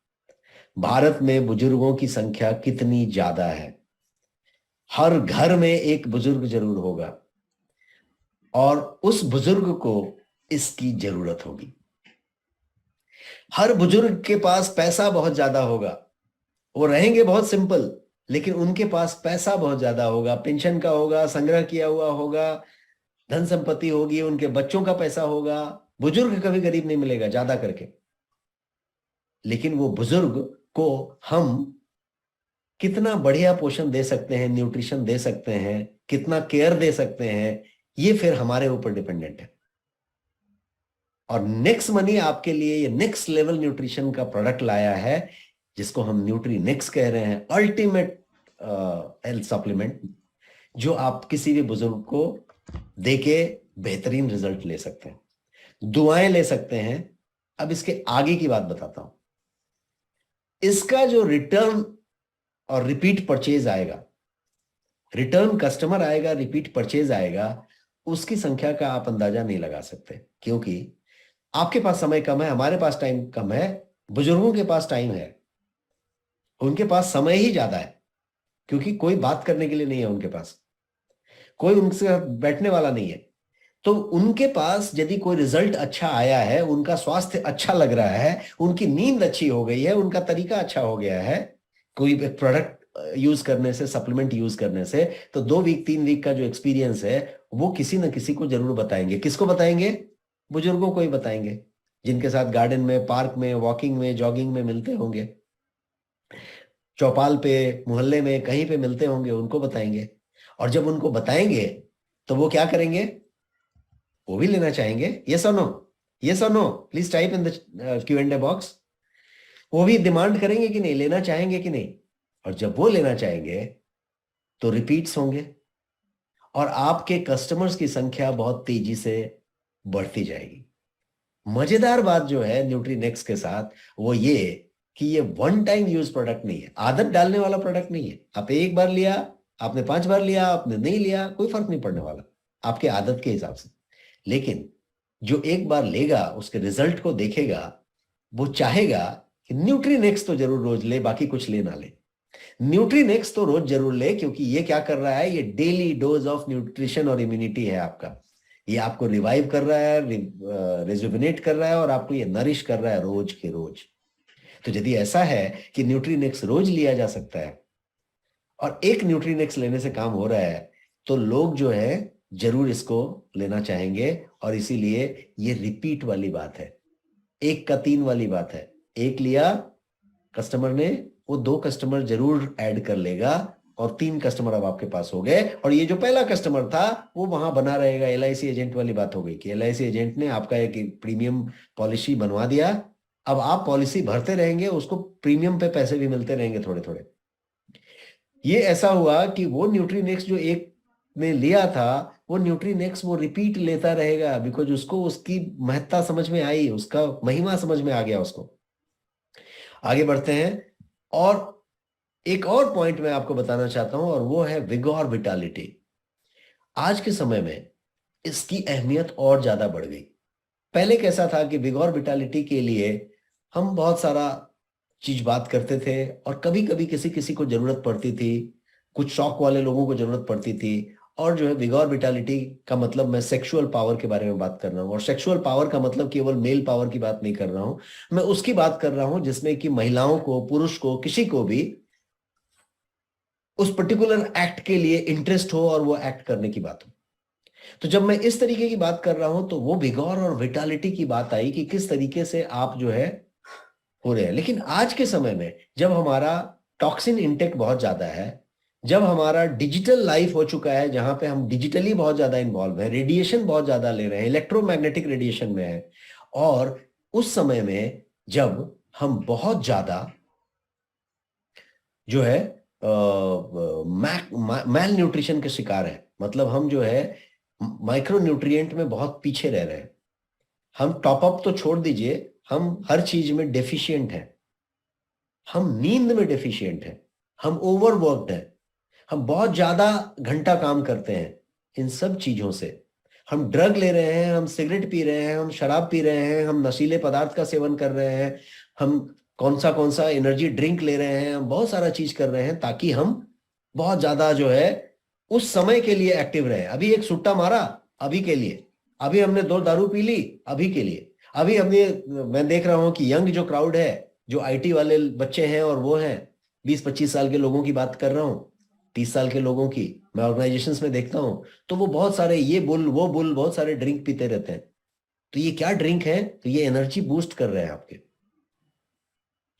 भारत में बुजुर्गों की संख्या कितनी ज्यादा है, हर घर में एक बुजुर्ग जरूर होगा और उस बुजुर्ग को इसकी जरूरत होगी। हर बुजुर्ग के पास पैसा बहुत ज्यादा होगा, वो रहेंगे बहुत सिंपल, लेकिन उनके पास पैसा बहुत ज्यादा होगा, पेंशन का होगा, संग्रह किया हुआ होगा, धन संपत्ति होगी, उनके बच्चों का पैसा होगा। बुजुर्ग कभी गरीब नहीं मिलेगा ज्यादा करके, लेकिन वो बुजुर्ग को हम कितना बढ़िया पोषण दे सकते हैं, न्यूट्रिशन दे सकते हैं, कितना केयर दे सकते हैं, ये फिर हमारे ऊपर डिपेंडेंट है। और नेक्स्ट मनी आपके लिए ये नेक्स्ट लेवल न्यूट्रिशन का प्रोडक्ट लाया है जिसको हम न्यूट्रीनेक्स कह रहे हैं, अल्टीमेट हेल्थ सप्लीमेंट, जो आप किसी भी बुजुर्ग को देके बेहतरीन रिजल्ट ले सकते हैं, दुआएं ले सकते हैं। अब इसके आगे की बात बताता हूं। इसका जो रिटर्न और रिपीट परचेज आएगा, रिटर्न कस्टमर आएगा, रिपीट परचेज आएगा, उसकी संख्या का आप अंदाजा नहीं लगा सकते, क्योंकि आपके पास समय कम है, हमारे पास टाइम कम है, बुजुर्गों के पास टाइम है, उनके पास समय ही ज्यादा है, क्योंकि कोई बात करने के लिए नहीं है उनके पास, कोई उनसे बैठने वाला नहीं है। तो उनके पास यदि कोई रिजल्ट अच्छा आया है, उनका स्वास्थ्य अच्छा लग रहा है, उनकी नींद अच्छी हो गई है, उनका तरीका अच्छा हो गया है कोई प्रोडक्ट यूज करने से, सप्लीमेंट यूज करने से, तो 2 वीक 3 वीक का जो एक्सपीरियंस है वो किसी न किसी को जरूर बताएंगे। किसको बताएंगे? बुजुर्गों को ही बताएंगे, जिनके साथ गार्डन में, पार्क में, वॉकिंग में, जॉगिंग में मिलते होंगे, चौपाल पे, मोहल्ले में, कहीं पे मिलते होंगे, उनको बताएंगे। और जब उनको बताएंगे तो वो क्या करेंगे? वो भी लेना चाहेंगे। यस और नो? यस और no? Please type in the Q&A box. वो भी डिमांड करेंगे कि नहीं, लेना चाहेंगे कि नहीं। और जब वो लेना चाहेंगे तो रिपीट्स होंगे और आपके कस्टमर्स की संख्या बहुत तेजी से बढ़ती जाएगी। मजेदार बात जो है न्यूट्रीनेक्स के साथ वो ये कि ये वन टाइम यूज प्रोडक्ट नहीं है, आदत डालने वाला प्रोडक्ट नहीं है। आप एक बार लिया, आपने 5 बार लिया, आपने नहीं लिया, कोई फर्क नहीं पड़ने वाला आपके आदत के हिसाब से। लेकिन जो एक बार लेगा, उसके रिजल्ट को देखेगा, वो चाहेगा कि न्यूट्रीनेक्स तो जरूर रोज ले, बाकी कुछ ले ना ले, न्यूट्रीनेक्स तो रोज जरूर ले, क्योंकि ये क्या कर रहा है, ये डेली डोज ऑफ न्यूट्रिशन और इम्यूनिटी है आपका। ये आपको रिवाइव कर रहा है, रिजुविनेट कर रहा है और आपको ये नरिश कर रहा है रोज के रोज। तो यदि ऐसा है कि न्यूट्रीनेक्स रोज लिया जा सकता है और एक न्यूट्रीनेक्स लेने से काम हो रहा है, तो लोग जो है जरूर इसको लेना चाहेंगे। और इसीलिए ये रिपीट वाली बात है, 1 का 3 वाली बात है। 1 लिया कस्टमर ने, वो 2 कस्टमर जरूर ऐड कर लेगा और 3 कस्टमर अब आपके पास हो गए। और ये जो पहला कस्टमर था वो वहां बना रहेगा। LIC एजेंट वाली बात हो गई कि LIC एजेंट ने आपका एक प्रीमियम पॉलिसी बनवा दिया, अब आप पॉलिसी भरते रहेंगे, उसको प्रीमियम पे पैसे भी मिलते रहेंगे थोड़े थोड़े। ये ऐसा हुआ कि वो न्यूट्रीनेक्स जो एक ने लिया था, वो न्यूट्रीनेक्स वो रिपीट लेता रहेगा, बिकॉज उसको उसकी महत्ता समझ में आई, उसका महिमा समझ में आ गया उसको। आगे बढ़ते हैं और एक और पॉइंट मैं आपको बताना चाहता हूं, और वो है विगोर विटालिटी। आज के समय में इसकी अहमियत और ज्यादा बढ़ गई। पहले कैसा था कि विगोर विटालिटी के लिए हम बहुत सारा चीज बात करते थे और कभी कभी किसी किसी को जरूरत पड़ती थी, कुछ शौक वाले लोगों को जरूरत पड़ती थी। और जो है विगोर विटालिटी का मतलब मैं सेक्सुअल पावर के बारे में बात कर रहा हूं, और सेक्सुअल पावर का मतलब केवल मेल पावर की बात नहीं कर रहा हूं, मैं उसकी बात कर रहा हूं जिसमें कि महिलाओं को, पुरुष को, किसी को भी उस पर्टिकुलर एक्ट के लिए इंटरेस्ट हो और वो एक्ट करने की बात हो। तो जब मैं इस तरीके की बात कर रहा हूं तो वो विगोर और विटालिटी की बात आई कि किस तरीके से आप जो है हो रहे हैं। लेकिन आज के समय में जब हमारा टॉक्सिन इंटेक बहुत ज्यादा है, जब हमारा डिजिटल लाइफ हो चुका है जहां पे हम डिजिटली बहुत ज्यादा इन्वॉल्व है, रेडिएशन बहुत ज्यादा ले रहे हैं, इलेक्ट्रोमैग्नेटिक रेडिएशन में है, और उस समय में जब हम बहुत ज्यादा जो है मैल न्यूट्रिशन के शिकार है, मतलब हम जो है माइक्रो न्यूट्रिएंट में बहुत पीछे रह रहे हैं। हम टॉप अप तो छोड़ दीजिए, हम हर चीज में डेफिशिएंट हैं। हम नींद में डेफिशिएंट हैं, हम ओवरवर्कड हैं, हम बहुत ज्यादा घंटा काम करते हैं। इन सब चीजों से हम ड्रग ले रहे हैं, हम सिगरेट पी रहे हैं, हम शराब पी रहे हैं, हम नशीले पदार्थ का सेवन कर रहे हैं, हम कौन सा एनर्जी ड्रिंक ले रहे हैं, हम बहुत सारा चीज कर रहे हैं ताकि हम बहुत ज्यादा जो है उस समय के लिए एक्टिव रहे। अभी एक सुट्टा मारा अभी के लिए, अभी हमने 2 दारू पी ली अभी के लिए, अभी मैं देख रहा हूं कि यंग जो क्राउड है, जो आईटी वाले बच्चे हैं और वो हैं, 20-25 साल के लोगों की बात कर रहा हूं, 30 साल के लोगों की मैं ऑर्गेनाइजेशंस में देखता हूं, तो वो बहुत सारे ये बुल वो बुल बहुत सारे ड्रिंक पीते रहते हैं। तो ये क्या ड्रिंक है? तो ये एनर्जी बूस्ट कर रहे हैं आपके,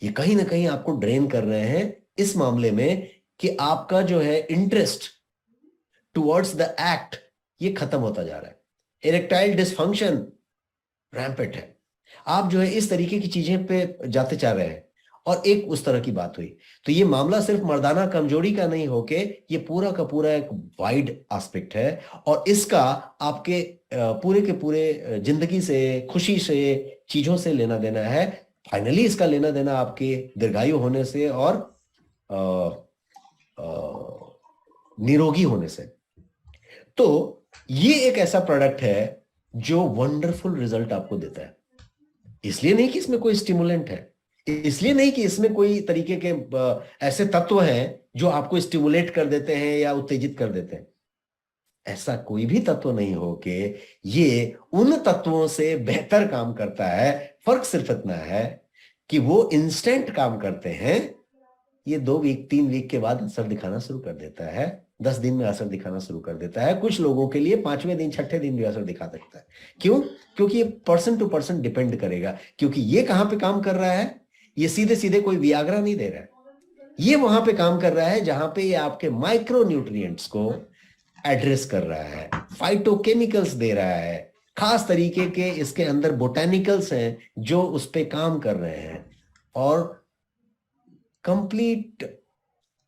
ये कहीं ना कहीं आपको ड्रेन कर रहे हैं इस मामले में कि आपका जो है इंटरेस्ट टुवर्ड्स द एक्ट ये खत्म होता जा रहा है। इरेक्टाइल डिसफंक्शन रैम्पेट है। आप जो है इस तरीके की चीजें पे जाते जा रहे हैं। और एक उस तरह की बात हुई, तो ये मामला सिर्फ मर्दाना कमजोरी का नहीं होके ये पूरा का पूरा एक वाइड एस्पेक्ट है, और इसका आपके पूरे के पूरे जिंदगी से, खुशी से, चीजों से लेना देना है। फाइनली इसका लेना देना आपके दीर्घायु होने से और निरोगी होने से। तो ये एक ऐसा प्रोडक्ट है जो वंडरफुल रिजल्ट आपको देता है। इसलिए नहीं कि इसमें कोई स्टिमुलेंट है, इसलिए नहीं कि इसमें कोई तरीके के ऐसे तत्व हैं जो आपको स्टिमुलेट कर देते हैं या उत्तेजित कर देते हैं। ऐसा कोई भी तत्व नहीं हो कि ये उन तत्वों से बेहतर काम करता है। फर्क सिर्फ इतना है कि वो इंस्टेंट काम करते हैं, ये 2 वीक 3 वीक के बाद असर दिखाना शुरू कर देता है, 10 दिन में असर दिखाना शुरू कर देता है, कुछ लोगों के लिए 5वें दिन 6ठे दिन भी असर दिखा सकता है। क्यों? क्योंकि ये पर्सन टू पर्सन डिपेंड करेगा। क्योंकि ये कहां पे काम कर रहा है? ये सीधे सीधे कोई वियाग्रा नहीं दे रहा है, ये वहां पे काम कर रहा है जहां पे ये आपके माइक्रो न्यूट्रिएंट्स को एड्रेस कर रहा है, फाइटोकेमिकल्स दे रहा है, खास तरीके के इसके अंदर बोटेनिकल्स हैं जो उस पे काम कर रहे हैं, और कंप्लीट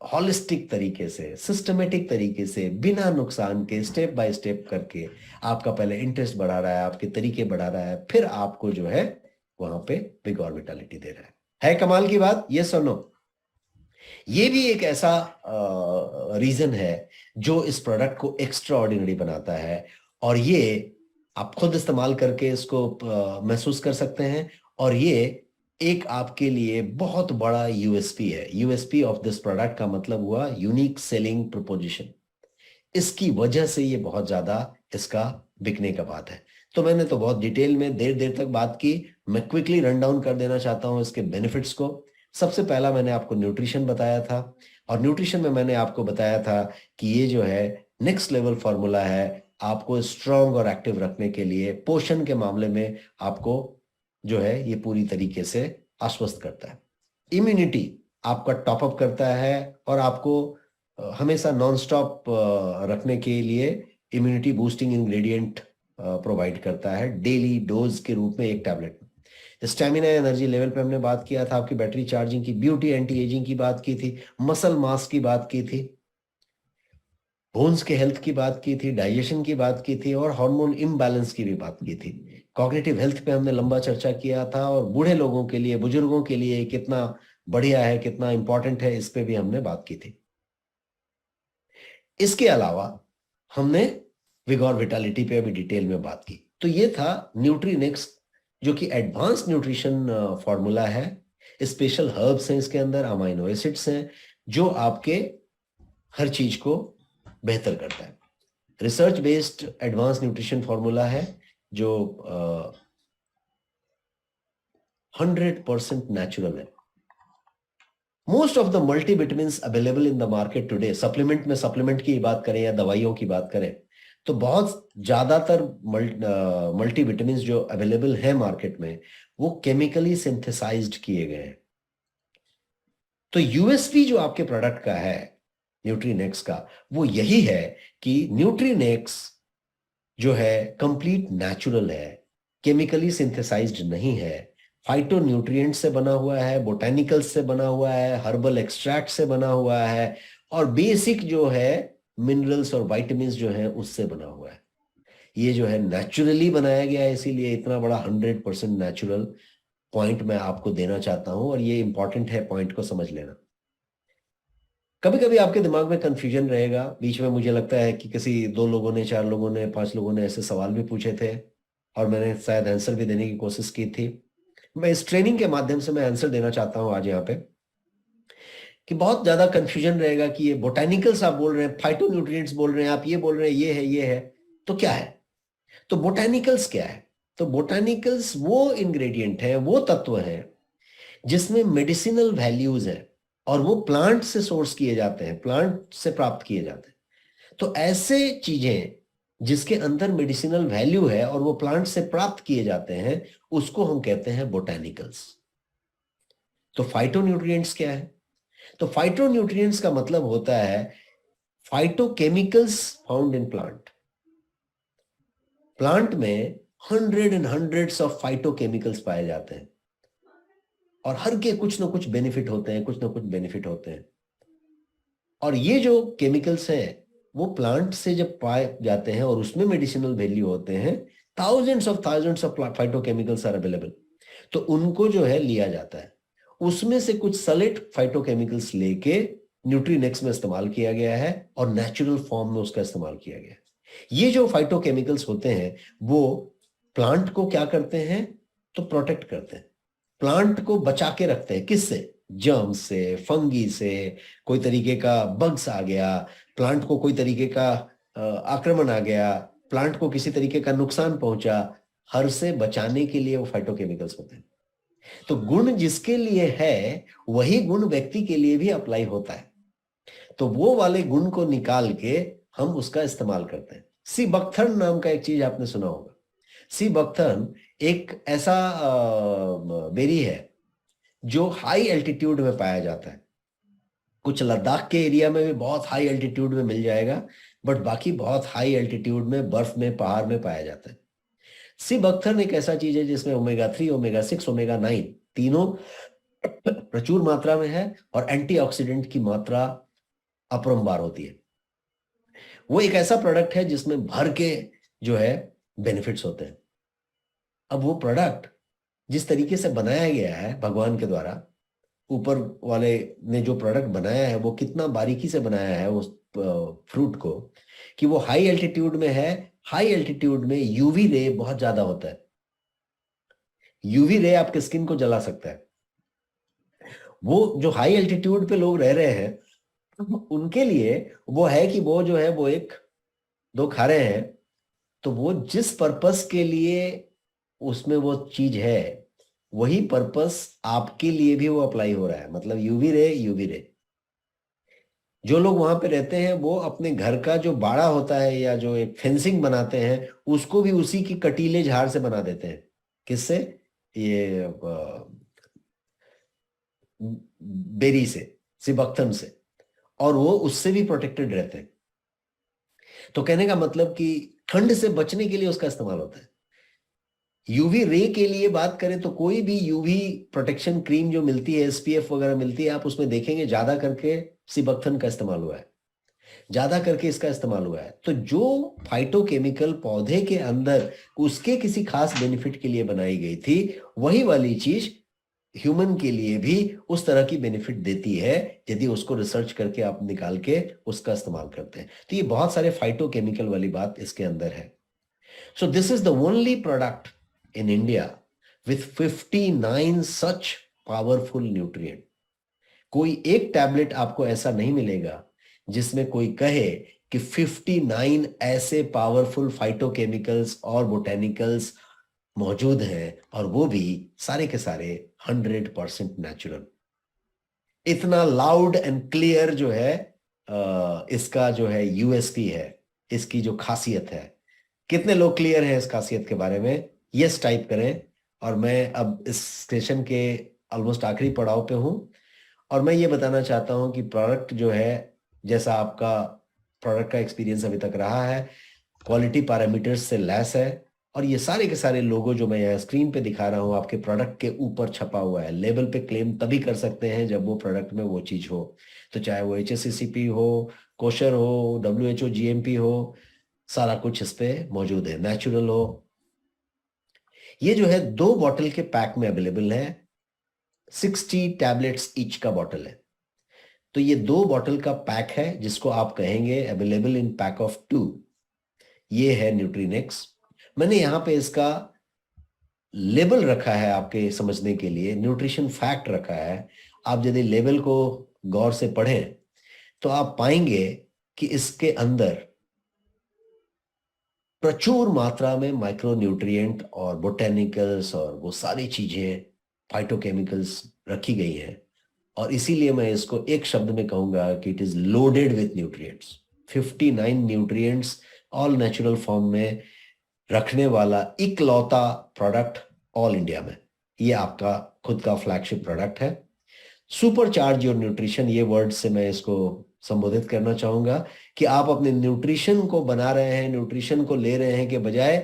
हॉलिस्टिक तरीके से, सिस्टमेटिक तरीके से, बिना नुकसान के, स्टेप बाय स्टेप करके आपका पहले इंटरेस्ट बढ़ा रहा है, आपके तरीके बढ़ा रहा है, फिर आपको जो है वहां पे विगोर विटालिटी दे रहा है कमाल की बात। ये सुनो, ये भी एक ऐसा रीजन है जो इस प्रोडक्ट को एक्स्ट्रा ऑर्डिनरी बनाता है, और ये आप खुद इस्तेमाल करके इसको महसूस कर सकते हैं। और ये एक आपके लिए बहुत बड़ा यूएसपी है। यूएसपी ऑफ दिस प्रोडक्ट का मतलब हुआ यूनिक सेलिंग प्रोपोजिशन। इसकी वजह से ये बहुत ज्यादा इसका बिकने का बात है। तो मैंने तो बहुत डिटेल में देर तक बात की, मैं क्विकली रन डाउन कर देना चाहता हूं इसके बेनिफिट्स को। सबसे पहला मैंने आपको न्यूट्रिशन बताया था, और न्यूट्रिशन में मैंने आपको बताया था कि ये जो है नेक्स्ट लेवल फॉर्मूला है आपको स्ट्रांग और एक्टिव रखने के लिए। पोषण के मामले में आपको जो है ये पूरी तरीके से आश्वस्त करता है, इम्यूनिटी आपका टॉप अप करता है, और आपको हमेशा नॉन स्टॉप रखने के लिए इम्यूनिटी बूस्टिंग इंग्रेडिएंट प्रोवाइड करता है डेली डोज के रूप में एक टैबलेट। स्टेमिना एनर्जी लेवल पे हमने बात किया था, आपकी बैटरी चार्जिंग की, ब्यूटी एंटी एजिंग की बात की थी, मसल मास की बात की थी, बोन्स के हेल्थ की बात की थी, डाइजेशन की बात की थी, और हार्मोन इम्बैलेंस की भी बात की थी। कॉग्निटिव हेल्थ पे हमने लंबा चर्चा किया था, और बूढ़े लोगों के लिए, बुजुर्गों के लिए कितना बढ़िया है, कितना इंपॉर्टेंट है, इस पे भी हमने बात की थी। इसके अलावा हमने विगोर विटालिटी पे अभी डिटेल में बात की। तो ये था न्यूट्रीनेक्स, जो कि एडवांस न्यूट्रिशन फॉर्मूला है। स्पेशल हर्ब्स हैं इसके अंदर, अमाइनो एसिड्स हैं, जो आपके हर चीज को बेहतर करता है। Research based advance nutrition formula है जो 100% नेचुरल है। Most of the multivitamins available in the market today, supplement में सप्लीमेंट की बात करें या दवाइयों की बात करें, तो बहुत ज्यादातर मल्टीविटामिन्स जो अवेलेबल है मार्केट में वो केमिकली सिंथेसाइज्ड किए गए हैं। तो यूएसपी जो आपके प्रोडक्ट का है न्यूट्रीनेक्स का, वो यही है कि न्यूट्रीनेक्स जो है कंप्लीट नेचुरल है, केमिकली सिंथेसाइज्ड नहीं है, फाइटो न्यूट्रिएंट से बना हुआ है, बोटेनिकल्स से बना हुआ है, हर्बल एक्सट्रैक्ट से बना हुआ है, और बेसिक जो है मिनरल्स और विटामिन्स जो है उससे बना हुआ है। ये जो है नेचुरली बनाया गया है, इसीलिए इतना बड़ा 100% नेचुरल पॉइंट मैं आपको देना चाहता हूं, और ये इंपॉर्टेंट है, पॉइंट को समझ लेना। कभी कभी आपके दिमाग में कंफ्यूजन रहेगा, बीच में मुझे लगता है कि किसी 2 लोगों ने, 4 लोगों ने, 5 लोगों ने ऐसे सवाल भी पूछे थे और मैंने शायद आंसर भी देने की कोशिश की थी। मैं इस ट्रेनिंग के माध्यम से मैं आंसर देना चाहता हूं आज यहाँ पे, कि बहुत ज्यादा कंफ्यूजन रहेगा कि ये बोटेनिकल्स आप बोल रहे हैं, फाइटो न्यूट्रिएंट्स बोल रहे हैं, आप ये बोल रहे हैं ये है, तो क्या है? तो बोटेनिकल्स क्या है? तो बोटेनिकल्स वो इंग्रेडिएंट है, वो तत्व है जिसमें मेडिसिनल वैल्यूज है और वो प्लांट से सोर्स किए जाते हैं, प्लांट से प्राप्त किए जाते हैं। तो ऐसे चीजें जिसके अंदर मेडिसिनल वैल्यू है और वो प्लांट से प्राप्त किए जाते हैं, उसको हम कहते हैं बोटेनिकल्स। तो फाइटोन्यूट्रिएंट्स क्या है? तो फाइटोन्यूट्रिएंट्स का मतलब होता है phytochemicals found in plant. Plant में हंड्रेड्स ऑफ फाइटोकेमिकल्स पाए जाते हैं और हर के कुछ ना कुछ बेनिफिट होते हैं, कुछ ना कुछ बेनिफिट होते हैं। और ये जो केमिकल्स हैं वो प्लांट से जब पाए जाते हैं और उसमें मेडिसिनल वैल्यू होते हैं, thousands of phytochemicals are available, तो उनको जो है लिया जाता है, उसमें से कुछ सेलेक्ट फाइटोकेमिकल्स लेके न्यूट्रीनेक्स में इस्तेमाल किया गया है और नेचुरल फॉर्म में उसका इस्तेमाल किया गया है। ये जो फाइटोकेमिकल्स होते हैं वो प्लांट को क्या करते हैं? तो प्रोटेक्ट करते हैं, प्लांट को बचा के रखते हैं। किससे? जर्म से, फंगी से, कोई तरीके का बग्स आ गया, प्लांट को कोई तरीके का आक्रमण आ गया, प्लांट को किसी तरीके का नुकसान पहुंचा, हर से बचाने के लिए वो फाइटोकेमिकल्स होते हैं। तो गुण जिसके लिए है वही गुण व्यक्ति के लिए भी अप्लाई होता है, तो वो वाले गुण को निकाल के हम उसका इस्तेमाल करते हैं। सी बकथर्न नाम का एक चीज आपने सुना होगा। सी बकथर्न एक ऐसा बेरी है जो हाई एल्टीट्यूड में पाया जाता है। कुछ लद्दाख के एरिया में भी बहुत हाई एल्टीट्यूड में मिल जाएगा, बट बाकी बहुत हाई एल्टीट्यूड में, बर्फ में, पहाड़ में पाया जाता है। सी बकथर्न एक ऐसा चीज है जिसमें ओमेगा 3, ओमेगा 6, ओमेगा 9 तीनों प्रचुर मात्रा में है और एंटीऑक्सीडेंट की मात्रा अपरंपार होती है। वो एक ऐसा प्रोडक्ट है जिसमें भर के जो है बेनिफिट्स होते हैं। अब वो प्रोडक्ट जिस तरीके से बनाया गया है भगवान के द्वारा, ऊपर वाले ने जो प्रोडक्ट बनाया है वो कितना बारीकी से बनाया है उस फ्रूट को, कि वो हाई एल्टीट्यूड में है। हाई एल्टीट्यूड में यूवी रे बहुत ज्यादा होता है, यूवी रे आपके स्किन को जला सकता है। वो जो हाई एल्टीट्यूड पे लोग रह रहे हैं उनके लिए वो है कि वो जो है वो 1-2 खा रहे हैं, तो वो जिस पर्पस के लिए उसमें वो चीज है वही पर्पस आपके लिए भी वो अप्लाई हो रहा है। मतलब यूवी रे जो लोग वहां पे रहते हैं वो अपने घर का जो बाड़ा होता है या जो एक फेंसिंग बनाते हैं उसको भी उसी की कटीले झाड़ से बना देते हैं। किससे? ये बेरी से, सिबक्थन से, और वो उससे भी प्रोटेक्टेड रहते हैं। तो कहने का मतलब कि ठंड से बचने के लिए उसका इस्तेमाल होता है। यूवी रे के लिए बात करें तो कोई भी यूवी प्रोटेक्शन क्रीम जो मिलती है, एसपीएफ वगैरह मिलती है, आप उसमें देखेंगे ज्यादा करके सिबक्थन का इस्तेमाल हुआ है, ज्यादा करके इसका इस्तेमाल हुआ है। तो जो फाइटोकेमिकल पौधे के अंदर उसके किसी खास बेनिफिट के लिए बनाई गई थी, वही वाली चीज ह्यूमन के लिए भी उस तरह की बेनिफिट देती है यदि उसको रिसर्च करके आप निकाल के उसका इस्तेमाल करते हैं। तो ये बहुत सारे फाइटोकेमिकल वाली बात इसके अंदर है। So this is the only product in India with 59 such powerful nutrient. कोई एक टैबलेट आपको ऐसा नहीं मिलेगा जिसमें कोई कहे कि 59 ऐसे पावरफुल फाइटोकेमिकल्स और बोटेनिकल्स मौजूद हैं, और वो भी सारे के सारे 100% नेचुरल। इतना लाउड एंड क्लियर जो है इसका जो है यूएसपी है, इसकी जो खासियत है। कितने लोग क्लियर हैं इस खासियत के बारे में? यस टाइप करें। और मैं अब इस सेशन के ऑलमोस्ट आखिरी पड़ाव पे हूं और मैं ये बताना चाहता हूं कि प्रोडक्ट जो है, जैसा आपका प्रोडक्ट का एक्सपीरियंस अभी तक रहा है, क्वालिटी पैरामीटर्स से लैस है। और ये सारे के सारे लोगो जो मैं यहाँ स्क्रीन पे दिखा रहा हूँ आपके प्रोडक्ट के ऊपर छपा हुआ है। लेबल पे क्लेम तभी कर सकते हैं जब वो प्रोडक्ट में वो चीज हो, तो चाहे वो HACCP हो, कोशर हो, WHO GMP हो, सारा कुछ इस पे मौजूद है, नेचुरल हो। ये जो है 2 बॉटल के पैक में अवेलेबल है, 60 टैबलेट्स ईच का बॉटल है। तो ये 2 बॉटल का पैक है जिसको आप कहेंगे अवेलेबल इन पैक ऑफ 2। ये है न्यूट्रीनेक्स। मैंने यहां पे इसका लेबल रखा है आपके समझने के लिए, न्यूट्रिशन फैक्ट रखा है। आप यदि लेबल को गौर से पढ़ें तो आप पाएंगे कि इसके अंदर प्रचुर मात्रा में माइक्रो न्यूट्रिएंट और बोटेनिकल्स और वो सारी चीजें, फाइटोकेमिकल्स रखी गई हैं। और इसीलिए मैं इसको एक शब्द में कहूंगा कि it is loaded with nutrients. 59 nutrients all natural form में रखने वाला इकलौता प्रोडक्ट ऑल इंडिया में। ये आपका खुद का फ्लैगशिप प्रोडक्ट है। सुपर चार्ज योर न्यूट्रिशन, ये वर्ड से मैं इसको संबोधित करना चाहूंगा कि आप अपने न्यूट्रिशन को बना रहे हैं, न्यूट्रिशन को ले रहे हैं के बजाय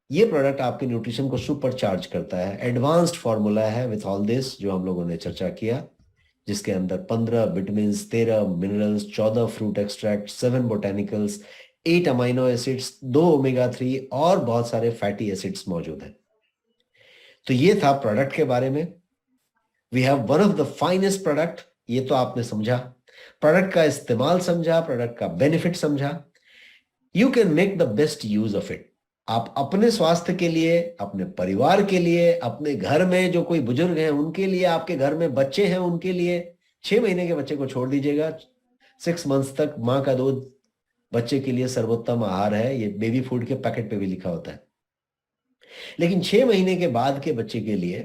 ये प्रोडक्ट आपके न्यूट्रिशन को सुपर चार्ज करता है। एडवांस्ड फॉर्मूला है विथ ऑल दिस जो हम लोगों ने चर्चा किया, जिसके अंदर 15 vitamin, 13 minerals, 14 fruit extract, 7 botanicals, 8 amino acids, 2 omega 3 और बहुत सारे फैटी एसिड्स मौजूद हैं। तो ये था प्रोडक्ट के बारे में। We have one of the finest product. ये तो आपने समझा, प्रोडक्ट का इस्तेमाल समझा, प्रोडक्ट का बेनिफिट समझा। You can make the best use of it. आप अपने स्वास्थ्य के लिए, अपने परिवार के लिए, अपने घर में जो कोई बुजुर्ग हैं उनके लिए, आपके घर में बच्चे हैं उनके लिए। 6 महीने के बच्चे को छोड़ दीजिएगा, 6 मंथ्स तक मां का दूध बच्चे के लिए सर्वोत्तम आहार है। ये बेबी फूड के पैकेट पे भी लिखा होता है। लेकिन 6 महीने के बाद के बच्चे के लिए,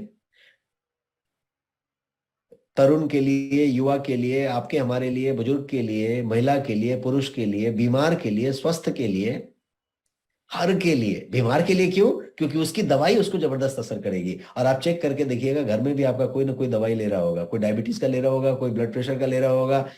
तरुण के लिए, युवा के लिए, आपके हमारे लिए, बुजुर्ग के लिए, महिला के लिए, पुरुष के लिए, बीमार के लिए, स्वस्थ के लिए, हर के लिए। बीमार के लिए क्यों? क्योंकि उसकी दवाई उसको जबरदस्त असर करेगी। और आप चेक करके देखिएगा, घर में भी आपका कोई ना कोई दवाई ले रहा होगा। कोई डायबिटीज का ले रहा होगा, कोई ब्लड प्रेशर का ले रहा होगा,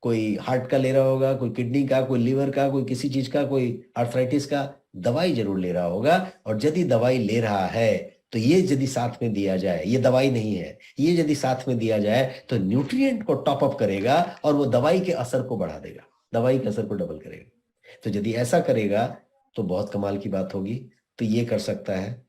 कोई हार्ट का ले रहा होगा, कोई किडनी का, कोई लीवर का, कोई किसी चीज का, कोई आर्थराइटिस का दवाई जरूर ले रहा होगा। और यदि दवाई ले रहा है तो ये यदि साथ में दिया जाए, ये दवाई नहीं है, ये यदि साथ में दिया जाए तो न्यूट्रिएंट को टॉप अप करेगा और वो दवाई के असर को बढ़ा देगा, दवाई के असर को डबल करेगा। तो यदि ऐसा करेगा तो बहुत कमाल की बात होगी। तो ये कर सकता है।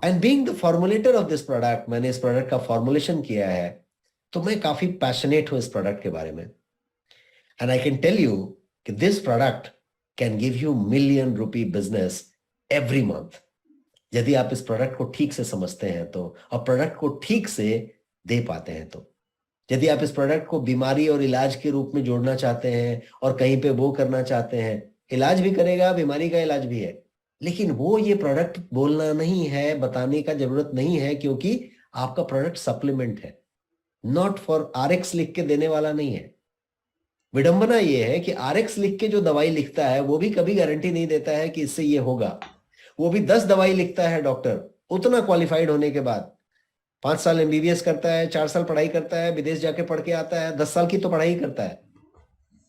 And being the formulator of this product, मैंने इस प्रोडक्ट का फॉर्मुलेशन किया है, तो मैं काफी पैशनेट हूं इस प्रोडक्ट के बारे में। And I can tell you कि this product can give you ₹1,000,000 business every month, यदि आप इस प्रोडक्ट को ठीक से समझते हैं तो, और प्रोडक्ट को ठीक से दे पाते हैं तो। यदि आप इस प्रोडक्ट को बीमारी और इलाज के रूप में जोड़ना चाहते हैं और कहीं पे वो करना चाहते हैं, इलाज भी करेगा, बीमारी का इलाज भी है, लेकिन वो ये प्रोडक्ट बोलना नहीं है, बताने का जरूरत नहीं है, क्योंकि आपका प्रोडक्ट सप्लीमेंट है, नॉट फॉर RX लिख के देने वाला नहीं है। विडंबना ये है कि RX लिख के जो दवाई लिखता है वो भी कभी गारंटी नहीं देता है कि इससे ये होगा। वो भी 10 दवाई लिखता है डॉक्टर, उतना क्वालिफाइड होने के बाद। 5 साल MBBS करता है, 4 साल पढ़ाई करता है, विदेश जाके पढ़ के आता है, 10 साल की तो पढ़ाई करता है।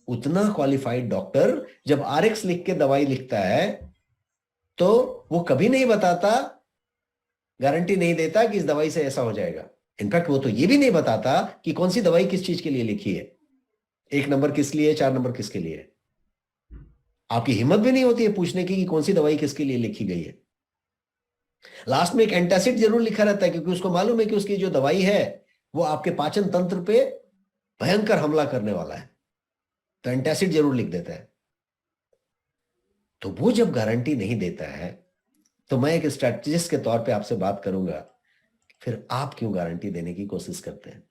उतना क्वालिफाइड डॉक्टर जब RX लिख के दवाई लिखता है तो वो कभी नहीं बताता, गारंटी नहीं देता कि इस दवाई से ऐसा हो जाएगा। इनफैक्ट वो तो ये भी नहीं बताता कि कौन सी दवाई किस चीज के लिए लिखी है, 1 नंबर किस लिए, 4 नंबर किसके लिए है। आपकी हिम्मत भी नहीं होती है पूछने की कि कौन सी दवाई किसके लिए लिखी गई है। लास्ट में एक एंटासिड जरूर लिखा रहता है, क्योंकि उसको मालूम है कि उसकी जो दवाई है वो आपके पाचन तंत्र पे भयंकर हमला करने वाला है, तो एंटासिड जरूर लिख देता है। तो वो जब गारंटी नहीं देता है तो मैं एक स्ट्रेटजिस्ट के तौर पे आपसे बात करूंगा, फिर आप क्यों गारंटी देने की कोशिश करते हैं?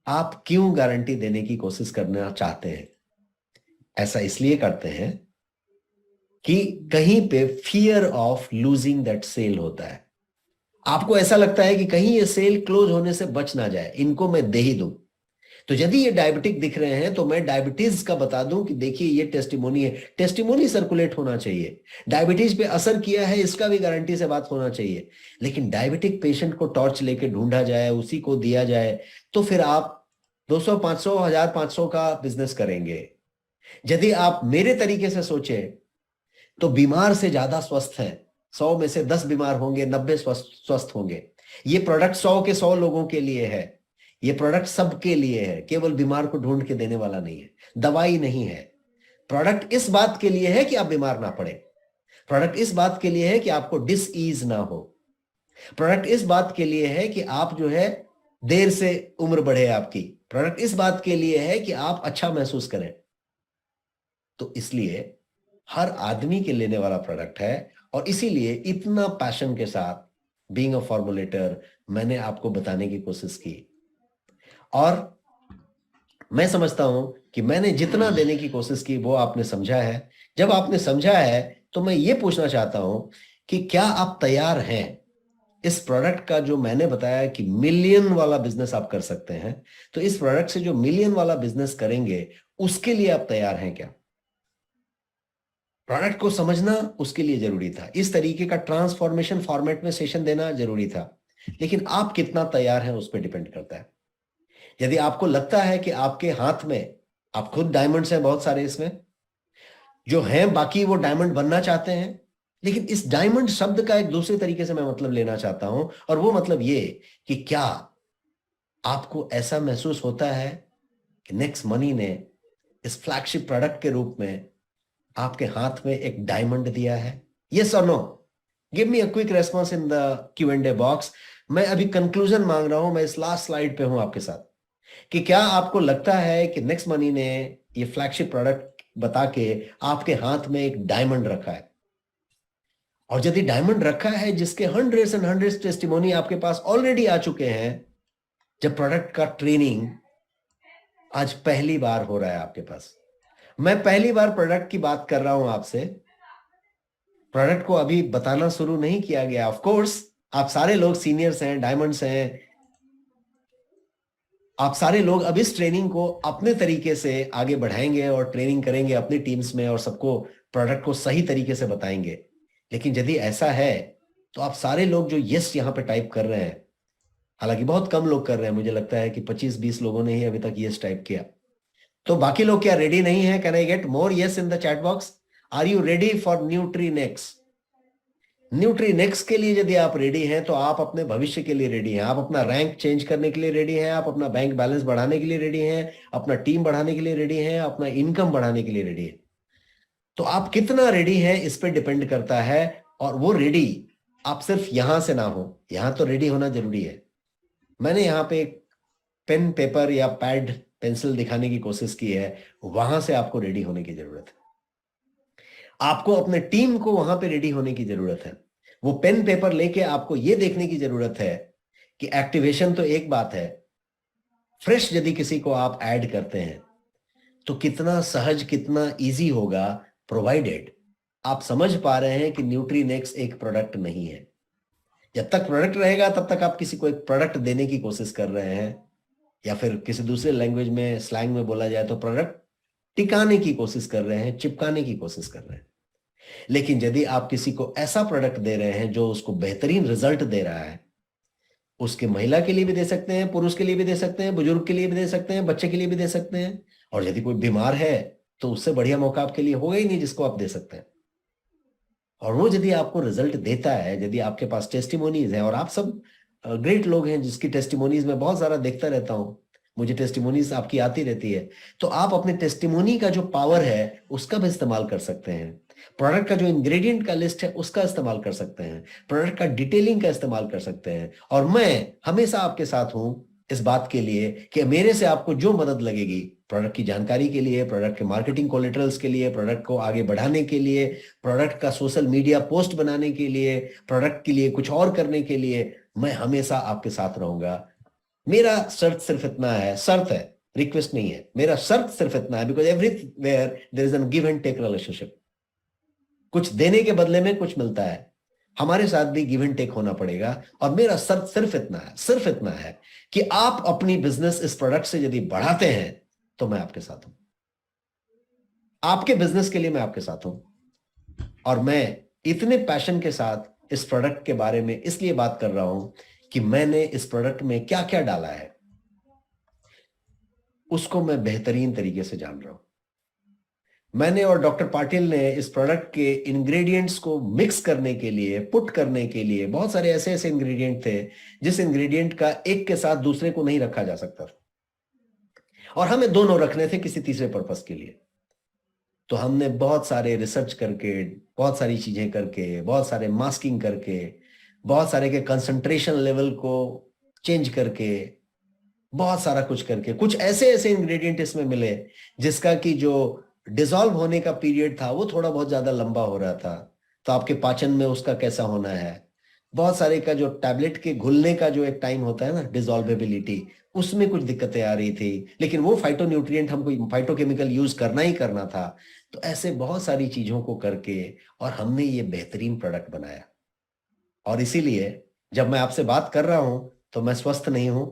आप क्यों गारंटी देने की कोशिश करना चाहते हैं? ऐसा इसलिए करते हैं कि कहीं पे fear of losing that sale होता है। आपको ऐसा लगता है कि कहीं ये सेल क्लोज होने से बच ना जाए, इनको मैं दे ही दूं। तो यदि ये डायबिटिक दिख रहे हैं तो मैं डायबिटीज का बता दूं कि देखिए ये टेस्टिमोनी है, टेस्टिमोनी सर्कुलेट होना चाहिए। डायबिटीज पे असर किया है इसका भी गारंटी से बात होना चाहिए। लेकिन डायबिटिक पेशेंट को टॉर्च लेके ढूंढा जाए, उसी को दिया जाए, तो फिर आप 200, 500, 1500 का बिजनेस करेंगे। यदि आप मेरे तरीके से सोचे तो बीमार से ज्यादा स्वस्थ है। 100 में से 10 बीमार होंगे, 90 स्वस्थ होंगे। ये प्रोडक्ट 100 के 100 लोगों के लिए है। ये प्रोडक्ट सबके लिए है, केवल बीमार को ढूंढ के देने वाला नहीं है, दवाई नहीं है। प्रोडक्ट इस बात के लिए है कि आप बीमार ना पड़े। प्रोडक्ट इस बात के लिए है कि आपको डिसईज ना हो। प्रोडक्ट इस बात के लिए है कि आप जो है देर से उम्र बढ़े आपकी। प्रोडक्ट इस बात के लिए है कि आप अच्छा महसूस करें। तो इसलिए हर आदमी के लेने वाला प्रोडक्ट है, और इसीलिए इतना पैशन के साथ बीइंग अ फॉर्मुलेटर मैंने आपको बताने की कोशिश की। और मैं समझता हूं कि मैंने जितना देने की कोशिश की वो आपने समझा है। जब आपने समझा है तो मैं ये पूछना चाहता हूं कि क्या आप तैयार हैं इस प्रोडक्ट का, जो मैंने बताया कि मिलियन वाला बिजनेस आप कर सकते हैं, तो इस प्रोडक्ट से जो मिलियन वाला बिजनेस करेंगे उसके लिए आप तैयार हैं क्या? प्रोडक्ट को समझना उसके लिए जरूरी था। इस तरीके का ट्रांसफॉर्मेशन फॉर्मेट में सेशन देना जरूरी था। लेकिन आप कितना तैयार हैं उस पर डिपेंड करता है। यदि आपको लगता है कि आपके हाथ में, आप खुद डायमंड्स हैं बहुत सारे इसमें जो हैं, बाकी वो डायमंड बनना चाहते हैं, लेकिन इस डायमंड शब्द का एक दूसरे तरीके से मैं मतलब लेना चाहता हूं, और वो मतलब ये कि क्या आपको ऐसा महसूस होता है कि नेक्स्ट मनी ने इस फ्लैगशिप प्रोडक्ट के रूप में आपके हाथ में एक डायमंड दिया है? यस और no? Give me a quick response in the Q&A box. मैं अभी कंक्लूजन मांग रहा हूं, मैं इस लास्ट स्लाइड पे हूं आपके साथ, कि क्या आपको लगता है कि नेक्स्ट मनी ने ये फ्लैगशिप प्रोडक्ट बता के आपके हाथ में एक डायमंड रखा है? और यदि डायमंड रखा है जिसके हंड्रेड्स एंड हंड्रेड्स टेस्टिमोनी आपके पास ऑलरेडी आ चुके हैं, जब प्रोडक्ट का ट्रेनिंग आज पहली बार हो रहा है आपके पास, मैं पहली बार प्रोडक्ट की बात कर रहा हूं आपसे, प्रोडक्ट को अभी बताना शुरू नहीं किया गया। ऑफ कोर्स आप सारे लोग सीनियर्स हैं, डायमंड्स हैं, आप सारे लोग अब इस ट्रेनिंग को अपने तरीके से आगे बढ़ाएंगे और ट्रेनिंग करेंगे अपनी टीम्स में, और सबको प्रोडक्ट को सही तरीके से बताएंगे। लेकिन यदि ऐसा है तो आप सारे लोग जो यस यहाँ पे टाइप कर रहे हैं, हालांकि बहुत कम लोग कर रहे हैं, मुझे लगता है कि 25-20 लोगों ने ही अभी तक यस टाइप किया, तो बाकी लोग क्या रेडी नहीं है? Can I get more yes in the chat box? Are you ready for Nutrinex? Nutrinex के लिए यदि आप रेडी हैं तो आप अपने भविष्य के लिए रेडी हैं, आप अपना रैंक चेंज करने के लिए रेडी हैं, आप अपना बैंक बैलेंस बढ़ाने के लिए रेडी हैं, अपना टीम बढ़ाने के लिए रेडी हैं, अपना इनकम बढ़ाने के लिए रेडी है। तो आप कितना रेडी हैं इस पे डिपेंड करता है। और वो रेडी आप सिर्फ यहां से ना हो, यहां तो रेडी होना जरूरी है। मैंने यहाँ पे एक पेन पेपर या पैड पेंसिल दिखाने की कोशिश की है, वहां से आपको रेडी होने की जरूरत है। आपको अपने टीम को वहां पे रेडी होने की जरूरत है। वो पेन पेपर लेके आपको ये देखने की जरूरत है कि एक्टिवेशन तो एक बात है, फ्रेश यदि किसी को आप ऐड करते हैं तो कितना सहज, कितना इजी होगा, प्रोवाइडेड आप समझ पा रहे हैं कि न्यूट्रीनेक्स एक प्रोडक्ट नहीं है। जब तक प्रोडक्ट रहेगा तब तक आप किसी को एक प्रोडक्ट देने की कोशिश कर रहे हैं, या फिर किसी दूसरे लैंग्वेज में, स्लैंग में बोला जाए तो प्रोडक्ट टिकाने की कोशिश कर रहे हैं, चिपकाने की कोशिश कर रहे हैं। लेकिन यदि आप किसी को ऐसा प्रोडक्ट दे रहे हैं जो उसको बेहतरीन रिजल्ट दे रहा है, उसके महिला के लिए भी दे सकते हैं, पुरुष के लिए भी दे सकते हैं, बुजुर्ग के लिए भी दे सकते हैं, बच्चे के लिए भी दे सकते हैं, और यदि कोई बीमार है तो उससे बढ़िया मौका आपके लिए होगा ही नहीं जिसको आप दे सकते हैं। और वो यदि आपको रिजल्ट देता है, यदि आपके पास टेस्टिमोनीज हैं, और आप सब ग्रेट लोग हैं जिसकी टेस्टिमोनीज मैं बहुत सारा देखता रहता हूं, मुझे टेस्टिमोनीज आपकी आती रहती है, तो आप अपने टेस्टिमोनी का जो पावर है उसका भी इस्तेमाल कर सकते हैं। प्रोडक्ट का जो इंग्रेडिएंट का लिस्ट है उसका इस्तेमाल कर सकते हैं, प्रोडक्ट का डिटेलिंग का इस्तेमाल कर सकते हैं। और मैं हमेशा आपके साथ हूं इस बात के लिए कि मेरे से आपको जो मदद लगेगी, प्रोडक्ट की जानकारी के लिए, प्रोडक्ट के मार्केटिंग कोलेटरल्स के लिए, प्रोडक्ट को आगे बढ़ाने के लिए, प्रोडक्ट का सोशल मीडिया पोस्ट बनाने के लिए, प्रोडक्ट के लिए कुछ और करने के लिए, मैं हमेशा आपके साथ रहूंगा। मेरा शर्त सिर्फ इतना है, शर्त है, रिक्वेस्ट नहीं है, मेरा शर्त सिर्फ इतना है, because everywhere there is an give and take relationship. कुछ देने के बदले में कुछ मिलता है। हमारे साथ भी गिव एंड टेक होना पड़ेगा। और मेरा सिर्फ इतना है कि आप अपनी बिजनेस इस प्रोडक्ट से यदि बढ़ाते हैं तो मैं आपके साथ हूं, आपके बिजनेस के लिए मैं आपके साथ हूं। और मैं इतने पैशन के साथ इस प्रोडक्ट के बारे में इसलिए बात कर रहा हूं कि मैंने इस प्रोडक्ट में क्या क्या डाला है उसको मैं बेहतरीन तरीके से जान रहा हूं। मैंने और डॉक्टर पाटिल ने इस प्रोडक्ट के इंग्रेडिएंट्स को मिक्स करने के लिए, पुट करने के लिए, बहुत सारे ऐसे ऐसे इंग्रेडिएंट थे जिस इंग्रेडिएंट का एक के साथ दूसरे को नहीं रखा जा सकता और हमें दोनों रखने थे किसी तीसरे पर्पस के लिए। तो हमने बहुत सारे रिसर्च करके, बहुत सारी चीजें करके, बहुत सारे मास्किंग करके, बहुत सारे के कंसंट्रेशन लेवल को चेंज करके, बहुत सारा कुछ करके, कुछ ऐसे ऐसे इंग्रेडिएंट इसमें मिले जिसका कि जो डिसॉल्व होने का पीरियड था वो थोड़ा बहुत ज्यादा लंबा हो रहा था। तो आपके पाचन में उसका कैसा होना है, बहुत सारे का जो टैबलेट के घुलने का जो एक टाइम होता है ना, डिसॉल्वेबिलिटी, उसमें कुछ दिक्कतें आ रही थी, लेकिन वो फाइटोन्यूट्रिएंट हमको फाइटोकेमिकल यूज करना ही करना था। तो ऐसे बहुत सारी चीजों को करके और हमने ये बेहतरीन प्रोडक्ट बनाया। और इसीलिए जब मैं आपसे बात कर रहा हूं तो मैं स्वस्थ नहीं हूं,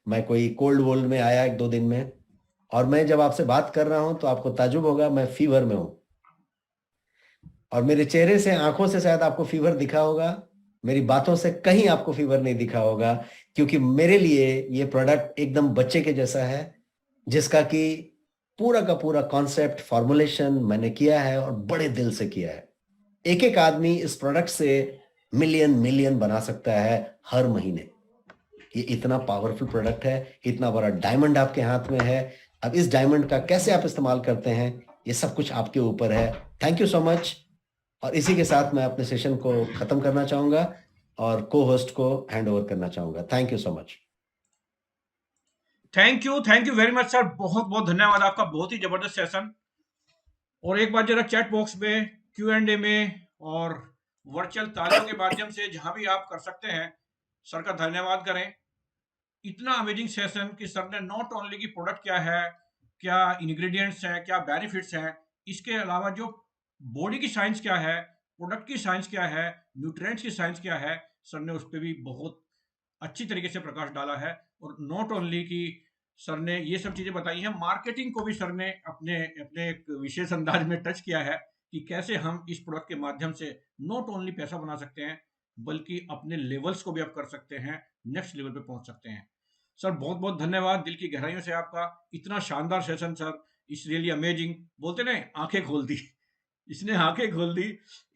मैं कोई कोल्ड वोल्ड में आया 1-2 दिन में, और मैं जब आपसे बात कर रहा हूं तो आपको ताज्जुब होगा मैं फीवर में हूं। और मेरे चेहरे से, आंखों से शायद आपको फीवर दिखा होगा, मेरी बातों से कहीं आपको फीवर नहीं दिखा होगा, क्योंकि मेरे लिए ये प्रोडक्ट एकदम बच्चे के जैसा है जिसका कि पूरा का पूरा कॉन्सेप्ट, फॉर्मुलेशन मैंने किया है और बड़े दिल से किया है। एक एक आदमी इस प्रोडक्ट से मिलियन बना सकता है हर महीने। ये इतना पावरफुल प्रोडक्ट है, इतना बड़ा डायमंड आपके हाथ में है। अब इस डायमंड का कैसे आप इस्तेमाल करते हैं ये सब कुछ आपके ऊपर है। Thank you so much. और इसी के साथ मैं अपने सेशन को खत्म करना चाहूंगा और को होस्ट को हैंड ओवर करना चाहूंगा। Thank you so much. Thank you very much sir, बहुत बहुत धन्यवाद आपका, बहुत ही जबरदस्त सेशन। और एक बार जरा चैट बॉक्स में, Q&A में और वर्चुअल तालियों के माध्यम से जहां भी आप कर सकते हैं सर का धन्यवाद करें। इतना अमेजिंग सेशन कि सर ने नॉट ओनली की प्रोडक्ट क्या है, क्या इंग्रेडिएंट्स हैं, क्या बेनिफिट्स हैं, इसके अलावा जो बॉडी की साइंस क्या है, प्रोडक्ट की साइंस क्या है, न्यूट्रिएंट्स की साइंस क्या है, सर ने उस पर भी बहुत अच्छी तरीके से प्रकाश डाला है। और नॉट ओनली कि सर ने ये सब चीजें बताई हैं, मार्केटिंग को भी सर ने अपने अपने एक विशेष अंदाज में टच किया है कि कैसे हम इस प्रोडक्ट के माध्यम से नॉट ओनली पैसा बना सकते हैं बल्कि अपने लेवल्स को भी अप कर सकते हैं, नेक्स्ट लेवल पे पहुंच सकते हैं। सर बहुत बहुत धन्यवाद दिल की गहराइयों से आपका, इतना शानदार सेशन सर, इस रियली अमेजिंग। बोलते ना, आंखें खोल दी, इसने आंखें खोल दी।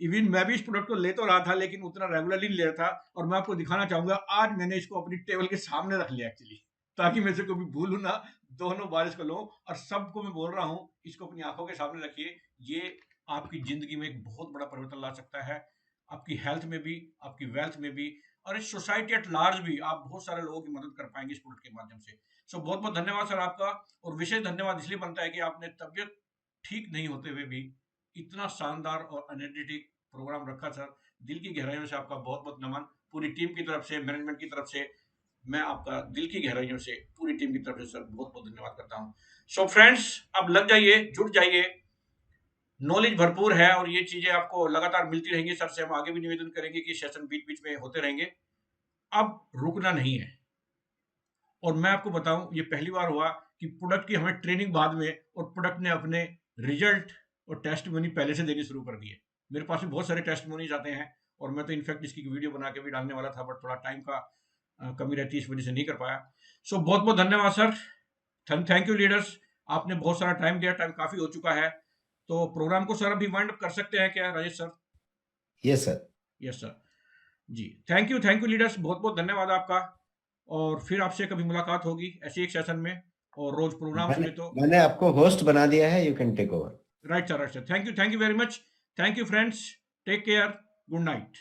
इवन मैं भी इस प्रोडक्ट को ले तो रहा था लेकिन उतना रेगुलरली नहीं ले रहा था। और मैं आपको दिखाना चाहूंगा, आज मैंने इसको अपनी टेबल के सामने रख लिया एक्चुअली, ताकि मैं इसे कभी भूलूं ना, दोनों बार इसको लो। और सबको मैं बोल रहा हूँ इसको अपनी आंखों के सामने रखिए, ये आपकी जिंदगी में एक बहुत बड़ा परिवर्तन ला सकता है, आपकी हेल्थ में भी, आपकी वेल्थ में भी, और इस सोसाइटी एट लार्ज भी आप बहुत सारे लोगों की मदद कर पाएंगे इस प्रोडक्ट के माध्यम से। सो बहुत बहुत धन्यवाद सर आपका। और विशेष धन्यवाद इसलिए बनता है कि आपने तबियत ठीक नहीं होते हुए भी इतना शानदार और एनर्जेटिक प्रोग्राम रखा सर। दिल की गहराइयों से आपका बहुत बहुत नमन, पूरी टीम की तरफ से, मैनेजमेंट की तरफ से, मैं आपका दिल की गहराइयों से, पूरी टीम की तरफ से सर बहुत बहुत धन्यवाद करता हूँ। सो फ्रेंड्स, अब लग जाइए, जुट जाइए, नॉलेज भरपूर है और ये चीजें आपको लगातार मिलती रहेंगी। सर से हम आगे भी निवेदन करेंगे कि सेशन बीच बीच में होते रहेंगे, अब रुकना नहीं है। और मैं आपको बताऊं, ये पहली बार हुआ कि प्रोडक्ट की हमें ट्रेनिंग बाद में और प्रोडक्ट ने अपने रिजल्ट और टेस्टिमोनी पहले से देनी शुरू कर दिए। मेरे पास भी बहुत सारे टेस्टिमोनीज आते हैं और मैं तो इनफैक्ट इसकी वीडियो बना के भी डालने वाला था, बट थोड़ा टाइम का कमी रहती है, इस वजह से नहीं कर पाया। सो बहुत बहुत धन्यवाद सर, थैंक यू लीडर्स, आपने बहुत सारा टाइम दिया, टाइम काफी हो चुका है। तो प्रोग्राम को सर अभी वाइंड अप कर सकते हैं क्या Rajesh sir? Yes sir. Yes sir ji, thank you leaders, बहुत बहुत धन्यवाद आपका। और फिर आपसे कभी मुलाकात होगी ऐसे एक सेशन में, और रोज प्रोग्राम्स में। तो मैंने आपको होस्ट बना दिया है, you can take over. Right sir, thank you very much, thank you friends, take care, good night.